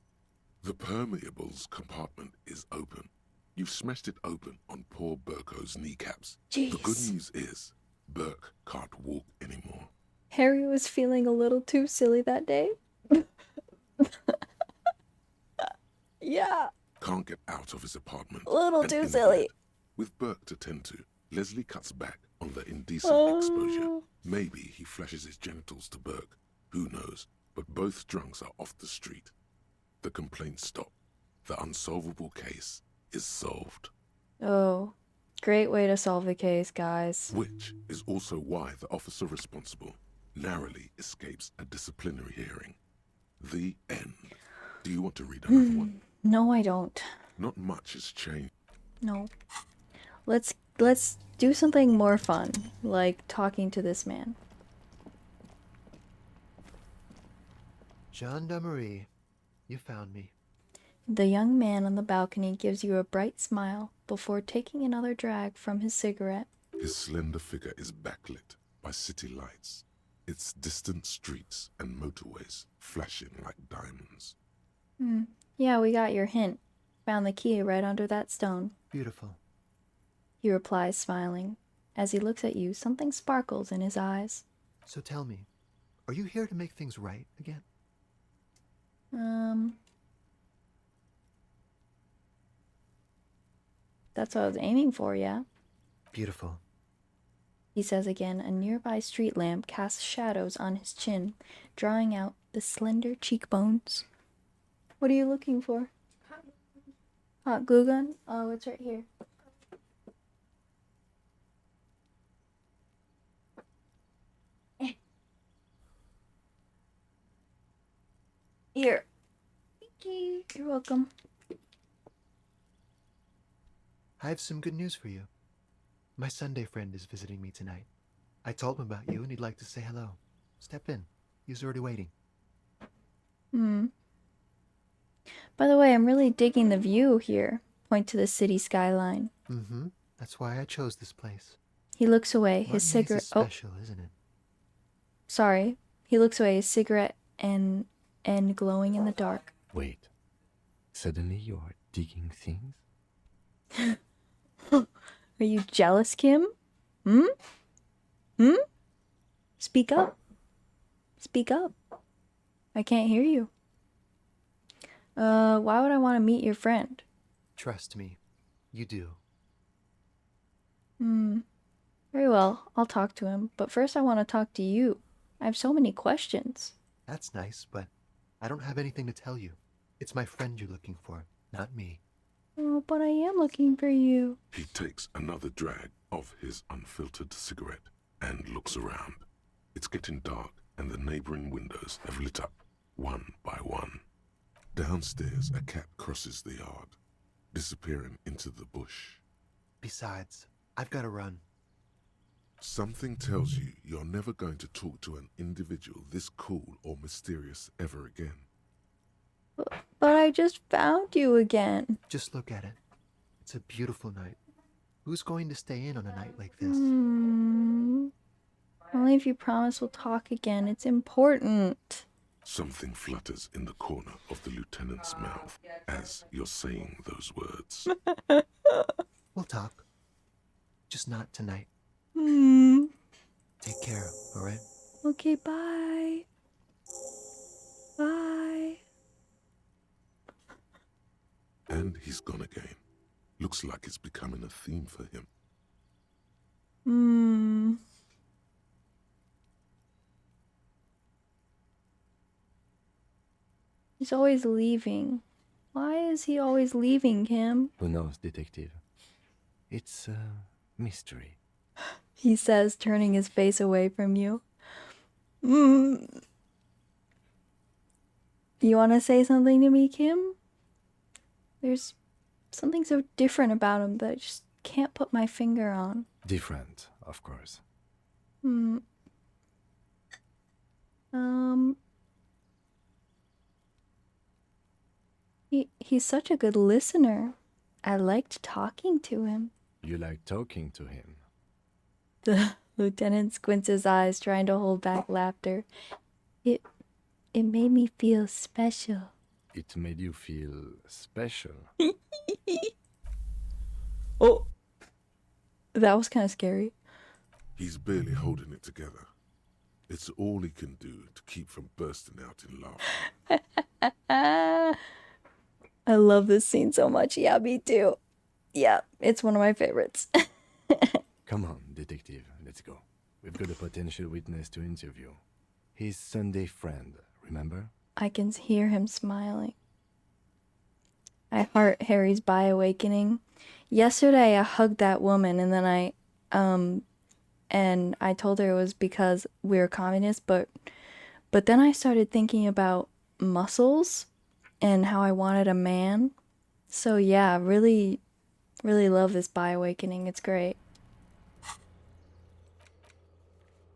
The permeables compartment is open. You've smashed it open on poor Burko's kneecaps. Jeez. The good news is, Burke can't walk anymore. Harry was feeling a little too silly that day. Yeah. Can't get out of his apartment. A little and too in silly. bed. With Burke to tend to, Leslie cuts back on the indecent exposure. Maybe he flashes his genitals to Burke. Who knows? But both drunks are off the street. The complaints stop. The unsolvable case is solved. Oh, great way to solve the case, guys. Which is also why the officer responsible narrowly escapes a disciplinary hearing. The end. Do you want to read another one? No, I don't. Not much has changed. No. Let's do something more fun, like talking to this man. Gendarmerie, you found me. The young man on the balcony gives you a bright smile before taking another drag from his cigarette. His slender figure is backlit by city lights, its distant streets and motorways flashing like diamonds. Yeah, we got your hint. Found the key right under that stone. Beautiful. He replies, smiling. As he looks at you, something sparkles in his eyes. So tell me, are you here to make things right again? That's what I was aiming for, yeah? Beautiful. He says again. A nearby street lamp casts shadows on his chin, drawing out the slender cheekbones. What are you looking for? Hot glue gun? Oh, it's right here. Here. Thank you. You're welcome. I have some good news for you. My Sunday friend is visiting me tonight. I told him about you and he'd like to say hello. Step in. He's already waiting. By the way, I'm really digging the view here. Point to the city skyline. Mm-hmm. That's why I chose this place. He looks away, his Martinez cigarette... is special, isn't it? Sorry. He looks away, his cigarette and glowing in the dark. Wait. Suddenly you are digging things? Are you jealous, Kim? Speak up. Speak up. I can't hear you. Why would I want to meet your friend? Trust me. You do. Very well. I'll talk to him. But first I want to talk to you. I have so many questions. That's nice, but I don't have anything to tell you. It's my friend you're looking for, not me. Oh, but I am looking for you. He takes another drag of his unfiltered cigarette and looks around. It's getting dark and the neighboring windows have lit up, one by one. Downstairs, a cat crosses the yard, disappearing into the bush. Besides, I've got to run. Something tells you you're never going to talk to an individual this cool or mysterious ever again. But I just found you again. Just look at it. It's a beautiful night. Who's going to stay in on a night like this? Only if you promise we'll talk again. It's important. Something flutters in the corner of the lieutenant's mouth as you're saying those words. We'll talk. Just not tonight. Take care, alright? Okay, bye. Bye. And he's gone again. Looks like it's becoming a theme for him. He's always leaving. Why is he always leaving, Kim? Who knows, detective? It's a mystery. He says, turning his face away from you. You want to say something to me, Kim? There's something so different about him that I just can't put my finger on. Different, of course. He's such a good listener. I liked talking to him. You like talking to him? The lieutenant squints his eyes, trying to hold back laughter. It made me feel special. It made you feel special. Oh, that was kind of scary. He's barely holding it together. It's all he can do to keep from bursting out in laughter. I love this scene so much. Yeah, me too. Yeah, it's one of my favorites. Come on, detective, let's go. We've got a potential witness to interview. His Sunday friend, remember? I can hear him smiling. I heart Harry's bi-awakening. Yesterday I hugged that woman and then I told her it was because we were communists, but then I started thinking about muscles and how I wanted a man. So yeah, really love this bi-awakening. It's great.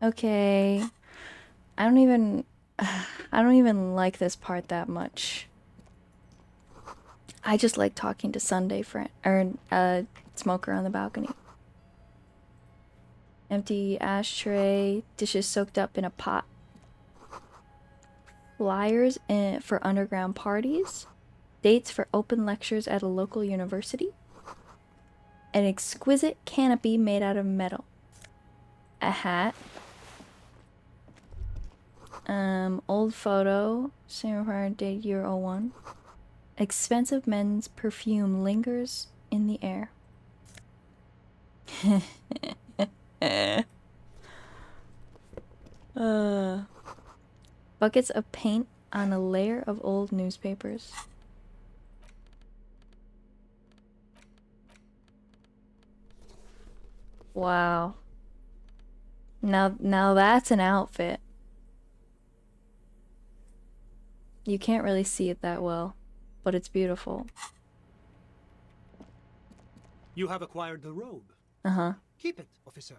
Okay. I don't even like this part that much. I just like talking to Sunday friend or smoker on the balcony. Empty ashtray, dishes soaked up in a pot. Flyers for underground parties. Dates for open lectures at a local university. An exquisite canopy made out of metal. A hat. Old photo. Same date year 01. Expensive men's perfume lingers in the air. Buckets of paint on a layer of old newspapers. Wow. Now that's an outfit. You can't really see it that well, but it's beautiful. You have acquired the robe. Uh-huh. Keep it, officer.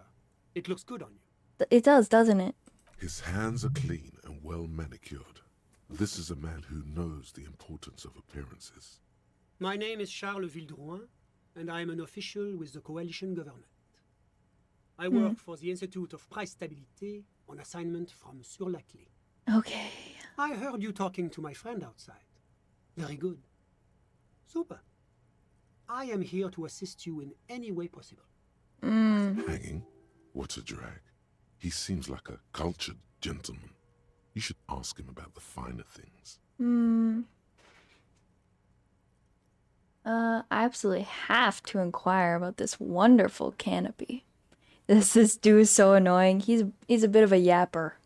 It looks good on you. It does, doesn't it? His hands are clean and well manicured. This is a man who knows the importance of appearances. My name is Charles Vildrouin, and I am an official with the coalition government. I work for the Institute of Price Stabilité on assignment from Sur la Clé. Okay. I heard you talking to my friend outside. Very good. Super. I am here to assist you in any way possible. Hanging? What a drag. He seems like a cultured gentleman. You should ask him about the finer things. I absolutely have to inquire about this wonderful canopy. This dude is so annoying. He's a bit of a yapper.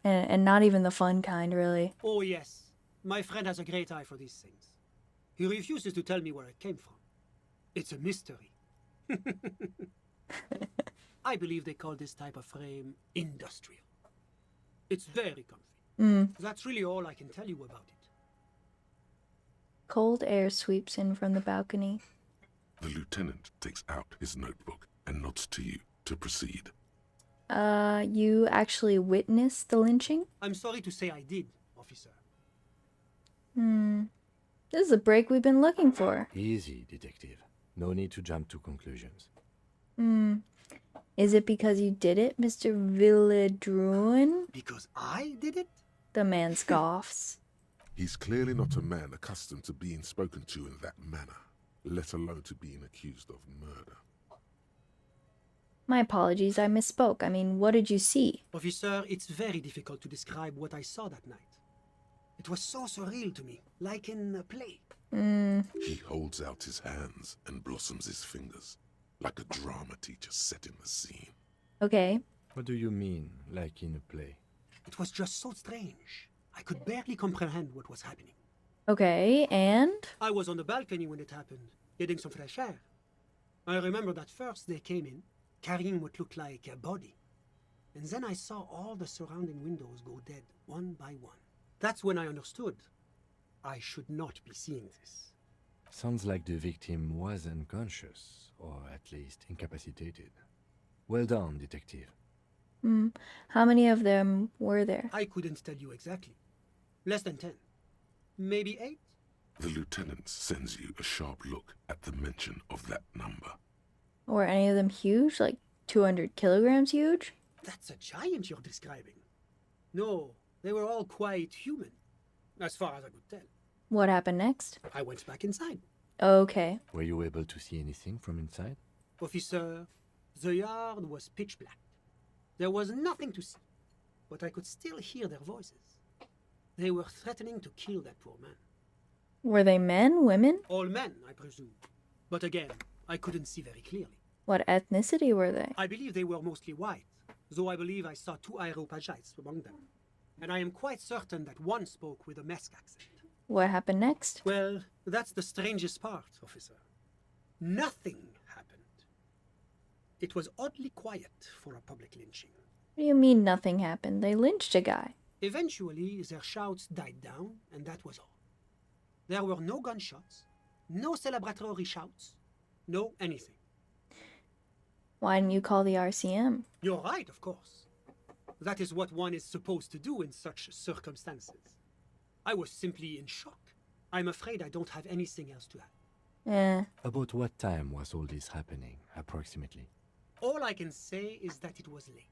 And not even the fun kind, really. Oh, yes. My friend has a great eye for these things. He refuses to tell me where it came from. It's a mystery. I believe they call this type of frame industrial. It's very comfy. That's really all I can tell you about it. Cold air sweeps in from the balcony. The lieutenant takes out his notebook and nods to you to proceed. You actually witnessed the lynching? I'm sorry to say I did, officer. This is a break we've been looking for. Easy, detective. No need to jump to conclusions. Is it because you did it, Mr. Villedruin? Because I did it? The man scoffs. He's clearly not a man accustomed to being spoken to in that manner, let alone to being accused of murder. My apologies, I misspoke. I mean, what did you see? Officer, it's very difficult to describe what I saw that night. It was so surreal to me, like in a play. He holds out his hands and blossoms his fingers, like a drama teacher setting the scene. Okay. What do you mean, like in a play? It was just so strange. I could barely comprehend what was happening. Okay, and? I was on the balcony when it happened, getting some fresh air. I remember that first they came in, carrying what looked like a body. And then I saw all the surrounding windows go dead, one by one. That's when I understood. I should not be seeing this. Sounds like the victim was unconscious, or at least incapacitated. Well done, detective. How many of them were there? I couldn't tell you exactly. Less than 10. Maybe 8? The lieutenant sends you a sharp look at the mention of that number. Were any of them huge? Like 200 kilograms huge? That's a giant you're describing. No, they were all quite human, as far as I could tell. What happened next? I went back inside. Okay. Were you able to see anything from inside? Officer, the yard was pitch black. There was nothing to see, but I could still hear their voices. They were threatening to kill that poor man. Were they men, women? All men, I presume. But again, I couldn't see very clearly. What ethnicity were they? I believe they were mostly white, though I believe I saw 2 Areopagites among them. And I am quite certain that one spoke with a Mesk accent. What happened next? Well, that's the strangest part, officer. Nothing happened. It was oddly quiet for a public lynching. What do you mean nothing happened? They lynched a guy. Eventually, their shouts died down, and that was all. There were no gunshots, no celebratory shouts, no anything. Why didn't you call the RCM? You're right, of course. That is what one is supposed to do in such circumstances. I was simply in shock. I'm afraid I don't have anything else to add. About what time was all this happening, approximately? All I can say is that it was late.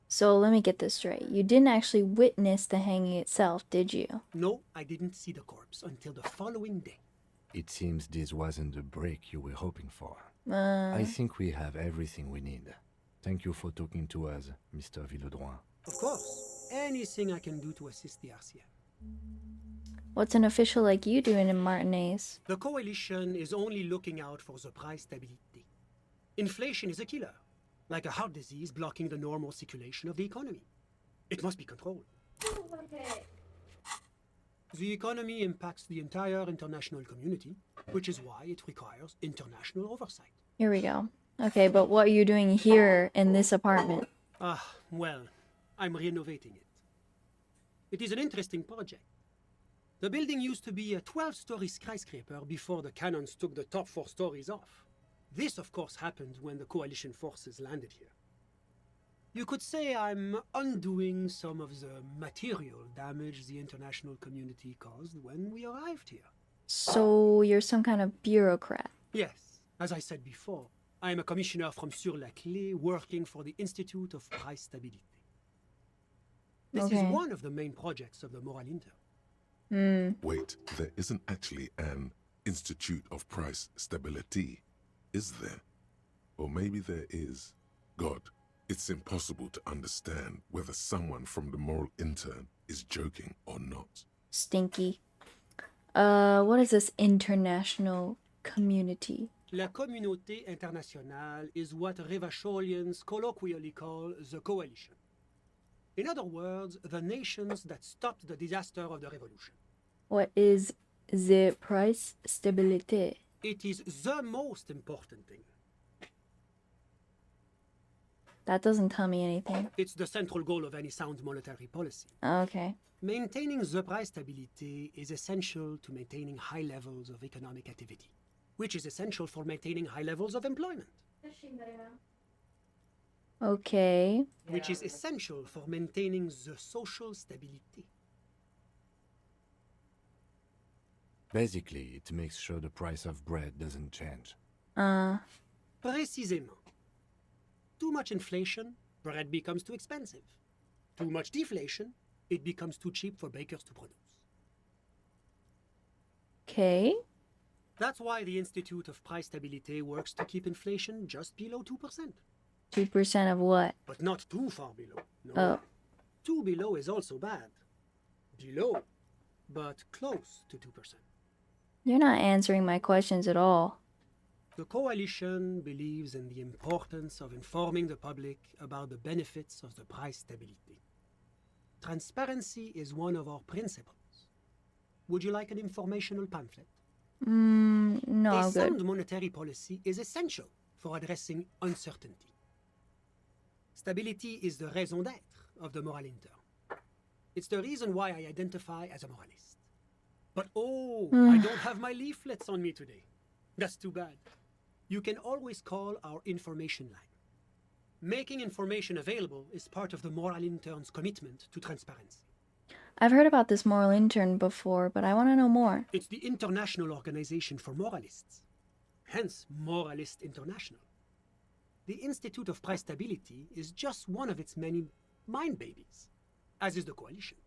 So let me get this straight. You didn't actually witness the hanging itself, did you? No, I didn't see the corpse until the following day. It seems this wasn't the break you were hoping for. I think we have everything we need. Thank you for talking to us, Mr. Villedruin. Of course. Anything I can do to assist the RCM. What's an official like you doing in Martinez? The coalition is only looking out for the price stability. Inflation is a killer, like a heart disease blocking the normal circulation of the economy. It must be controlled. The economy impacts the entire international community, which is why it requires international oversight. Here we go. Okay, but what are you doing here in this apartment? Well, I'm renovating it. It is an interesting project. The building used to be a 12-story skyscraper before the cannons took the top 4 stories off. This, of course, happened when the coalition forces landed here. You could say I'm undoing some of the material damage the international community caused when we arrived here. So you're some kind of bureaucrat? Yes. As I said before, I am a commissioner from Sur-la-Clé working for the Institute of Price Stability. This is one of the main projects of the Moral Inter. Wait, there isn't actually an Institute of Price Stability, is there? Or maybe there is. God, it's impossible to understand whether someone from the Moral Intern is joking or not. Stinky. What is this international community? La Communauté Internationale is what Revacholians colloquially call the coalition. In other words, the nations that stopped the disaster of the revolution. What is the price stability? It is the most important thing. That doesn't tell me anything. It's the central goal of any sound monetary policy. Okay. Maintaining the price stability is essential to maintaining high levels of economic activity, which is essential for maintaining high levels of employment. Okay. Which is essential for maintaining the social stability. Basically, it makes sure the price of bread doesn't change. Précisément. too much inflation, bread becomes too expensive. Too much deflation, it becomes too cheap for bakers to produce. Okay. That's why the Institute of Price Stability works to keep inflation just below 2%. 2% of what? But not too far below. No. Oh. Too below is also bad. Below, but close to 2%. You're not answering my questions at all. The coalition believes in the importance of informing the public about the benefits of the price stability. Transparency is one of our principles. Would you like an informational pamphlet? No, A I'm good. sound monetary policy is essential for addressing uncertainty. Stability is the raison d'être of the moral intern. It's the reason why I identify as a moralist. But I don't have my leaflets on me today. That's too bad. You can always call our information line. Making information available is part of the moral intern's commitment to transparency. I've heard about this moral intern before, but I want to know more. It's the International Organization for Moralists, hence Moralist International. The Institute of Price Stability is just one of its many mind babies, as is the coalition.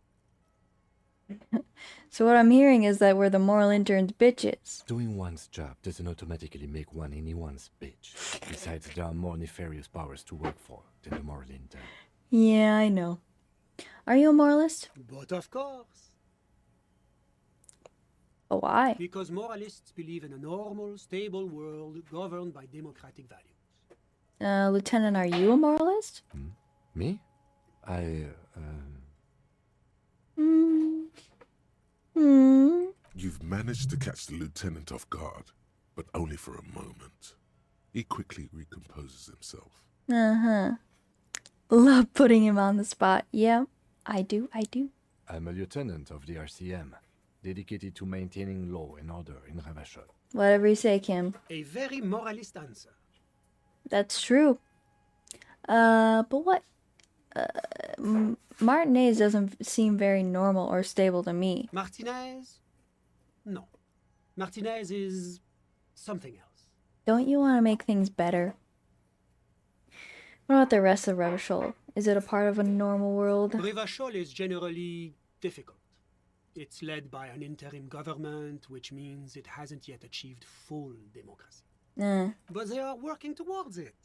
So what I'm hearing is that we're the moral intern's bitches. Doing one's job doesn't automatically make one anyone's bitch. Besides, there are more nefarious powers to work for than the moral intern. Yeah, I know. Are you a moralist? But of course. Oh, why? Because moralists believe in a normal, stable world governed by democratic values. Lieutenant, are you a moralist? Me? You've managed to catch the lieutenant off guard, but only for a moment. He quickly recomposes himself. Uh-huh. Love putting him on the spot. Yeah, I do. I'm a lieutenant of the RCM, dedicated to maintaining law and order in Ravachol. Whatever you say, Kim. A very moralist answer. That's true. But what? Martinez doesn't seem very normal or stable to me. Martinez? No. Martinez is something else. Don't you want to make things better? What about the rest of Revachol? Is it a part of a normal world? Revachol is generally difficult. It's led by an interim government, which means it hasn't yet achieved full democracy. But they are working towards it.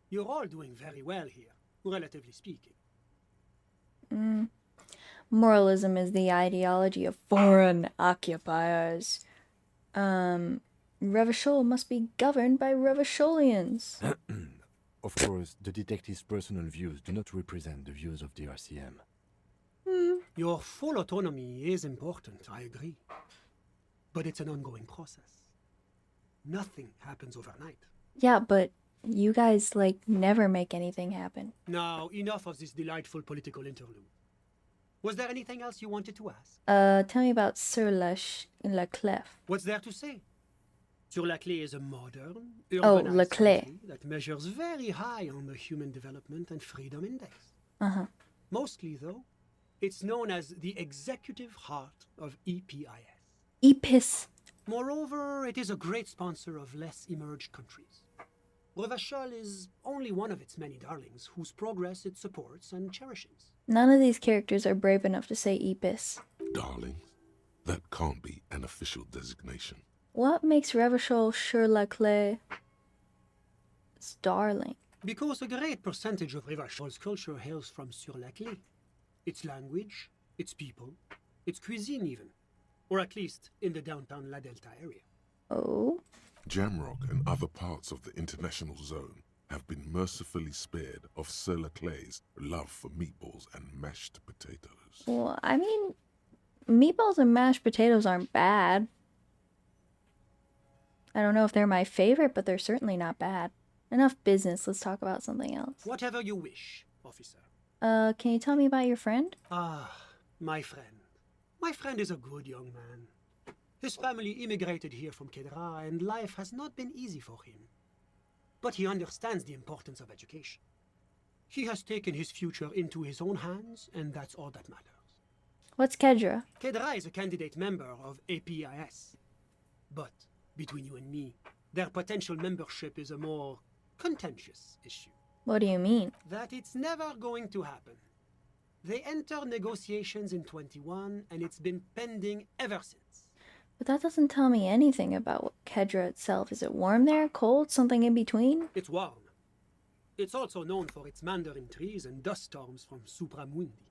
You're all doing very well here, relatively speaking. Moralism is the ideology of foreign occupiers. Revachol must be governed by Revacholians. Of course, the detective's personal views do not represent the views of the RCM. Your full autonomy is important, I agree. But it's an ongoing process. Nothing happens overnight. Yeah, but you guys, never make anything happen. Now, enough of this delightful political interlude. Was there anything else you wanted to ask? Tell me about Sir La Clef. What's there to say? Sur la Clé is a modern, La urbanized Clé. country that measures very high on the Human Development and Freedom Index. Uh-huh. Mostly, though, it's known as the executive heart of EPIS. EPIS. Moreover, it is a great sponsor of less emerged countries. Revachol is only one of its many darlings whose progress it supports and cherishes. None of these characters are brave enough to say EPIS. Darling, that can't be an official designation. What makes Revachol Sur la Clé darling? Because a great percentage of Revachol's culture hails from Sur la Clé. Its language, its people, its cuisine even. Or at least in the downtown La Delta area. Oh? Jamrock and other parts of the international zone have been mercifully spared of Sir Leclerc's love for meatballs and mashed potatoes. Well, I mean, meatballs and mashed potatoes aren't bad. I don't know if they're my favorite, but they're certainly not bad. Enough business, let's talk about something else. Whatever you wish, officer. Can you tell me about your friend? Ah, my friend. My friend is a good young man. His family immigrated here from Kedra, and life has not been easy for him. But he understands the importance of education. He has taken his future into his own hands, and that's all that matters. What's Kedra? Kedra is a candidate member of APIS. But, between you and me, their potential membership is a more contentious issue. What do you mean? That it's never going to happen. They entered negotiations in 21, and it's been pending ever since. But that doesn't tell me anything about Kedra itself. Is it warm there, cold, something in between? It's warm. It's also known for its mandarin trees and dust storms from Supramundi.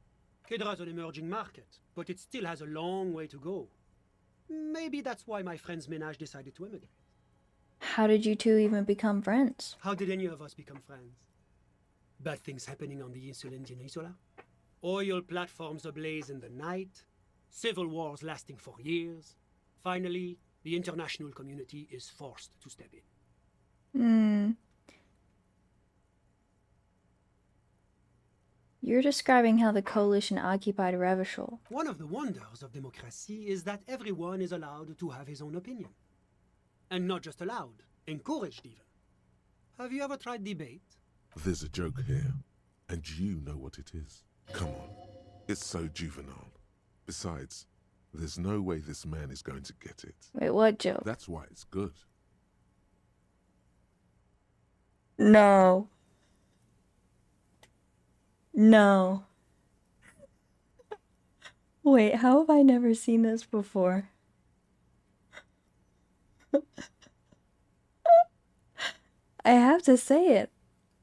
Kedra's an emerging market, but it still has a long way to go. Maybe that's why my friend's menage decided to emigrate. How did you two even become friends? How did any of us become friends? Bad things happening on the Insulindian Isola? Oil platforms ablaze in the night? Civil wars lasting for years? Finally, the international community is forced to step in. You're describing how the coalition occupied Revachol. One of the wonders of democracy is that everyone is allowed to have his own opinion. And not just allowed, encouraged even. Have you ever tried debate? There's a joke here, and you know what it is. Come on, it's so juvenile. Besides, there's no way this man is going to get it. Wait, what joke? That's why it's good. No. No. Wait, how have I never seen this before? I have to say it.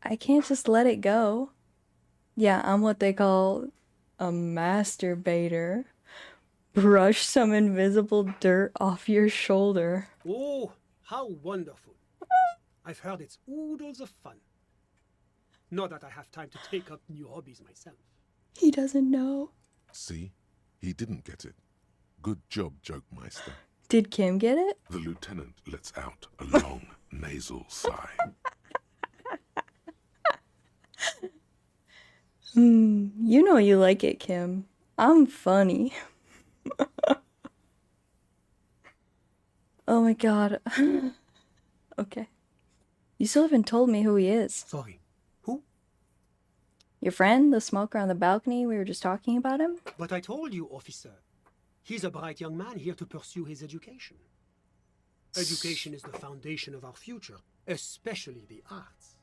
I can't just let it go. Yeah, I'm what they call a masturbator. Brush some invisible dirt off your shoulder. Oh, how wonderful. I've heard it's oodles of fun. Not that I have time to take up new hobbies myself. He doesn't know. See? He didn't get it. Good job, Joke Meister. Did Kim get it? The lieutenant lets out a long nasal sigh. You know you like it, Kim. I'm funny. Oh my god. Okay. You still haven't told me who he is. Sorry. Who? Your friend, the smoker on the balcony, we were just talking about him? But I told you, officer. He's a bright young man here to pursue his education. Education is the foundation of our future, especially the arts.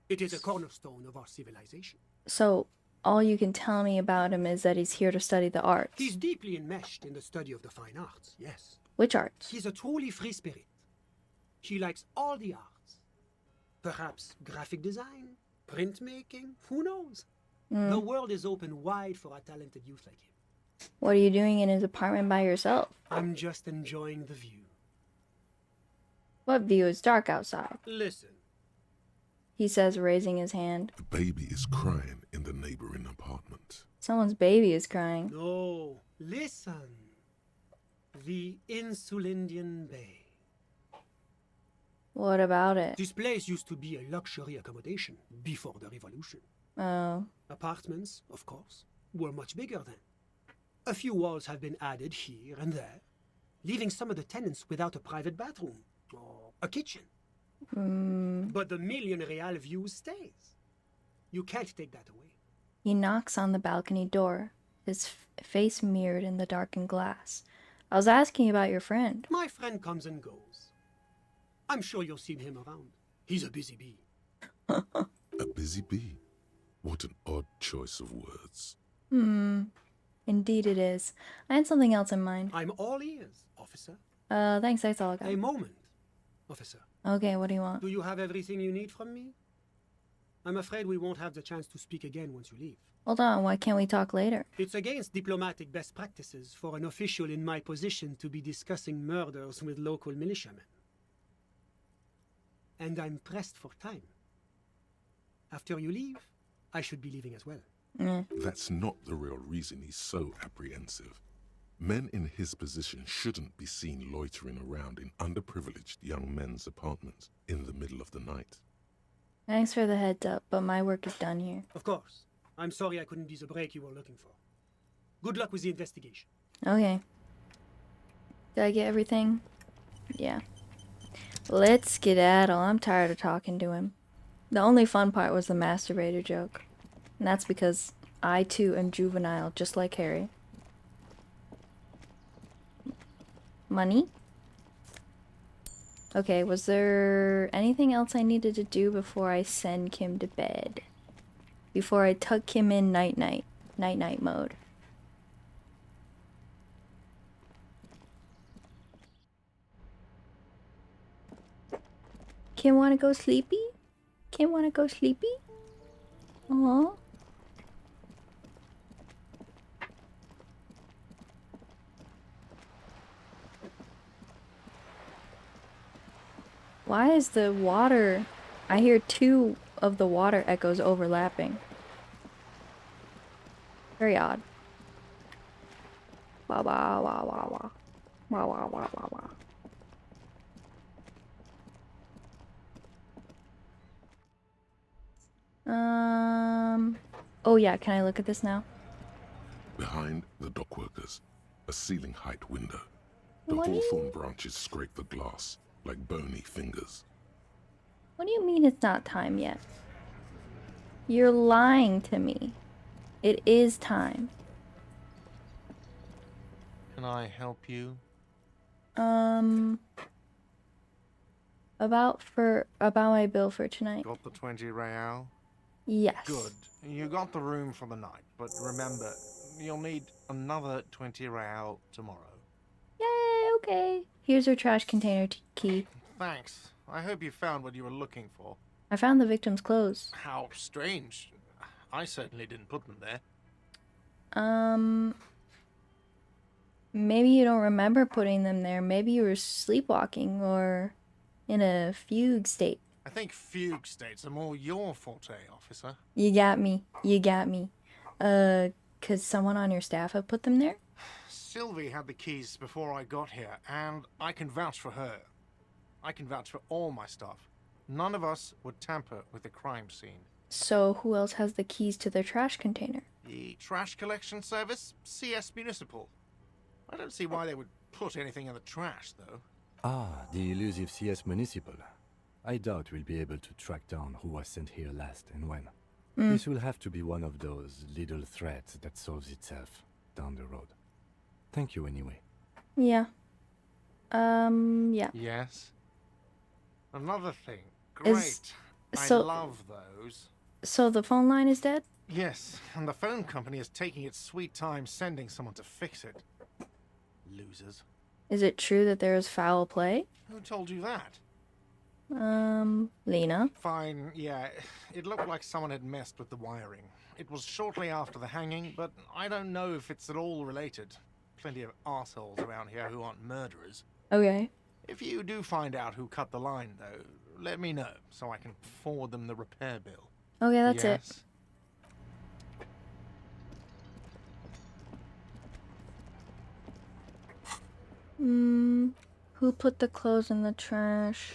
It is a cornerstone of our civilization. So, all you can tell me about him is that he's here to study the arts. He's deeply enmeshed in the study of the fine arts, yes. Which arts? He's a truly free spirit. He likes all the arts. Perhaps graphic design, printmaking, who knows? The world is open wide for a talented youth like him. What are you doing in his apartment by yourself? I'm just enjoying the view. What view? It's dark outside. Listen. He says, raising his hand. The baby is crying in the neighboring apartment. Someone's baby is crying. No, listen. The Insulindian Bay. What about it? This place used to be a luxury accommodation before the revolution. Oh. Apartments, of course, were much bigger then. A few walls have been added here and there, leaving some of the tenants without a private bathroom or a kitchen. But the million real view stays. You can't take that away. He knocks on the balcony door, his face mirrored in the darkened glass. I was asking about your friend. My friend comes and goes. I'm sure you'll see him around. He's a busy bee. A busy bee? What an odd choice of words. Indeed it is. I had something else in mind. I'm all ears, officer. Thanks, that's all I got. A moment, officer. Okay, what do you want? Do you have everything you need from me? I'm afraid we won't have the chance to speak again once you leave. Hold on, why can't we talk later? It's against diplomatic best practices for an official in my position to be discussing murders with local militiamen. And I'm pressed for time. After you leave, I should be leaving as well. That's not the real reason he's so apprehensive. Men in his position shouldn't be seen loitering around in underprivileged young men's apartments in the middle of the night. Thanks for the heads up, but my work is done here. Of course. I'm sorry I couldn't be the break you were looking for. Good luck with the investigation. Okay. Did I get everything? Yeah. Let's skedaddle. I'm tired of talking to him. The only fun part was the masturbator joke. And that's because I too am juvenile, just like Harry. Money? Okay, was there anything else I needed to do before I send Kim to bed? Before I tuck Kim in night-night mode. Kim wanna go sleepy? Kim wanna go sleepy? Aww. Why is the water... I hear two of the water echoes overlapping. Very odd. Wah wah wah wah wah. Wah wah wah wah wah. Oh yeah, can I look at this now? Behind the dockworkers, a ceiling height window. The What? hawthorn branches scrape the glass like bony fingers. What do you mean it's not time yet? You're lying to me. It is time. Can I help you? About my bill for tonight. Got the 20 real? Yes. Good. You got the room for the night, but remember, you'll need another 20 real tomorrow. Yay, okay. Here's your trash container key. Thanks. I hope you found what you were looking for. I found the victim's clothes. How strange. I certainly didn't put them there. Maybe you don't remember putting them there. Maybe you were sleepwalking or in a fugue state. I think fugue states are more your forte, officer. You got me. You got me. Could someone on your staff have put them there? Sylvie had the keys before I got here, and I can vouch for her. I can vouch for all my staff. None of us would tamper with the crime scene. So who else has the keys to their trash container? The trash collection service? CS Municipal. I don't see why they would put anything in the trash, though. Ah, the elusive CS Municipal. I doubt we'll be able to track down who was sent here last and when. This will have to be one of those little threats that solves itself down the road. Thank you anyway. Yeah. Yeah. Yes. Another thing. Great. I love those. So the phone line is dead? Yes, and the phone company is taking its sweet time sending someone to fix it. Losers. Is it true that there is foul play? Who told you that? Lena. Fine, yeah. It looked like someone had messed with the wiring. It was shortly after the hanging, but I don't know if it's at all related. Plenty of assholes around here who aren't murderers. Okay. If you do find out who cut the line, though, let me know so I can forward them the repair bill. Okay, that's it. Who put the clothes in the trash?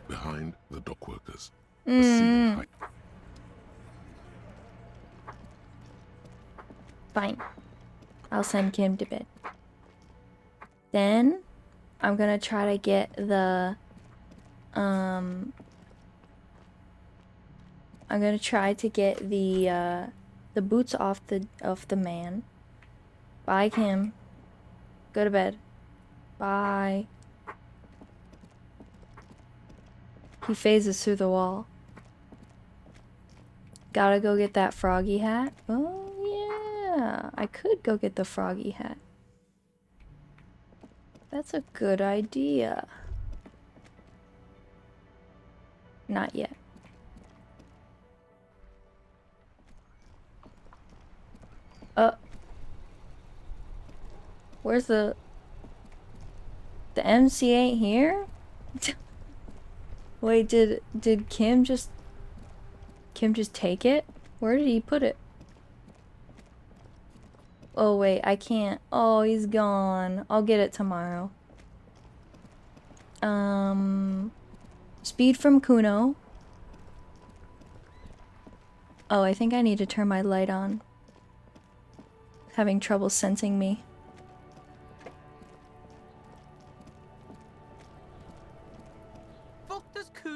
Behind the dockworkers, a ceiling height. Fine. I'll send Kim to bed. Then I'm gonna try to get the I'm gonna try to get the boots off the man. Bye, Kim. Go to bed. Bye. He phases through the wall. Gotta go get that froggy hat. Oh yeah, I could go get the froggy hat. That's a good idea. Not yet. Where's the MC ain't here? Wait, did Kim just take it? Where did he put it? Oh wait, I can't. Oh, he's gone. I'll get it tomorrow. Speed from Kuno. Oh, I think I need to turn my light on. Having trouble sensing me.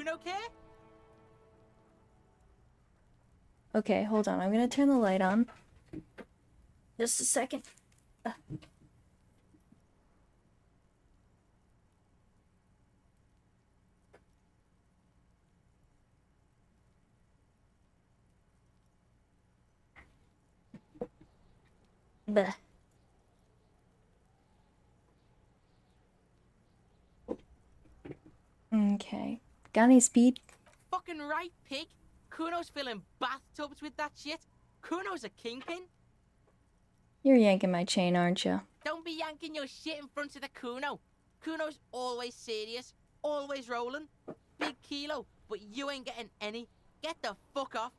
Kuno care? Okay, hold on. I'm gonna turn the light on. Just a second. Bleh. Okay. Got any speed? Fucking right, pig. Kuno's filling bathtubs with that shit. Kuno's a kingpin. You're yanking my chain, aren't you? Don't be yanking your shit in front of the Kuno. Kuno's always serious, always rolling. Big kilo, but you ain't getting any. Get the fuck off.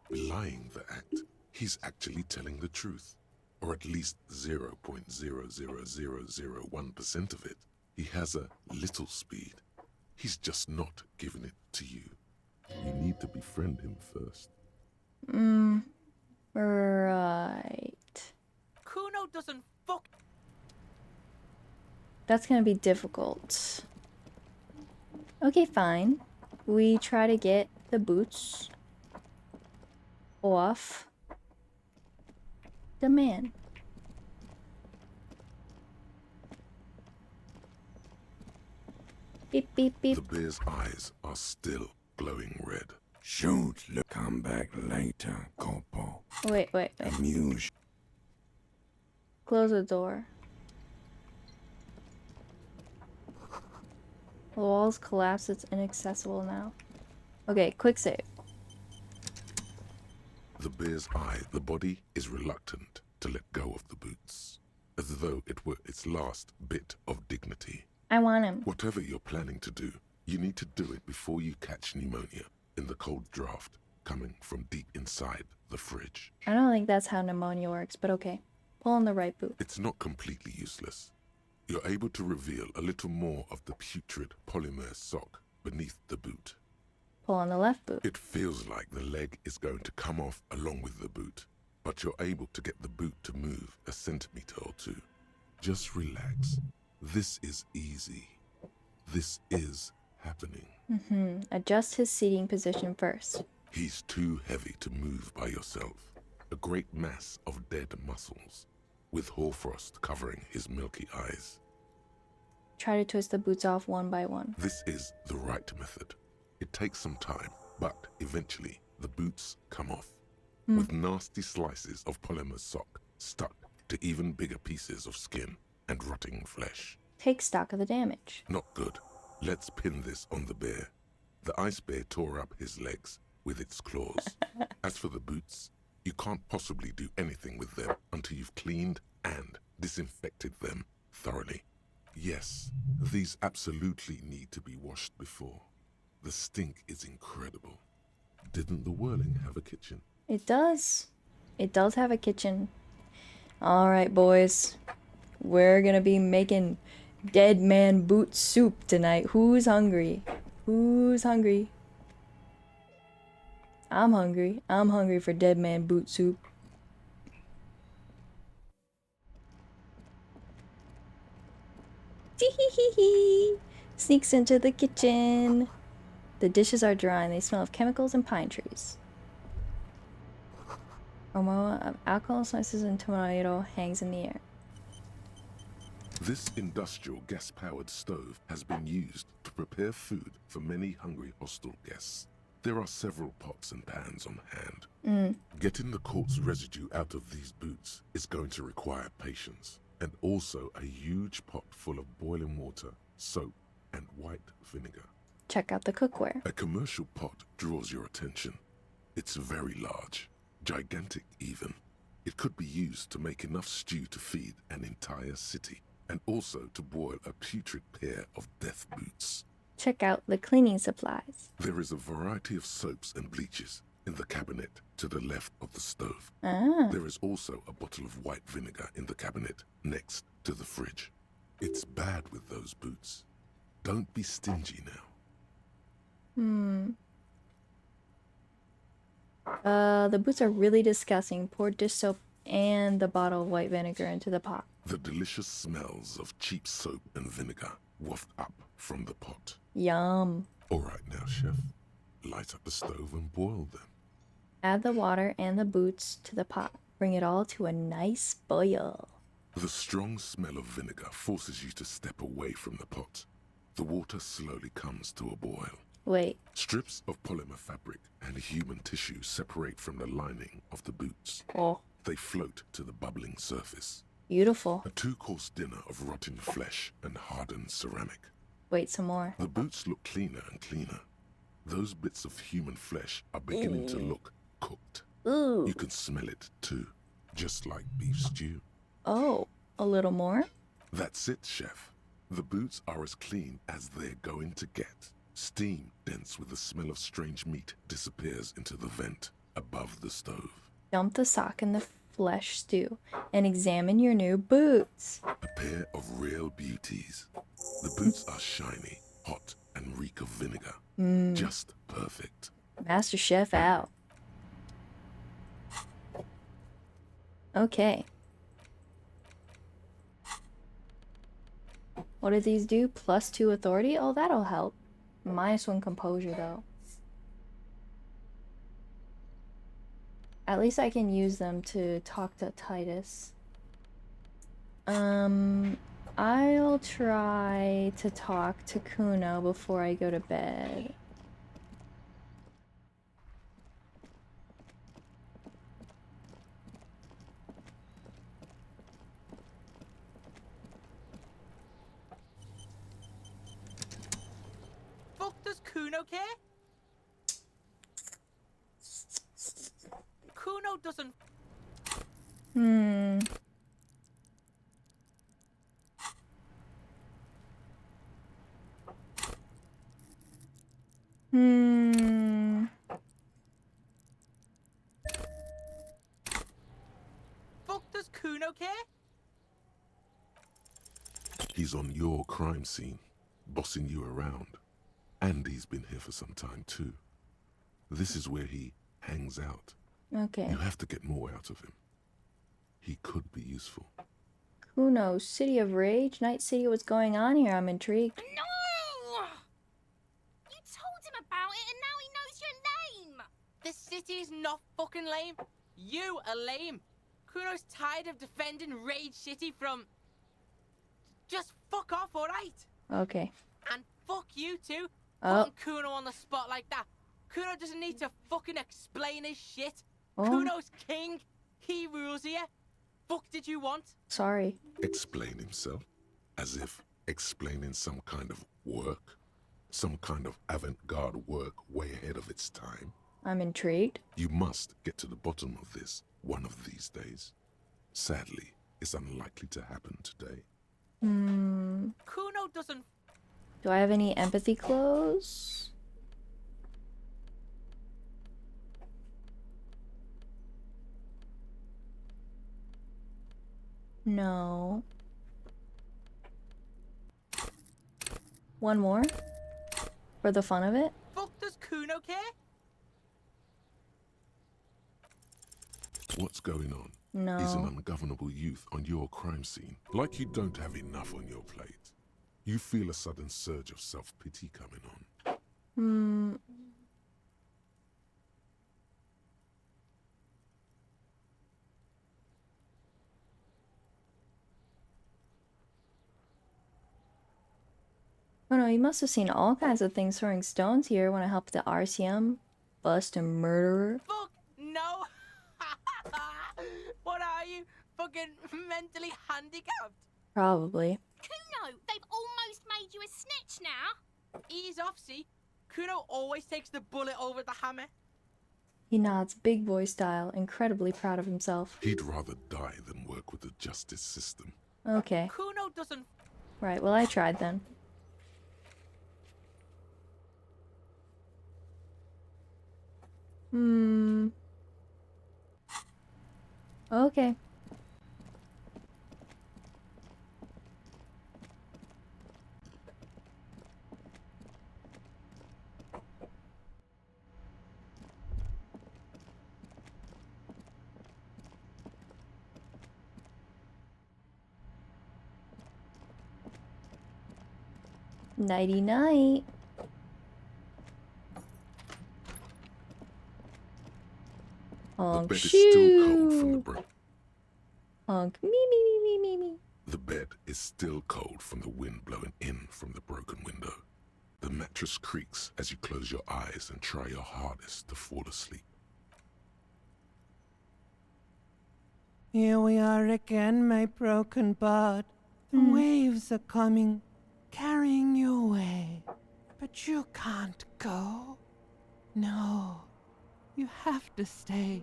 Belying the act, he's actually telling the truth. Or at least 0.00001% of it. He has a little speed. He's just not giving it to you. You need to befriend him first. Right. Kuno doesn't fuck. That's gonna be difficult. Okay, fine. We try to get the boots off the man. Beep, beep, beep. The bear's eyes are still glowing red. Shoot, look, come back later, Corpo. Wait. Amuse. Close the door. The walls collapse. It's inaccessible now. Okay, quick save. The bear's eye, the body is reluctant to let go of the boots, as though it were its last bit of dignity. I want him. Whatever you're planning to do, you need to do it before you catch pneumonia in the cold draft coming from deep inside the fridge. I don't think that's how pneumonia works, but okay. Pull on the right boot. It's not completely useless. You're able to reveal a little more of the putrid polymer sock beneath the boot. Pull on the left boot. It feels like the leg is going to come off along with the boot, but you're able to get the boot to move a centimeter or two. Just relax. This is easy. This is happening. Adjust his seating position first. He's too heavy to move by yourself. A great mass of dead muscles, with hoarfrost covering his milky eyes. Try to twist the boots off one by one. This is the right method. It takes some time, but eventually the boots come off, with nasty slices of polymer sock stuck to even bigger pieces of skin and rotting flesh. Take stock of the damage. Not good. Let's pin this on the bear. The ice bear tore up his legs with its claws. As for the boots, you can't possibly do anything with them until you've cleaned and disinfected them thoroughly. Yes, these absolutely need to be washed before. The stink is incredible. Didn't the Whirling have a kitchen? It does. It does have a kitchen. Alright, boys. We're gonna be making dead man boot soup tonight. Who's hungry? Who's hungry? I'm hungry. I'm hungry for dead man boot soup. Tee-hee-hee-hee. Sneaks into the kitchen. The dishes are dry and they smell of chemicals and pine trees. Aroma of alcohol, spices, and tomato hangs in the air. This industrial gas-powered stove has been used to prepare food for many hungry hostel guests. There are several pots and pans on hand. Getting the corpse residue out of these boots is going to require patience, and also a huge pot full of boiling water, soap, and white vinegar. Check out the cookware. A commercial pot draws your attention. It's very large, gigantic even. It could be used to make enough stew to feed an entire city, and also to boil a putrid pair of death boots. Check out the cleaning supplies. There is a variety of soaps and bleaches in the cabinet to the left of the stove. There is also a bottle of white vinegar in the cabinet next to the fridge. It's bad with those boots. Don't be stingy now. The boots are really disgusting. Pour dish soap and the bottle of white vinegar into the pot. The delicious smells of cheap soap and vinegar waft up from the pot. Yum. All right now, chef. Light up the stove and boil them. Add the water and the boots to the pot. Bring it all to a nice boil. The strong smell of vinegar forces you to step away from the pot. The water slowly comes to a boil. Wait. Strips of polymer fabric and human tissue separate from the lining of the boots. Oh. They float to the bubbling surface. Beautiful. A 2-course dinner of rotten flesh and hardened ceramic. Wait, some more. The boots look cleaner and cleaner. Those bits of human flesh are beginning to look cooked. Ooh. You can smell it too, just like beef stew. Oh, a little more? That's it, chef. The boots are as clean as they're going to get. Steam, dense with the smell of strange meat, disappears into the vent above the stove. Dump the sock in the flesh stew and examine your new boots. A pair of real beauties. The boots are shiny, hot, and reek of vinegar. Just perfect. Master Chef out. Okay. What do these do? +2 authority? Oh, that'll help. -1 composure, though. At least I can use them to talk to Titus. I'll try to talk to Kuno before I go to bed. Fuck does Kuno care? Kuno doesn't. Hmm. Fuck does Kuno care? He's on your crime scene, bossing you around. And he's been here for some time too. This is where he hangs out. Okay. You have to get more out of him. He could be useful. Kuno, City of Rage, Night City, what's going on here? I'm intrigued. No! You told him about it and now he knows your name! The city's not fucking lame. You are lame. Kuno's tired of defending Rage City from... Just fuck off, alright? Okay. And fuck you too, Oh. putting Kuno on the spot like that. Kuno doesn't need to fucking explain his shit. Oh. Kuno's king. He rules here. Fuck did you want? Sorry. Explain himself, as if explaining some kind of work, some kind of avant-garde work way ahead of its time. I'm intrigued. You must get to the bottom of this one of these days. Sadly, it's unlikely to happen today. Kuno doesn't... Do I have any empathy clothes? No. One more? For the fun of it? Fuck does Kuno care? What's going on? No. Is an ungovernable youth on your crime scene. Like you don't have enough on your plate. You feel a sudden surge of self-pity coming on. Oh no, you must have seen all kinds of things throwing stones here when I helped the RCM bust a murderer. Fuck no. What are you? Fucking mentally handicapped? Probably. Kuno, they've almost made you a snitch now. Ease off, see? Kuno always takes the bullet over the hammer. He nods big boy style, incredibly proud of himself. He'd rather die than work with the justice system. Okay. Kuno doesn't... Right, well I tried then. Okay. Nighty night. Honk, bed is still cold from the shoo. broken. Honk, me, me, me, me, me, me. The bed is still cold from the wind blowing in from the broken window. The mattress creaks as you close your eyes and try your hardest to fall asleep. Here we are again, my broken bud. The waves are coming, carrying you away. But you can't go. No, you have to stay.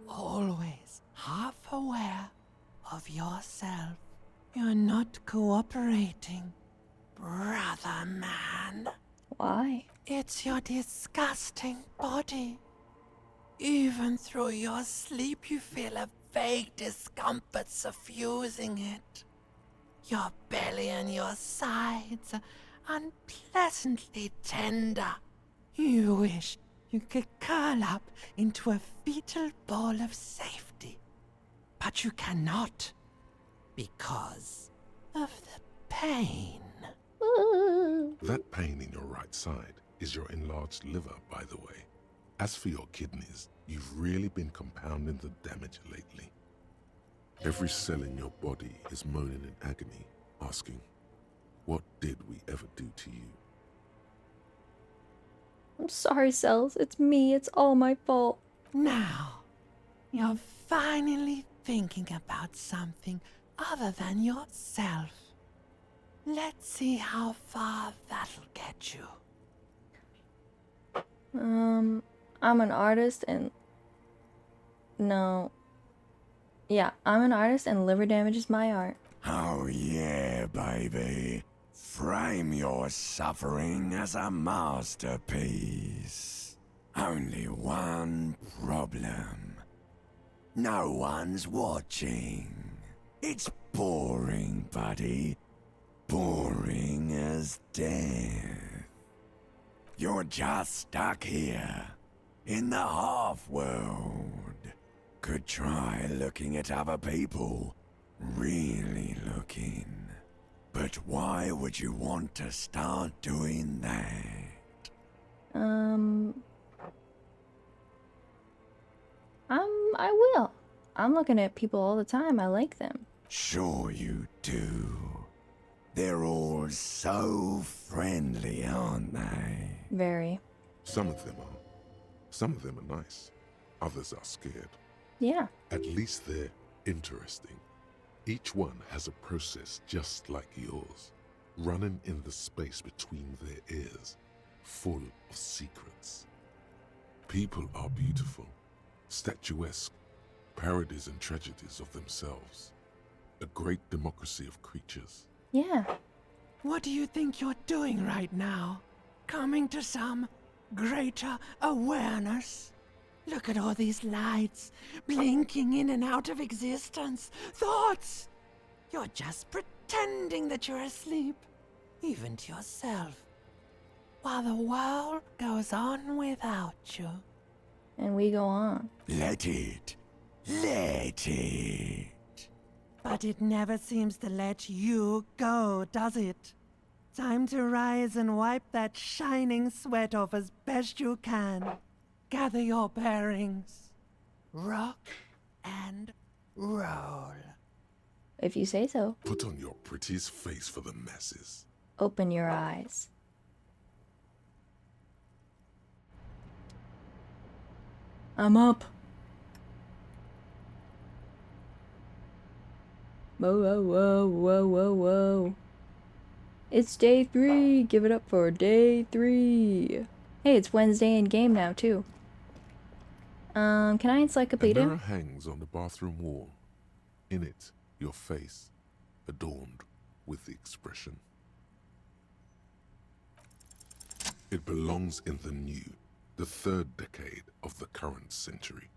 Always half aware of yourself. You're not cooperating, brother man. Why? It's your disgusting body. Even through your sleep, you feel a vague discomfort suffusing it. Your belly and your sides are unpleasantly tender. You wish you could curl up into a fetal ball of safety. But you cannot, because of the pain. That pain in your right side is your enlarged liver, by the way. As for your kidneys, you've really been compounding the damage lately. Every cell in your body is moaning in agony, asking, what did we ever do to you? I'm sorry, Cells. It's me. It's all my fault. Now, you're finally thinking about something other than yourself. Let's see how far that'll get you. I'm an artist and... No. Yeah, I'm an artist and liver damage is my art. Oh yeah, baby. Frame your suffering as a masterpiece. Only one problem. No one's watching. It's boring, buddy. Boring as death. You're just stuck here, in the half-world. Could try looking at other people. Really looking. But why would you want to start doing that? I will. I'm looking at people all the time. I like them. Sure you do. They're all so friendly, aren't they? Very. Some of them are. Some of them are nice. Others are scared. Yeah. At least they're interesting. Each one has a process just like yours, running in the space between their ears, full of secrets. People are beautiful, statuesque, parodies and tragedies of themselves. A great democracy of creatures. Yeah. What do you think you're doing right now? Coming to some greater awareness? Look at all these lights, blinking in and out of existence. Thoughts! You're just pretending that you're asleep, even to yourself, while the world goes on without you. And we go on. Let it. Let it. But it never seems to let you go, does it? Time to rise and wipe that shining sweat off as best you can. Gather your bearings. Rock and roll. If you say so. Put on your prettiest face for the masses. Open your eyes. I'm up. Whoa, whoa, whoa, whoa, whoa, whoa. It's day 3. Give it up for day 3. Hey, it's Wednesday in game now, too. Can I A encyclopedia? mirror hangs on the bathroom wall. In it, your face, adorned with the expression. It belongs in the new, the 3rd decade of the current century.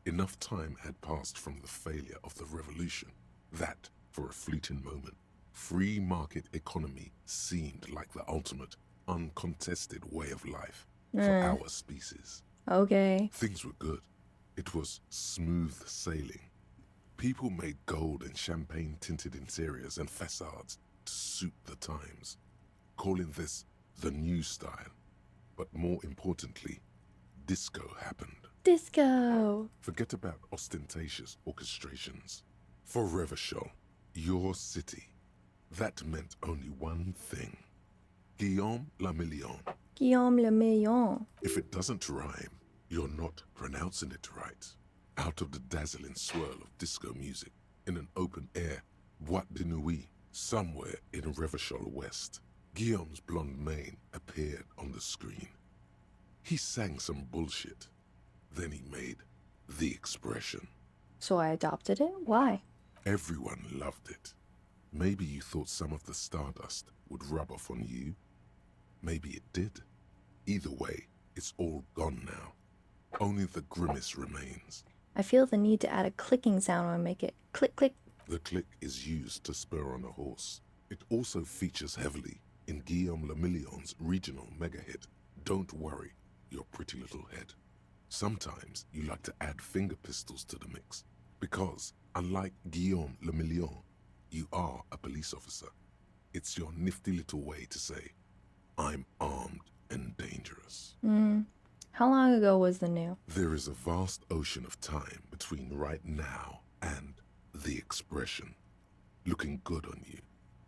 Enough time had passed from the failure of the revolution that, for a fleeting moment, free market economy seemed like the ultimate, uncontested way of life for our species. Okay. Things were good. It was smooth sailing. People made gold and champagne-tinted interiors and facades to suit the times, calling this the new style. But more importantly, disco happened. Disco! Forget about ostentatious orchestrations. For Revachol, your city, that meant only one thing. Guillaume le Million. Guillaume le Million. If it doesn't rhyme, you're not pronouncing it right. Out of the dazzling swirl of disco music, in an open-air boîte de nuit, somewhere in Revachol West, Guillaume's blonde mane appeared on the screen. He sang some bullshit. Then he made the expression. So I adopted it? Why? Everyone loved it. Maybe you thought some of the stardust would rub off on you. Maybe it did. Either way, it's all gone now. Only the grimace remains. I feel the need to add a clicking sound when I make it click click. The click is used to spur on a horse. It also features heavily in Guillaume le Million's regional mega hit, Don't Worry, Your Pretty Little Head. Sometimes you like to add finger pistols to the mix, because, unlike Guillaume le Million, you are a police officer. It's your nifty little way to say, I'm armed and dangerous. How long ago was the new? There is a vast ocean of time between right now and the expression, looking good on you,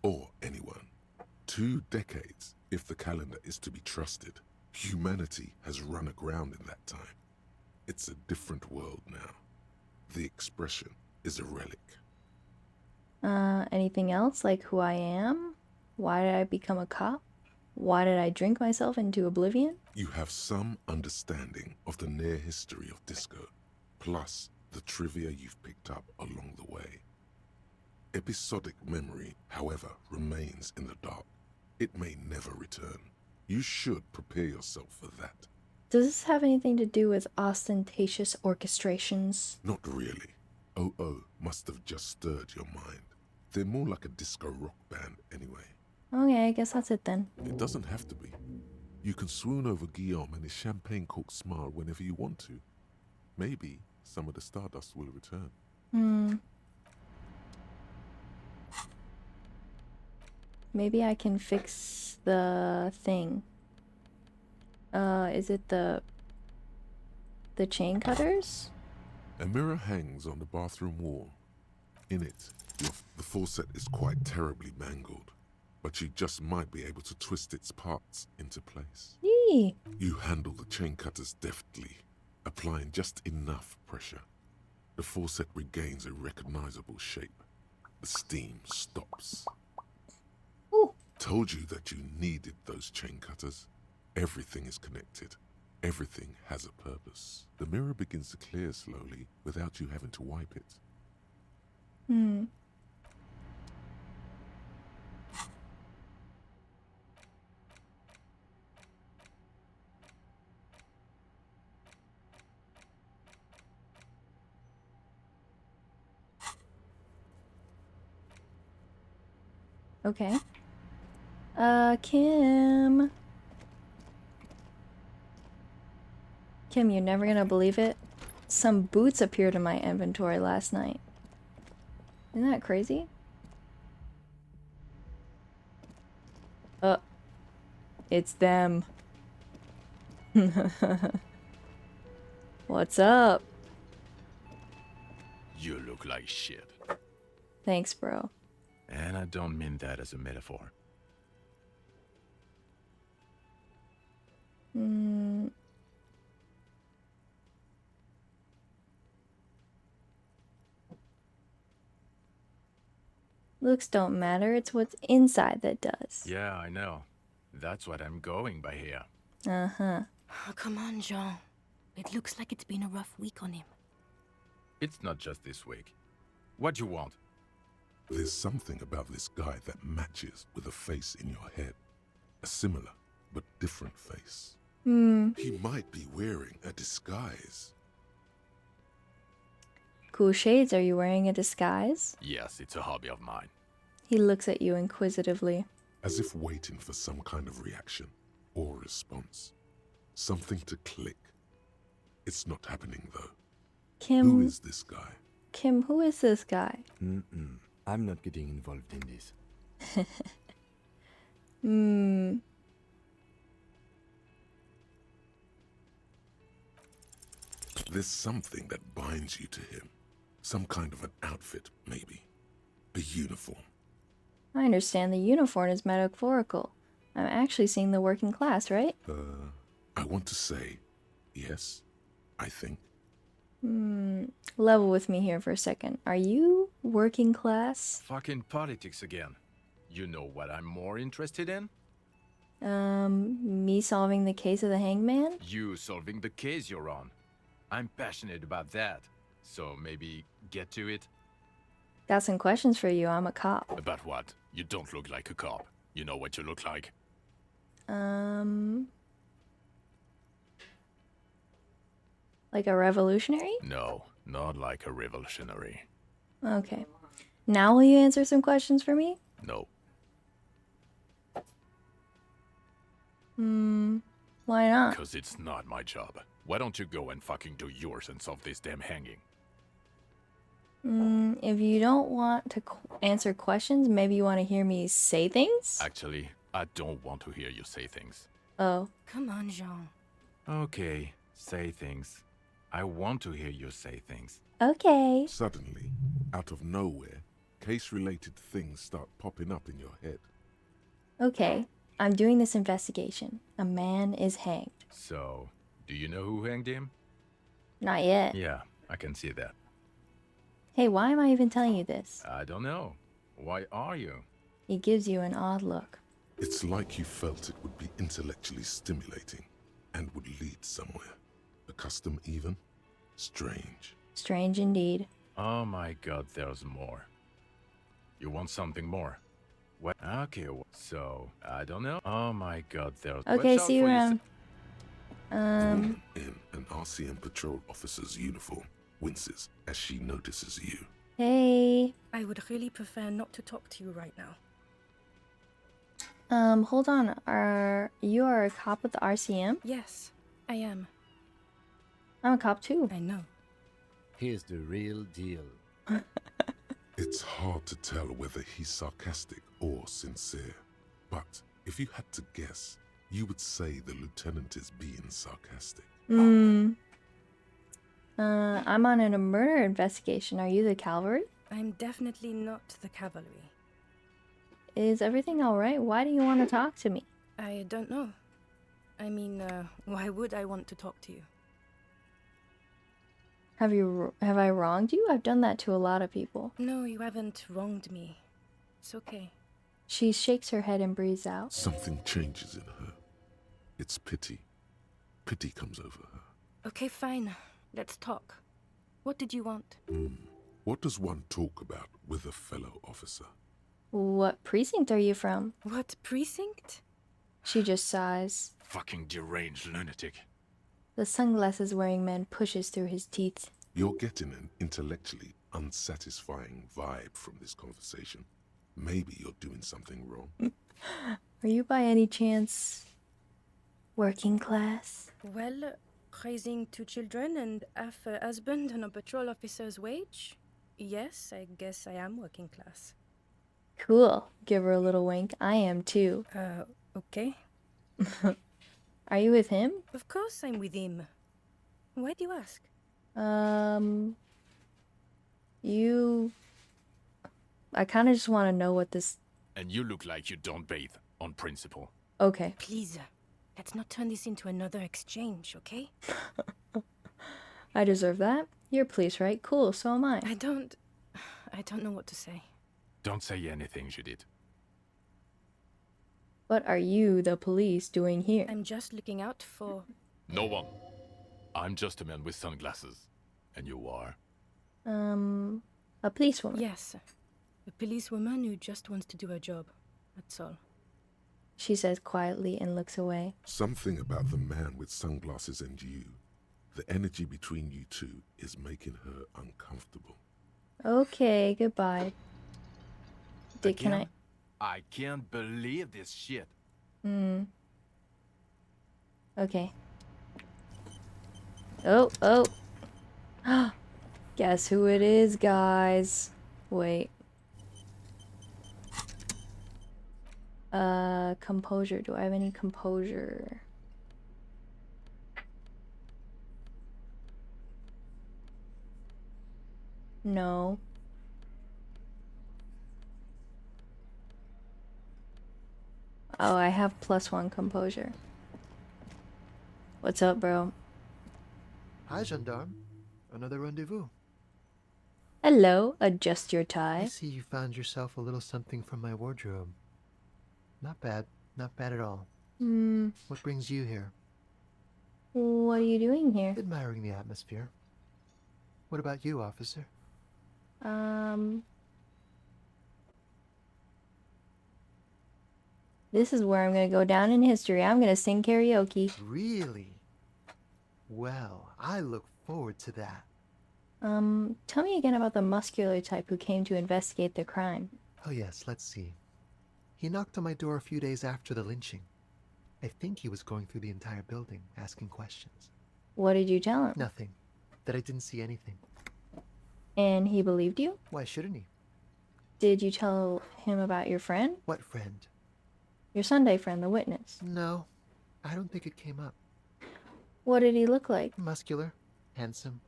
or anyone. 2 decades, if the calendar is to be trusted. Humanity has run aground in that time. It's a different world now. The expression is a relic. Anything else? Like who I am? Why did I become a cop? Why did I drink myself into oblivion? You have some understanding of the near history of disco, plus the trivia you've picked up along the way. Episodic memory, however, remains in the dark. It may never return. You should prepare yourself for that. Does this have anything to do with ostentatious orchestrations? Not really. OO must have just stirred your mind. They're more like a disco rock band anyway. Okay, I guess that's it then. It doesn't have to be. You can swoon over Guillaume and his champagne-corked smile whenever you want to. Maybe some of the stardust will return. Maybe I can fix the thing. Is it the chain cutters? A mirror hangs on the bathroom wall. In it, the faucet is quite terribly mangled, but you just might be able to twist its parts into place. Yee! You handle the chain cutters deftly, applying just enough pressure. The faucet regains a recognizable shape. The steam stops. Ooh. Told you that you needed those chain cutters. Everything is connected. Everything has a purpose. The mirror begins to clear slowly without you having to wipe it. Okay. Kim. Kim, you're never gonna believe it. Some boots appeared in my inventory last night. Isn't that crazy? It's them. What's up? You look like shit. Thanks, bro. And I don't mean that as a metaphor. Looks don't matter, it's what's inside that does. Yeah, I know. That's what I'm going by here. Uh-huh. Oh, come on, Jean. It looks like it's been a rough week on him. It's not just this week. What do you want? There's something about this guy that matches with a face in your head. A similar but different face. He might be wearing a disguise. Cool shades, are you wearing a disguise? Yes, it's a hobby of mine. He looks at you inquisitively. As if waiting for some kind of reaction or response. Something to click. It's not happening though. Kim. Who is this guy? Kim, who is this guy? I'm not getting involved in this. There's something that binds you to him. Some kind of an outfit, maybe. A uniform. I understand the uniform is metaphorical. I'm actually seeing the working class, right? I want to say, yes, I think. Level with me here for a second. Are you working class? Fucking politics again. You know what I'm more interested in? Me solving the case of the hangman? You solving the case you're on. I'm passionate about that. So maybe get to it? Got some questions for you. I'm a cop. About what? You don't look like a cop. You know what you look like? Like a revolutionary? No, not like a revolutionary. Okay. Now will you answer some questions for me? No. Why not? Because it's not my job. Why don't you go and fucking do yours and solve this damn hanging? If you don't want to answer questions, maybe you want to hear me say things? Actually, I don't want to hear you say things. Oh. Come on, Jean. Okay, say things. I want to hear you say things. Okay. Suddenly, out of nowhere, case-related things start popping up in your head. Okay. I'm doing this investigation. A man is hanged. So, do you know who hanged him? Not yet. Yeah, I can see that. Hey, why am I even telling you this? I don't know. Why are you? He gives you an odd look. It's like you felt it would be intellectually stimulating and would lead somewhere. A custom even? Strange. Strange indeed. Oh my god, there's more. You want something more? What? Okay, so, I don't know. Oh my god, there's... Okay, see you around. In an RCM patrol officer's uniform winces as she notices you. Hey. I would really prefer not to talk to you right now. Hold on. You are a cop with the RCM? Yes, I am. I'm a cop too. I know. Here's the real deal. It's hard to tell whether he's sarcastic or sincere. But if you had to guess, you would say the lieutenant is being sarcastic. I'm on a murder investigation. Are you the cavalry? I'm definitely not the cavalry. Is everything alright? Why do you want to talk to me? I don't know. I mean, why would I want to talk to you? Have I wronged you? I've done that to a lot of people. No, you haven't wronged me. It's okay. She shakes her head and breathes out. Something changes in her. It's pity. Pity comes over her. Okay, fine. Let's talk. What did you want? What does one talk about with a fellow officer? What precinct are you from? What precinct? She just sighs. Fucking deranged lunatic. The sunglasses wearing man pushes through his teeth. You're getting an intellectually unsatisfying vibe from this conversation. Maybe you're doing something wrong. Are you by any chance working class? Well, raising 2 children and half a husband on a patrol officer's wage? Yes, I guess I am working class. Cool. Give her a little wink. I am too. Okay. Are you with him? Of course I'm with him. Why do you ask? I kind of just want to know what this... And you look like you don't bathe, on principle. Okay. Please, let's not turn this into another exchange, okay? I deserve that. You're police, right? Cool, so am I. I don't know what to say. Don't say anything, Judith. What are you, the police, doing here? I'm just looking out for... No one. I'm just a man with sunglasses. And you are? A policewoman. Yes. A policewoman who just wants to do her job. That's all. She says quietly and looks away. Something about the man with sunglasses and you, the energy between you two is making her uncomfortable. Okay, goodbye. Can I... I can't believe this shit. Okay. Oh. Guess who it is, guys. Wait. Composure. Do I have any composure? No. Oh, I have +1 composure. What's up, bro? Hi, gendarme. Another rendezvous. Hello, adjust your I tie. see you found yourself a little something from my wardrobe. Not bad. Not bad at all. What brings you here? What are you doing here? Admiring the atmosphere. What about you, officer? This is where I'm gonna go down in history. I'm gonna sing karaoke. Really? Well, I look forward to that. Tell me again about the muscular type who came to investigate the crime. Oh yes, let's see. He knocked on my door a few days after the lynching. I think he was going through the entire building, asking questions. What did you tell him? Nothing. That I didn't see anything. And he believed you? Why shouldn't he? Did you tell him about your friend? What friend? Your Sunday friend, the witness. No, I don't think it came up. What did he look like? Muscular, handsome,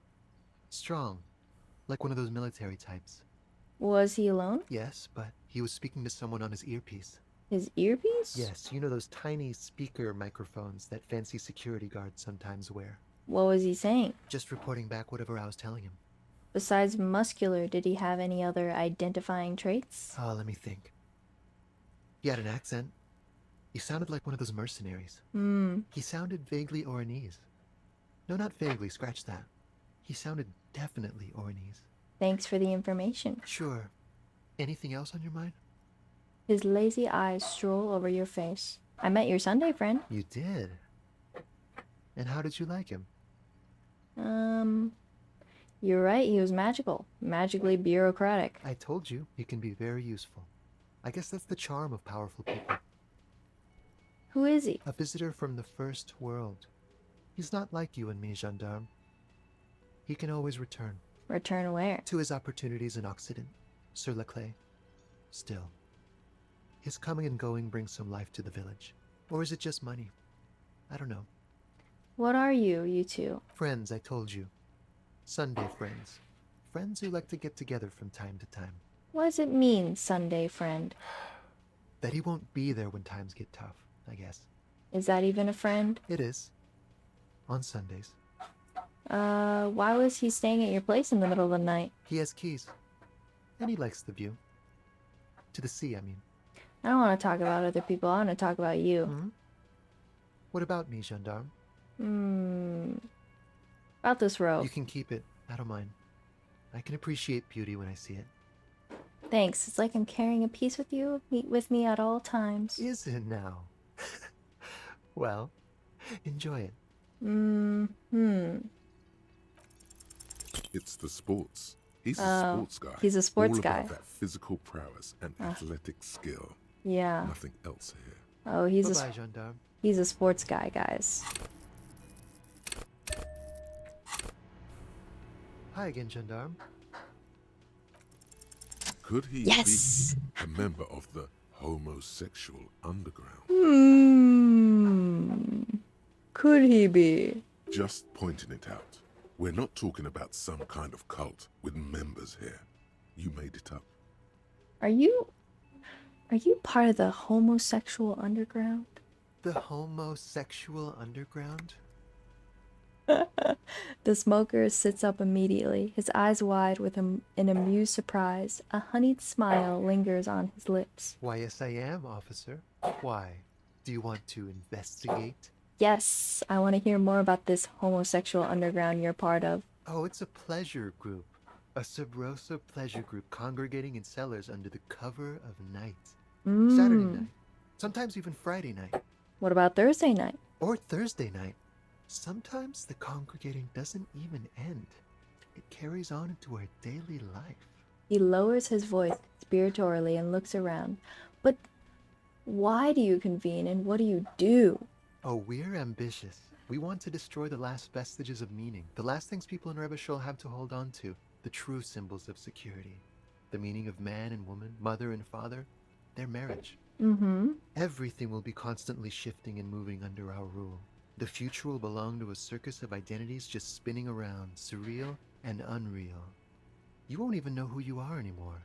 strong, like one of those military types. Was he alone? Yes, but he was speaking to someone on his earpiece. His earpiece? Yes, you know those tiny speaker microphones that fancy security guards sometimes wear. What was he saying? Just reporting back whatever I was telling him. Besides muscular, did he have any other identifying traits? Oh, let me think. He had an accent. He sounded like one of those mercenaries. He sounded vaguely Oranese. No, not vaguely, scratch that. He sounded definitely Oranese. Thanks for the information. Sure. Anything else on your mind? His lazy eyes stroll over your face. I met your Sunday friend. You did? And how did you like him? You're right, he was magical. Magically bureaucratic. I told you, he can be very useful. I guess that's the charm of powerful people. Who is he? A visitor from the first world. He's not like you and me, gendarme. He can always return. Return where? To his opportunities in Occident, sur la clé. Still, his coming and going brings some life to the village. Or is it just money? I don't know. What are you two? Friends, I told you. Sunday friends. Friends who like to get together from time to time. What does it mean, Sunday friend? That he won't be there when times get tough, I guess. Is that even a friend? It is. On Sundays. Why was he staying at your place in the middle of the night? He has keys. And he likes the view. To the sea, I mean. I don't want to talk about other people. I want to talk about you. What about me, gendarme? About this robe. You can keep it. I don't mind. I can appreciate beauty when I see it. Thanks. It's like I'm carrying a piece with me at all times. Is it now? Well, enjoy it. It's the sports. He's a sports guy. He's a sports all guy. About that physical prowess and athletic skill. Yeah. Nothing else here. Oh, he's Bye-bye, gendarme. He's a sports guy, guys. Hi again, gendarme. Could he Yes! be a member of the homosexual underground? Could he be? Just pointing it out. We're not talking about some kind of cult with members here. You made it up. Are you part of the homosexual underground? The homosexual underground? The smoker sits up immediately, his eyes wide with an amused surprise. A honeyed smile lingers on his lips. Why, yes, I am, officer. Why? Do you want to investigate? Yes, I want to hear more about this homosexual underground you're part of. Oh, it's a pleasure group. A sub rosa pleasure group congregating in cellars under the cover of night. Saturday night. Sometimes even Friday night. What about Thursday night? Or Thursday night. Sometimes the congregating doesn't even end. It carries on into our daily life. He lowers his voice spiritorily and looks around. But why do you convene and what do you do? Oh, we're ambitious. We want to destroy the last vestiges of meaning, the last things people in Rebishol have to hold on to, the true symbols of security, the meaning of man and woman, mother and father, their marriage. Everything will be constantly shifting and moving under our rule. The future will belong to a circus of identities just spinning around, surreal and unreal. You won't even know who you are anymore.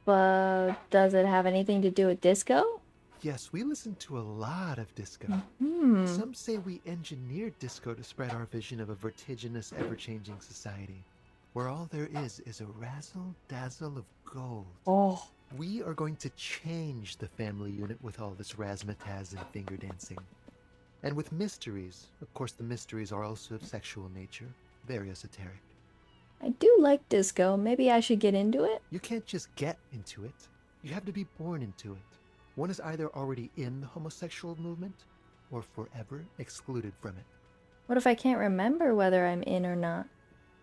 But does it have anything to do with disco? Yes, we listen to a lot of disco. Some say we engineered disco to spread our vision of a vertiginous, ever-changing society, where all there is a razzle-dazzle of gold. Oh. We are going to change the family unit with all this razzmatazz and finger dancing. And with mysteries. Of course, the mysteries are also of sexual nature, very esoteric. I do like disco. Maybe I should get into it? You can't just get into it. You have to be born into it. One is either already in the homosexual movement or forever excluded from it. What if I can't remember whether I'm in or not?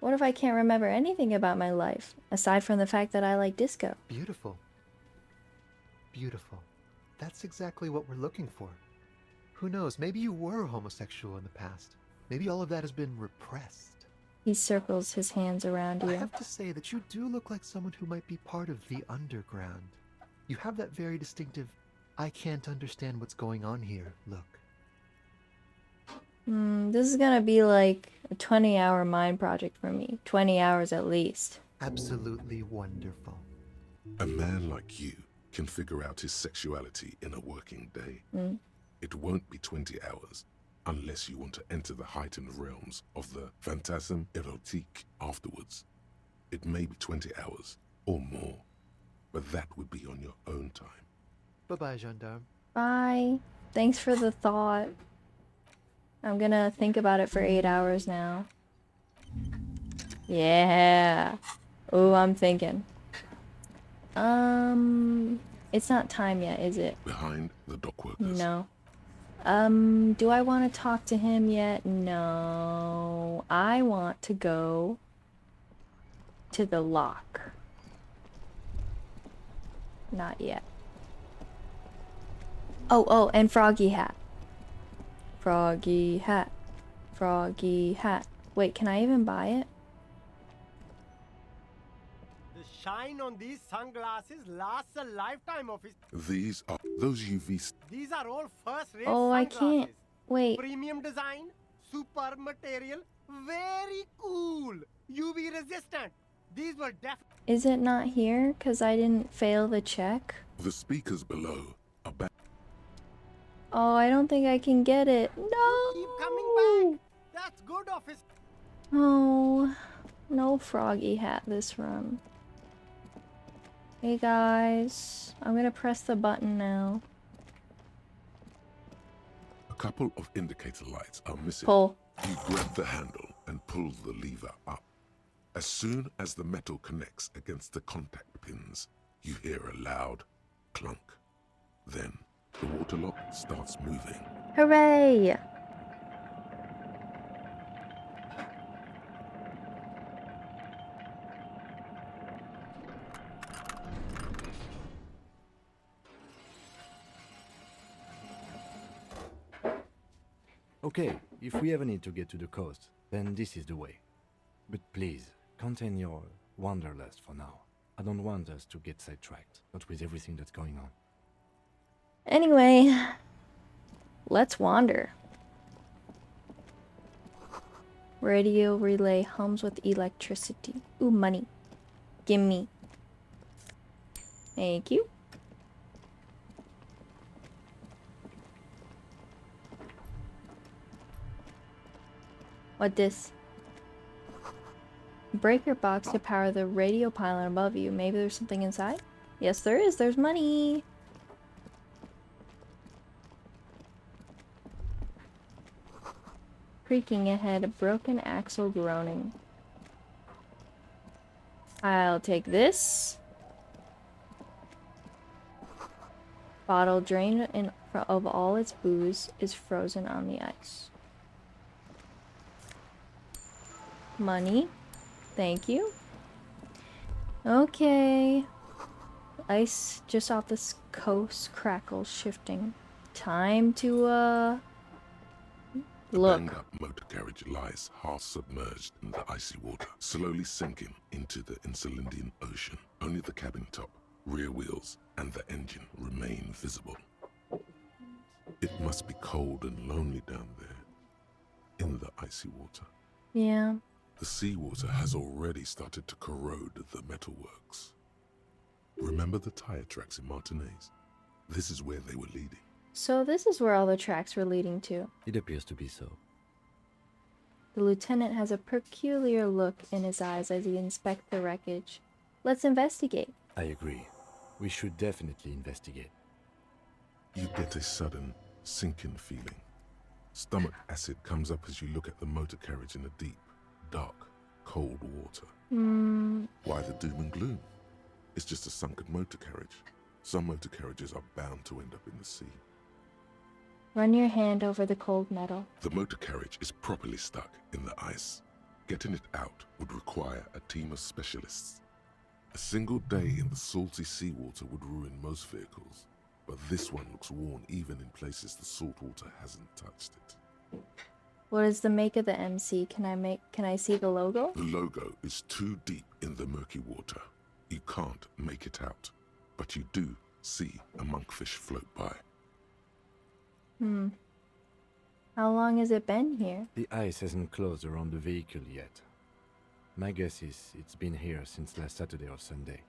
What if I can't remember anything about my life, aside from the fact that I like disco? Beautiful. Beautiful. That's exactly what we're looking for. Who knows, maybe you were homosexual in the past. Maybe all of that has been repressed. He circles his hands around you. I have to say that you do look like someone who might be part of the underground. You have that very distinctive, I can't understand what's going on here look. This is gonna be like a 20-hour mind project for me. 20 hours at least. Absolutely wonderful. A man like you can figure out his sexuality in a working day. It won't be 20 hours unless you want to enter the heightened realms of the phantasme erotique afterwards. It may be 20 hours or more, but that would be on your own time. Bye-bye, gendarme. Bye. Thanks for the thought. I'm gonna think about it for 8 hours now. Yeah. Oh, I'm thinking. It's not time yet, is it? Behind the dock workers. No. Do I want to talk to him yet? No. I want to go to the lock. Not yet. Oh, and Froggy Hat. Froggy Hat. Froggy Hat. Wait, can I even buy it? The shine on these sunglasses lasts a lifetime, officer. These are those UV. These are all first-rate Oh, I sunglasses. can't. Wait. Premium design, super material, very cool. UV resistant. These were definitely. Is it not here? Because I didn't fail the check. The speakers below are back. Oh, I don't think I can get it. No! Keep coming back. That's good, officer. Oh, no Froggy Hat this run. Hey guys, I'm gonna press the button now. A couple of indicator lights are missing. Pull. You grab the handle and pull the lever up. As soon as the metal connects against the contact pins, you hear a loud clunk. Then the water lock starts moving. Hooray! Okay, if we ever need to get to the coast, then this is the way. But please, contain your wanderlust for now. I don't want us to get sidetracked, not with everything that's going on. Anyway, let's wander. Radio relay hums with electricity. Ooh, money. Gimme. Thank you. What this? Breaker box to power the radio pylon above you. Maybe there's something inside? Yes, there is. There's money. Creaking ahead, a broken axle groaning. I'll take this. Bottle drained of all its booze is frozen on the ice. Money. Thank you. Okay. Ice just off the coast crackles shifting. Time to, look. The banged-up motor carriage lies half submerged in the icy water, slowly sinking into the Insulindian Ocean. Only the cabin top, rear wheels, and the engine remain visible. It must be cold and lonely down there, in the icy water. Yeah. The seawater has already started to corrode the metalworks. Remember the tire tracks in Martinez? This is where they were leading. So this is where all the tracks were leading to. It appears to be so. The lieutenant has a peculiar look in his eyes as he inspects the wreckage. Let's investigate. I agree. We should definitely investigate. You get a sudden sinking feeling. Stomach acid comes up as you look at the motor carriage in the deep, dark, cold water. Why the doom and gloom? It's just a sunken motor carriage. Some motor carriages are bound to end up in the sea. Run your hand over the cold metal. The motor carriage is properly stuck in the ice. Getting it out would require a team of specialists. A single day in the salty seawater would ruin most vehicles, but this one looks worn even in places the salt water hasn't touched it. What is the make of the MC? Can I see the logo? The logo is too deep in the murky water. You can't make it out, but you do see a monkfish float by. How long has it been here? The ice hasn't closed around the vehicle yet. My guess is it's been here since last Saturday or Sunday.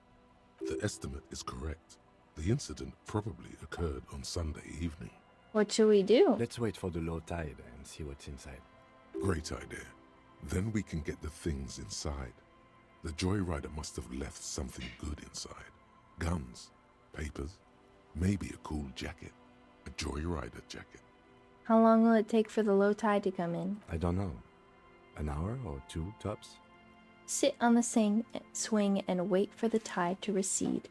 The estimate is correct. The incident probably occurred on Sunday evening. What should we do? Let's wait for the low tide and see what's inside. Great idea. Then we can get the things inside. The joyrider must have left something good inside. Guns, papers, maybe a cool jacket. A joyrider jacket. How long will it take for the low tide to come in? I don't know. An hour or two, tops? Sit on the swing and wait for the tide to recede.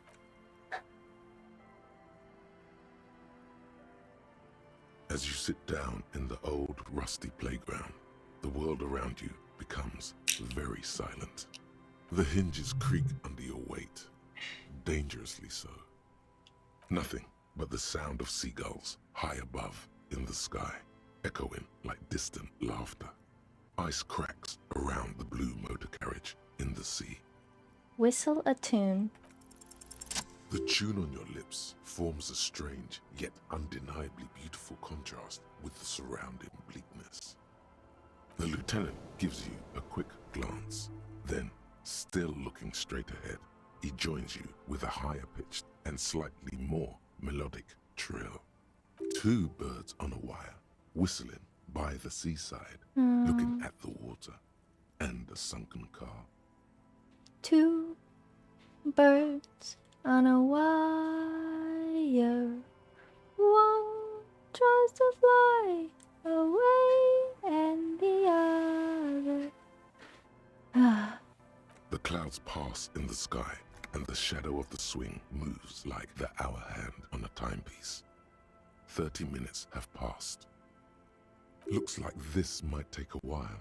As you sit down in the old, rusty playground, the world around you becomes very silent. The hinges creak under your weight, dangerously so. Nothing but the sound of seagulls high above in the sky, echoing like distant laughter. Ice cracks around the blue motor carriage in the sea. Whistle a tune. The tune on your lips forms a strange yet undeniably beautiful contrast with the surrounding bleakness. The lieutenant gives you a quick glance, then, still looking straight ahead, he joins you with a higher pitched and slightly more melodic trill. Two birds on a wire, whistling by the seaside, looking at the water and a sunken car. Two birds on a wire. One tries to fly away and the other. The clouds pass in the sky, and the shadow of the swing moves like the hour hand on a timepiece. 30 minutes have passed. Looks like this might take a while.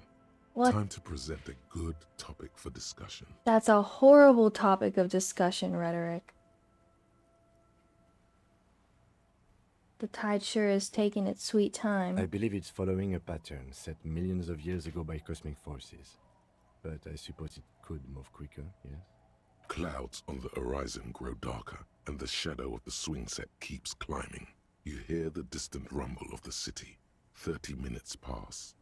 What? Time to present a good topic for discussion. That's a horrible topic of discussion, Rhetoric. The tide sure is taking its sweet time. I believe it's following a pattern set millions of years ago by cosmic forces. But I suppose it could move quicker, yes? Clouds on the horizon grow darker, and the shadow of the swing set keeps climbing. You hear the distant rumble of the city. 30 minutes pass.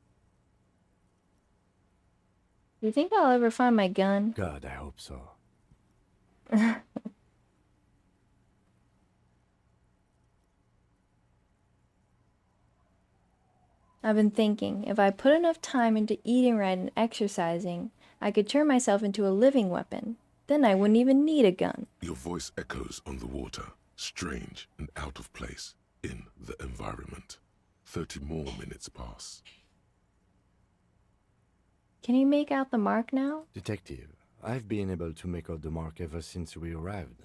Do you think I'll ever find my gun? God, I hope so. I've been thinking, if I put enough time into eating right and exercising, I could turn myself into a living weapon. Then I wouldn't even need a gun. Your voice echoes on the water, strange and out of place in the environment. 30 more minutes pass. Can you make out the mark now? Detective, I've been able to make out the mark ever since we arrived.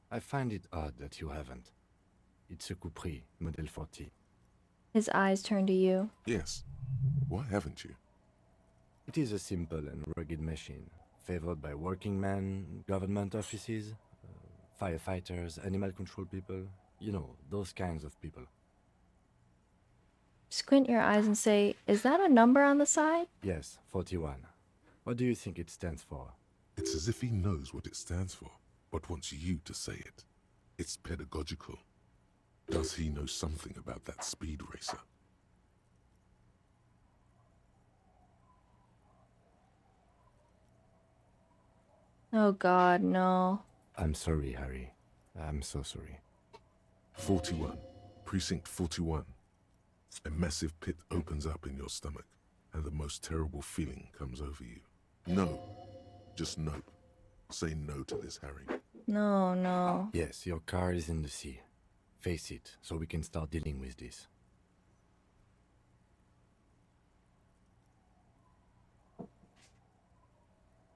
I find it odd that you haven't. It's a Coupris, Model 40. His eyes turn to you. Yes. Why haven't you? It is a simple and rugged machine, favored by working men, government offices, firefighters, animal control people. You know, those kinds of people. Squint your eyes and say, is that a number on the side? Yes, 41. What do you think it stands for? It's as if he knows what it stands for, but wants you to say it. It's pedagogical. Does he know something about that speed racer? Oh God, no. I'm sorry, Harry. I'm so sorry. 41. Precinct 41. A massive pit opens up in your stomach, and the most terrible feeling comes over you. No. Just no. Say no to this, Harry. No, no. Yes, your car is in the sea. Face it, so we can start dealing with this.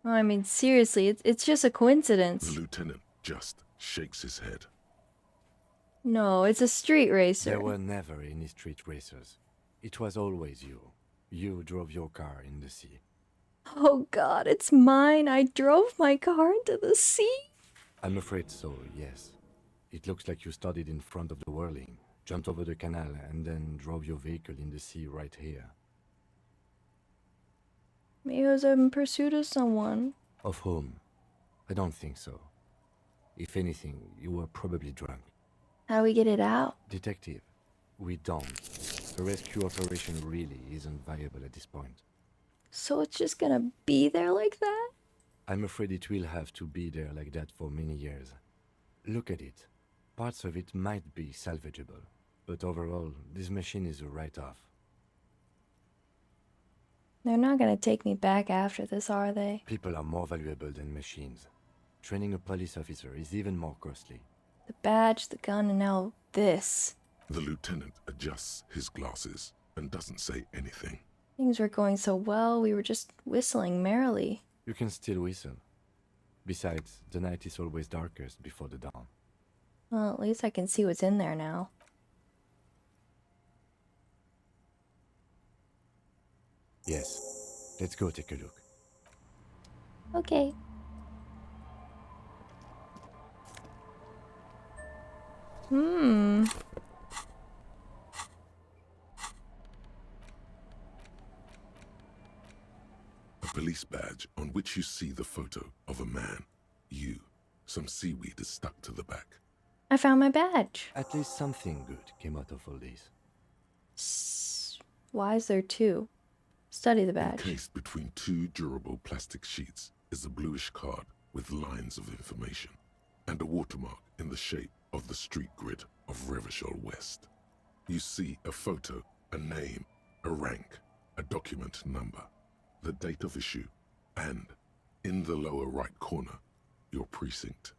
Oh, I mean, seriously, it's just a coincidence. The lieutenant just shakes his head. No, it's a street racer. There were never any street racers. It was always you. You drove your car in the sea. Oh God, it's mine. I drove my car into the sea. I'm afraid so, yes. It looks like you started in front of the whirling, jumped over the canal, and then drove your vehicle in the sea right here. Maybe I was in pursuit of someone. Of whom? I don't think so. If anything, you were probably drunk. How do we get it out? Detective, we don't. The rescue operation really isn't viable at this point. So it's just gonna be there like that? I'm afraid it will have to be there like that for many years. Look at it. Parts of it might be salvageable, but overall, this machine is a write-off. They're not gonna take me back after this, are they? People are more valuable than machines. Training a police officer is even more costly. The badge, the gun, and now this. The lieutenant adjusts his glasses and doesn't say anything. Things were going so well, we were just whistling merrily. You can still whistle. Besides, the night is always darkest before the dawn. Well, at least I can see what's in there now. Yes, let's go take a look. Okay. A police badge on which you see the photo of a man. You. Some seaweed is stuck to the back. I found my badge. At least something good came out of all this. Why is there two? Study the badge. Encased between two durable plastic sheets is a bluish card with lines of information and a watermark in the shape of the street grid of Revachol West. You see a photo, a name, a rank, a document number, the date of issue, and, in the lower right corner, your precinct.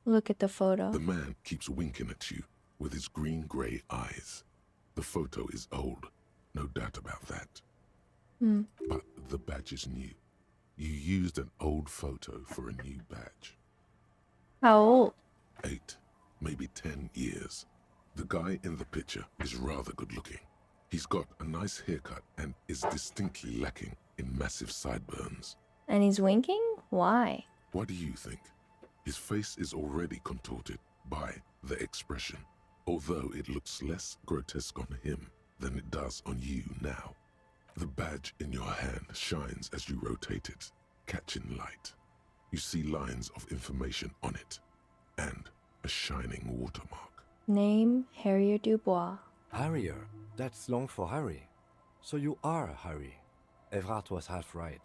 Look at the photo. The man keeps winking at you with his green-gray eyes. The photo is old, no doubt about that. But the badge is new. You used an old photo for a new badge. How old? 8, maybe 10 years. The guy in the picture is rather good looking. He's got a nice haircut and is distinctly lacking in massive sideburns. And he's winking? Why? What do you think? His face is already contorted by the expression, although it looks less grotesque on him than it does on you now. The badge in your hand shines as you rotate it, catching light. You see lines of information on it, and a shining watermark. Name, Harrier Dubois. Harrier? That's long for Harry. So you are Harry. Evrard was half right.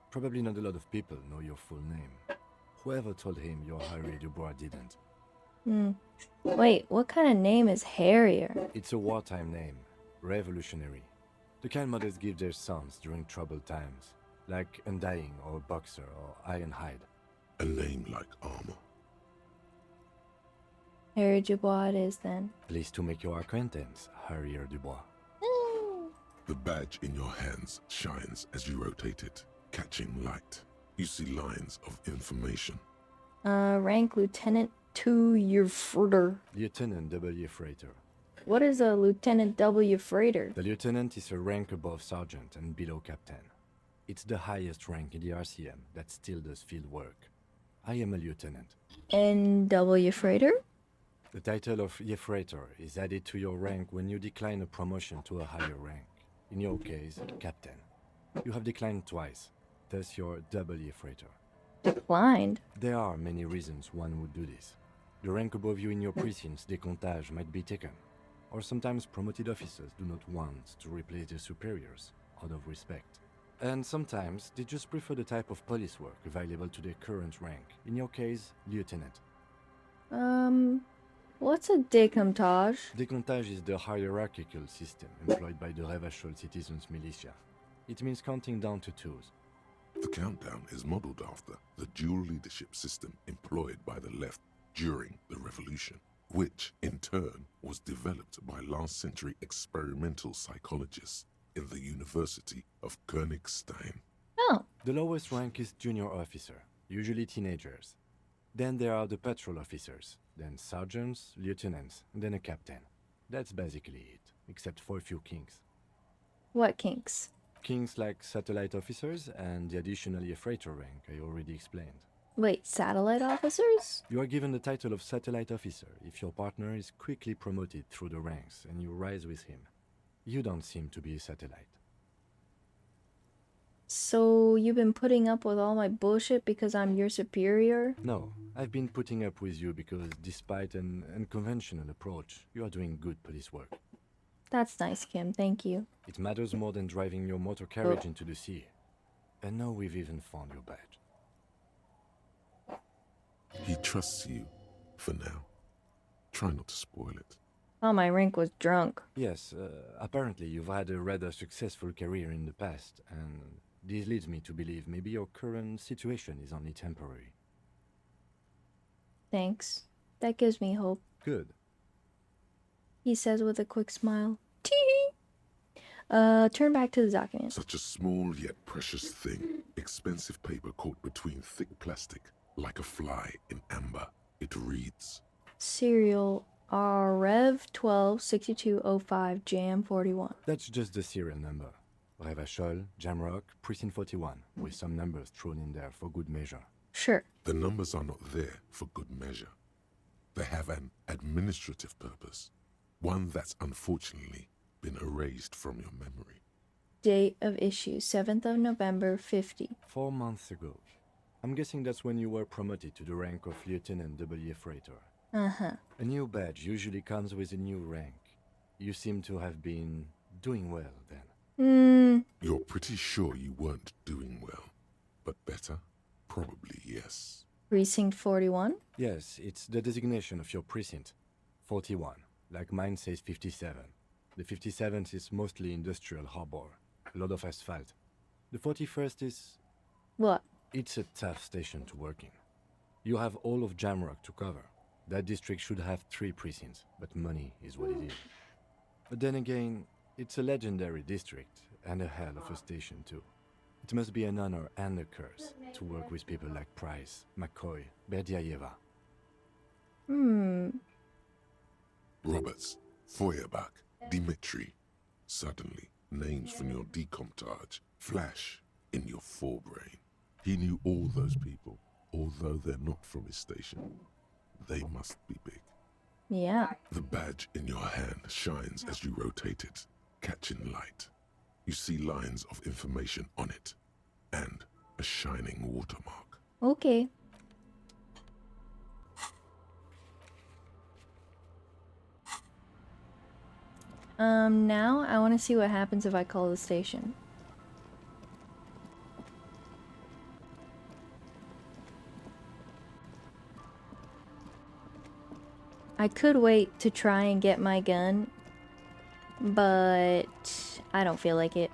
Probably not a lot of people know your full name. Whoever told him you're Harry Dubois didn't. Wait, what kind of name is Harrier? It's a wartime name. Revolutionary. The kind mothers give their sons during troubled times. Like Undying or Boxer or Ironhide. A name like armor. Harrier Dubois it is then. Pleased to make your acquaintance, Harrier Dubois. The badge in your hands shines as you rotate it, catching light. You see lines of information. Rank Lieutenant 2 year freighter. Lieutenant W. Freighter. What is a Lieutenant W freighter? The lieutenant is a rank above sergeant and below captain. It's the highest rank in the RCM that still does field work. I am a lieutenant. NW freighter? The title of Freighter is added to your rank when you decline a promotion to a higher rank. In your case, captain. You have declined twice, thus you're W Freighter. Declined? There are many reasons one would do this. The rank above you in your precinct's decomptage might be taken, or sometimes promoted officers do not want to replace their superiors out of respect. And sometimes they just prefer the type of police work available to their current rank. In your case, lieutenant. What's a décomptage? Décomptage is the hierarchical system employed by the Revachol citizens militia. It means counting down to twos. The countdown is modeled after the dual leadership system employed by the left during the revolution, which in turn was developed by last century experimental psychologists in the University of Königstein. Oh. The lowest rank is junior officer, usually teenagers. Then there are the patrol officers, then sergeants, lieutenants, and then a captain. That's basically it, except for a few kinks. What kinks? Kinks like satellite officers and the additionally a freighter rank I already explained. Wait, satellite officers? You are given the title of satellite officer if your partner is quickly promoted through the ranks and you rise with him. You don't seem to be a satellite. So you've been putting up with all my bullshit because I'm your superior? No, I've been putting up with you because despite an unconventional approach, you are doing good police work. That's nice, Kim. Thank you. It matters more than driving your motor carriage into the sea. And now we've even found your badge. He trusts you, for now. Try not to spoil it. Oh, my rank was drunk. Yes, apparently you've had a rather successful career in the past, and this leads me to believe maybe your current situation is only temporary. Thanks. That gives me hope. Good. He says with a quick smile. Tee. Turn back to the document. Such a small yet precious thing. Expensive paper caught between thick plastic, like a fly in amber. It reads, Serial Rev 126205 Jam 41. That's just the serial number. Revachol, Jamrock, Precinct 41, with some numbers thrown in there for good measure. Sure. The numbers are not there for good measure. They have an administrative purpose, one that's unfortunately been erased from your memory. Date of issue 7th of November 50. 4 months ago. I'm guessing that's when you were promoted to the rank of Lieutenant W. Freighter. Uh-huh. A new badge usually comes with a new rank. You seem to have been doing well then. You're pretty sure you weren't doing well, but better? Probably yes. Precinct 41? Yes, it's the designation of your precinct. 41, like mine says 57. The 57th is mostly industrial harbor, a lot of asphalt. The 41st is... What? It's a tough station to work in. You have all of Jamrock to cover. That district should have 3 precincts, but money is what it is. But then again, it's a legendary district, and a hell of a station too. It must be an honor and a curse to work with people like Price, McCoy, Berdiaeva. Roberts, Feuerbach, Dimitri. Suddenly, names from your decomptage flash in your forebrain. He knew all those people, although they're not from his station. They must be big. Yeah. The badge in your hand shines as you rotate it, catching light. You see lines of information on it, and a shining watermark. Okay. Now I want to see what happens if I call the station. I could wait to try and get my gun, but I don't feel like it.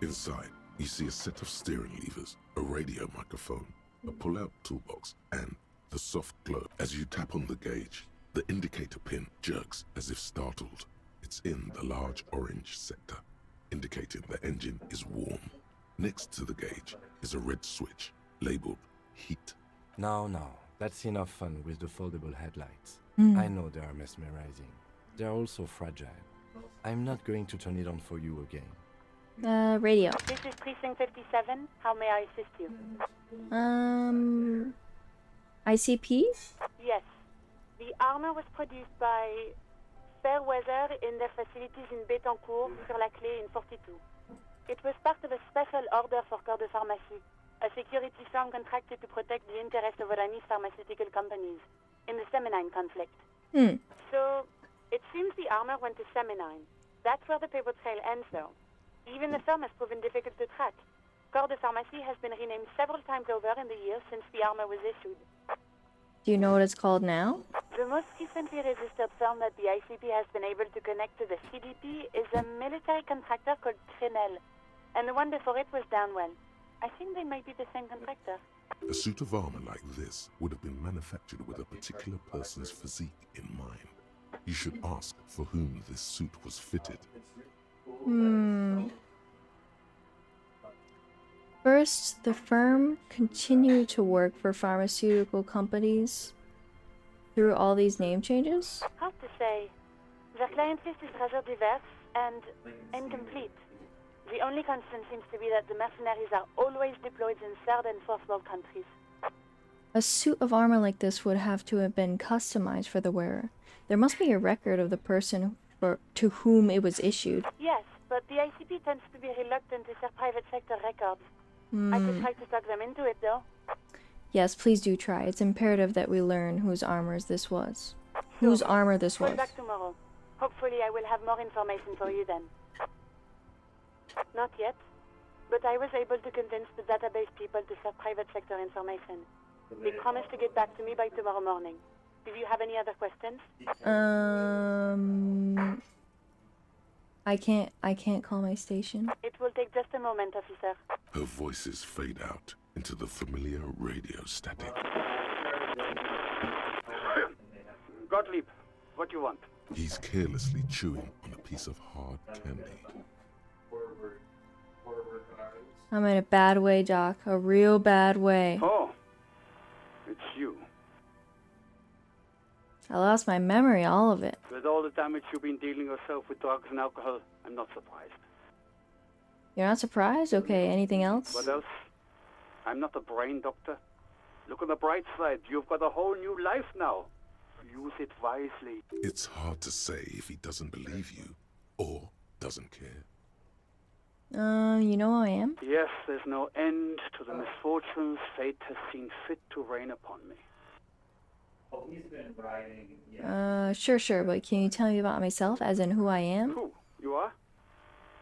Inside, you see a set of steering levers, a radio microphone, a pull-out toolbox, and the soft glow. As you tap on the gauge, the indicator pin jerks as if startled. It's in the large orange sector, indicating the engine is warm. Next to the gauge is a red switch, labeled heat. No, that's enough fun with the foldable headlights. I know they are mesmerizing. They're also fragile. I'm not going to turn it on for you again. Radio. This is Precinct 57. How may I assist you? ICP? Yes. The armor was produced by Fairweather in their facilities in Betancourt, sur la Clé in 42. It was part of a special order for Corps de Pharmacie, a security firm contracted to protect the interests of Iranian pharmaceutical companies in the Semenine conflict. So, it seems the armor went to Semenine. That's where the paper trail ends, though. Even the firm has proven difficult to track. Corps de Pharmacie has been renamed several times over in the years since the armor was issued. Do you know what it's called now? The most recently registered firm that the ICP has been able to connect to the CDP is a military contractor called Trinell, and the one before it was Downwell. I think they might be the same contractor. A suit of armor like this would have been manufactured with a particular person's physique in mind. You should ask for whom this suit was fitted. First, the firm continued to work for pharmaceutical companies through all these name changes? Hard to say. Their client list is rather diverse and incomplete. The only constant seems to be that the mercenaries are always deployed in third and fourth world countries. A suit of armor like this would have to have been customized for the wearer. There must be a record of the person to whom it was issued. Yes, but the ICP tends to be reluctant to share private sector records. I could try to talk them into it, though. Yes, please do try. It's imperative that we learn whose armor this was. Whose armor this was. Call back tomorrow. Hopefully I will have more information for you then. Not yet, but I was able to convince the database people to share private sector information. They promised to get back to me by tomorrow morning. Do you have any other questions? I can't call my station. It will take just a moment, officer. Her voices fade out into the familiar radio static. Gottlieb, what do you want? He's carelessly chewing on a piece of hard candy. I'm in a bad way, Doc. A real bad way. Oh, it's you. I lost my memory, all of it. With all the damage you've been dealing yourself with drugs and alcohol, I'm not surprised. You're not surprised? Okay, anything else? What else? I'm not a brain doctor. Look on the bright side. You've got a whole new life now. Use it wisely. It's hard to say if he doesn't believe you or doesn't care. You know who I am? Yes, there's no end to the misfortunes fate has seen fit to rain upon me. Sure, but can you tell me about myself, as in who I am? Who? You are?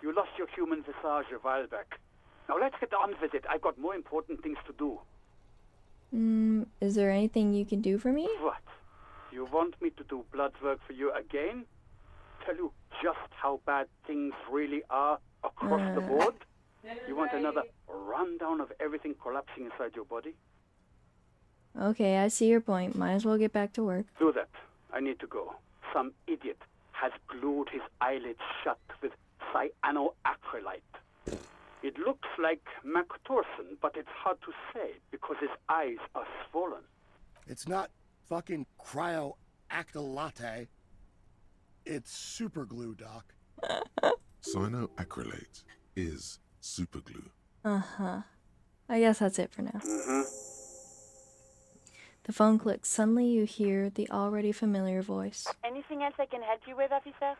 You lost your human visage a while back. Now let's get on with it. I've got more important things to do. Is there anything you can do for me? What? You want me to do blood work for you again? Tell you just how bad things really are across the board? You want another rundown of everything collapsing inside your body? Okay, I see your point. Might as well get back to work. Do that. I need to go. Some idiot has glued his eyelids shut with cyanoacrylate. It looks like Mactorson, but it's hard to say because his eyes are swollen. It's not fucking cryoacrylate. It's super glue, Doc. Cyanoacrylate is superglue. I guess that's it for now. The phone clicks. Suddenly you hear the already familiar voice. Anything else I can help you with, officer?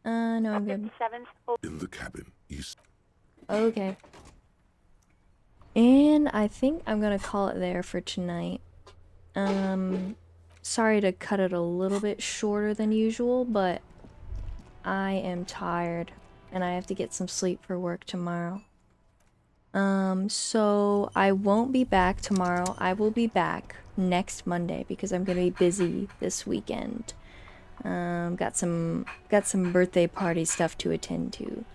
No, I'm good. In the cabin, you... Okay. And I think I'm gonna call it there for tonight. Sorry to cut it a little bit shorter than usual, but I am tired and I have to get some sleep for work tomorrow. So I won't be back tomorrow. I will be back next Monday because I'm gonna be busy this weekend. Got some birthday party stuff to attend to.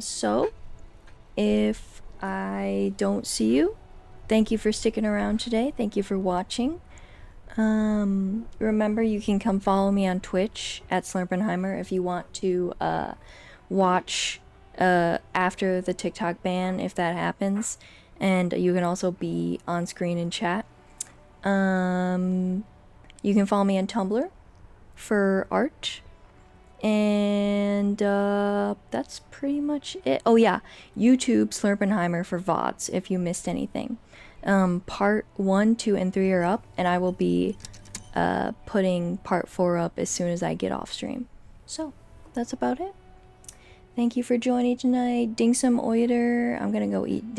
So if I don't see you, thank you for sticking around today. Thank you for watching. Remember, you can come follow me on Twitch at Slurpenheimer if you want to watch after the TikTok ban, if that happens, and you can also be on screen and chat. You can follow me on Tumblr for art, and that's pretty much it. Oh yeah, YouTube Slurpenheimer for VODs if you missed anything. Part 1, 2, and 3 are up, and I will be putting part 4 up as soon as I get off stream. So that's about it. Thank you for joining tonight. Dingsum Oiter. I'm gonna go eat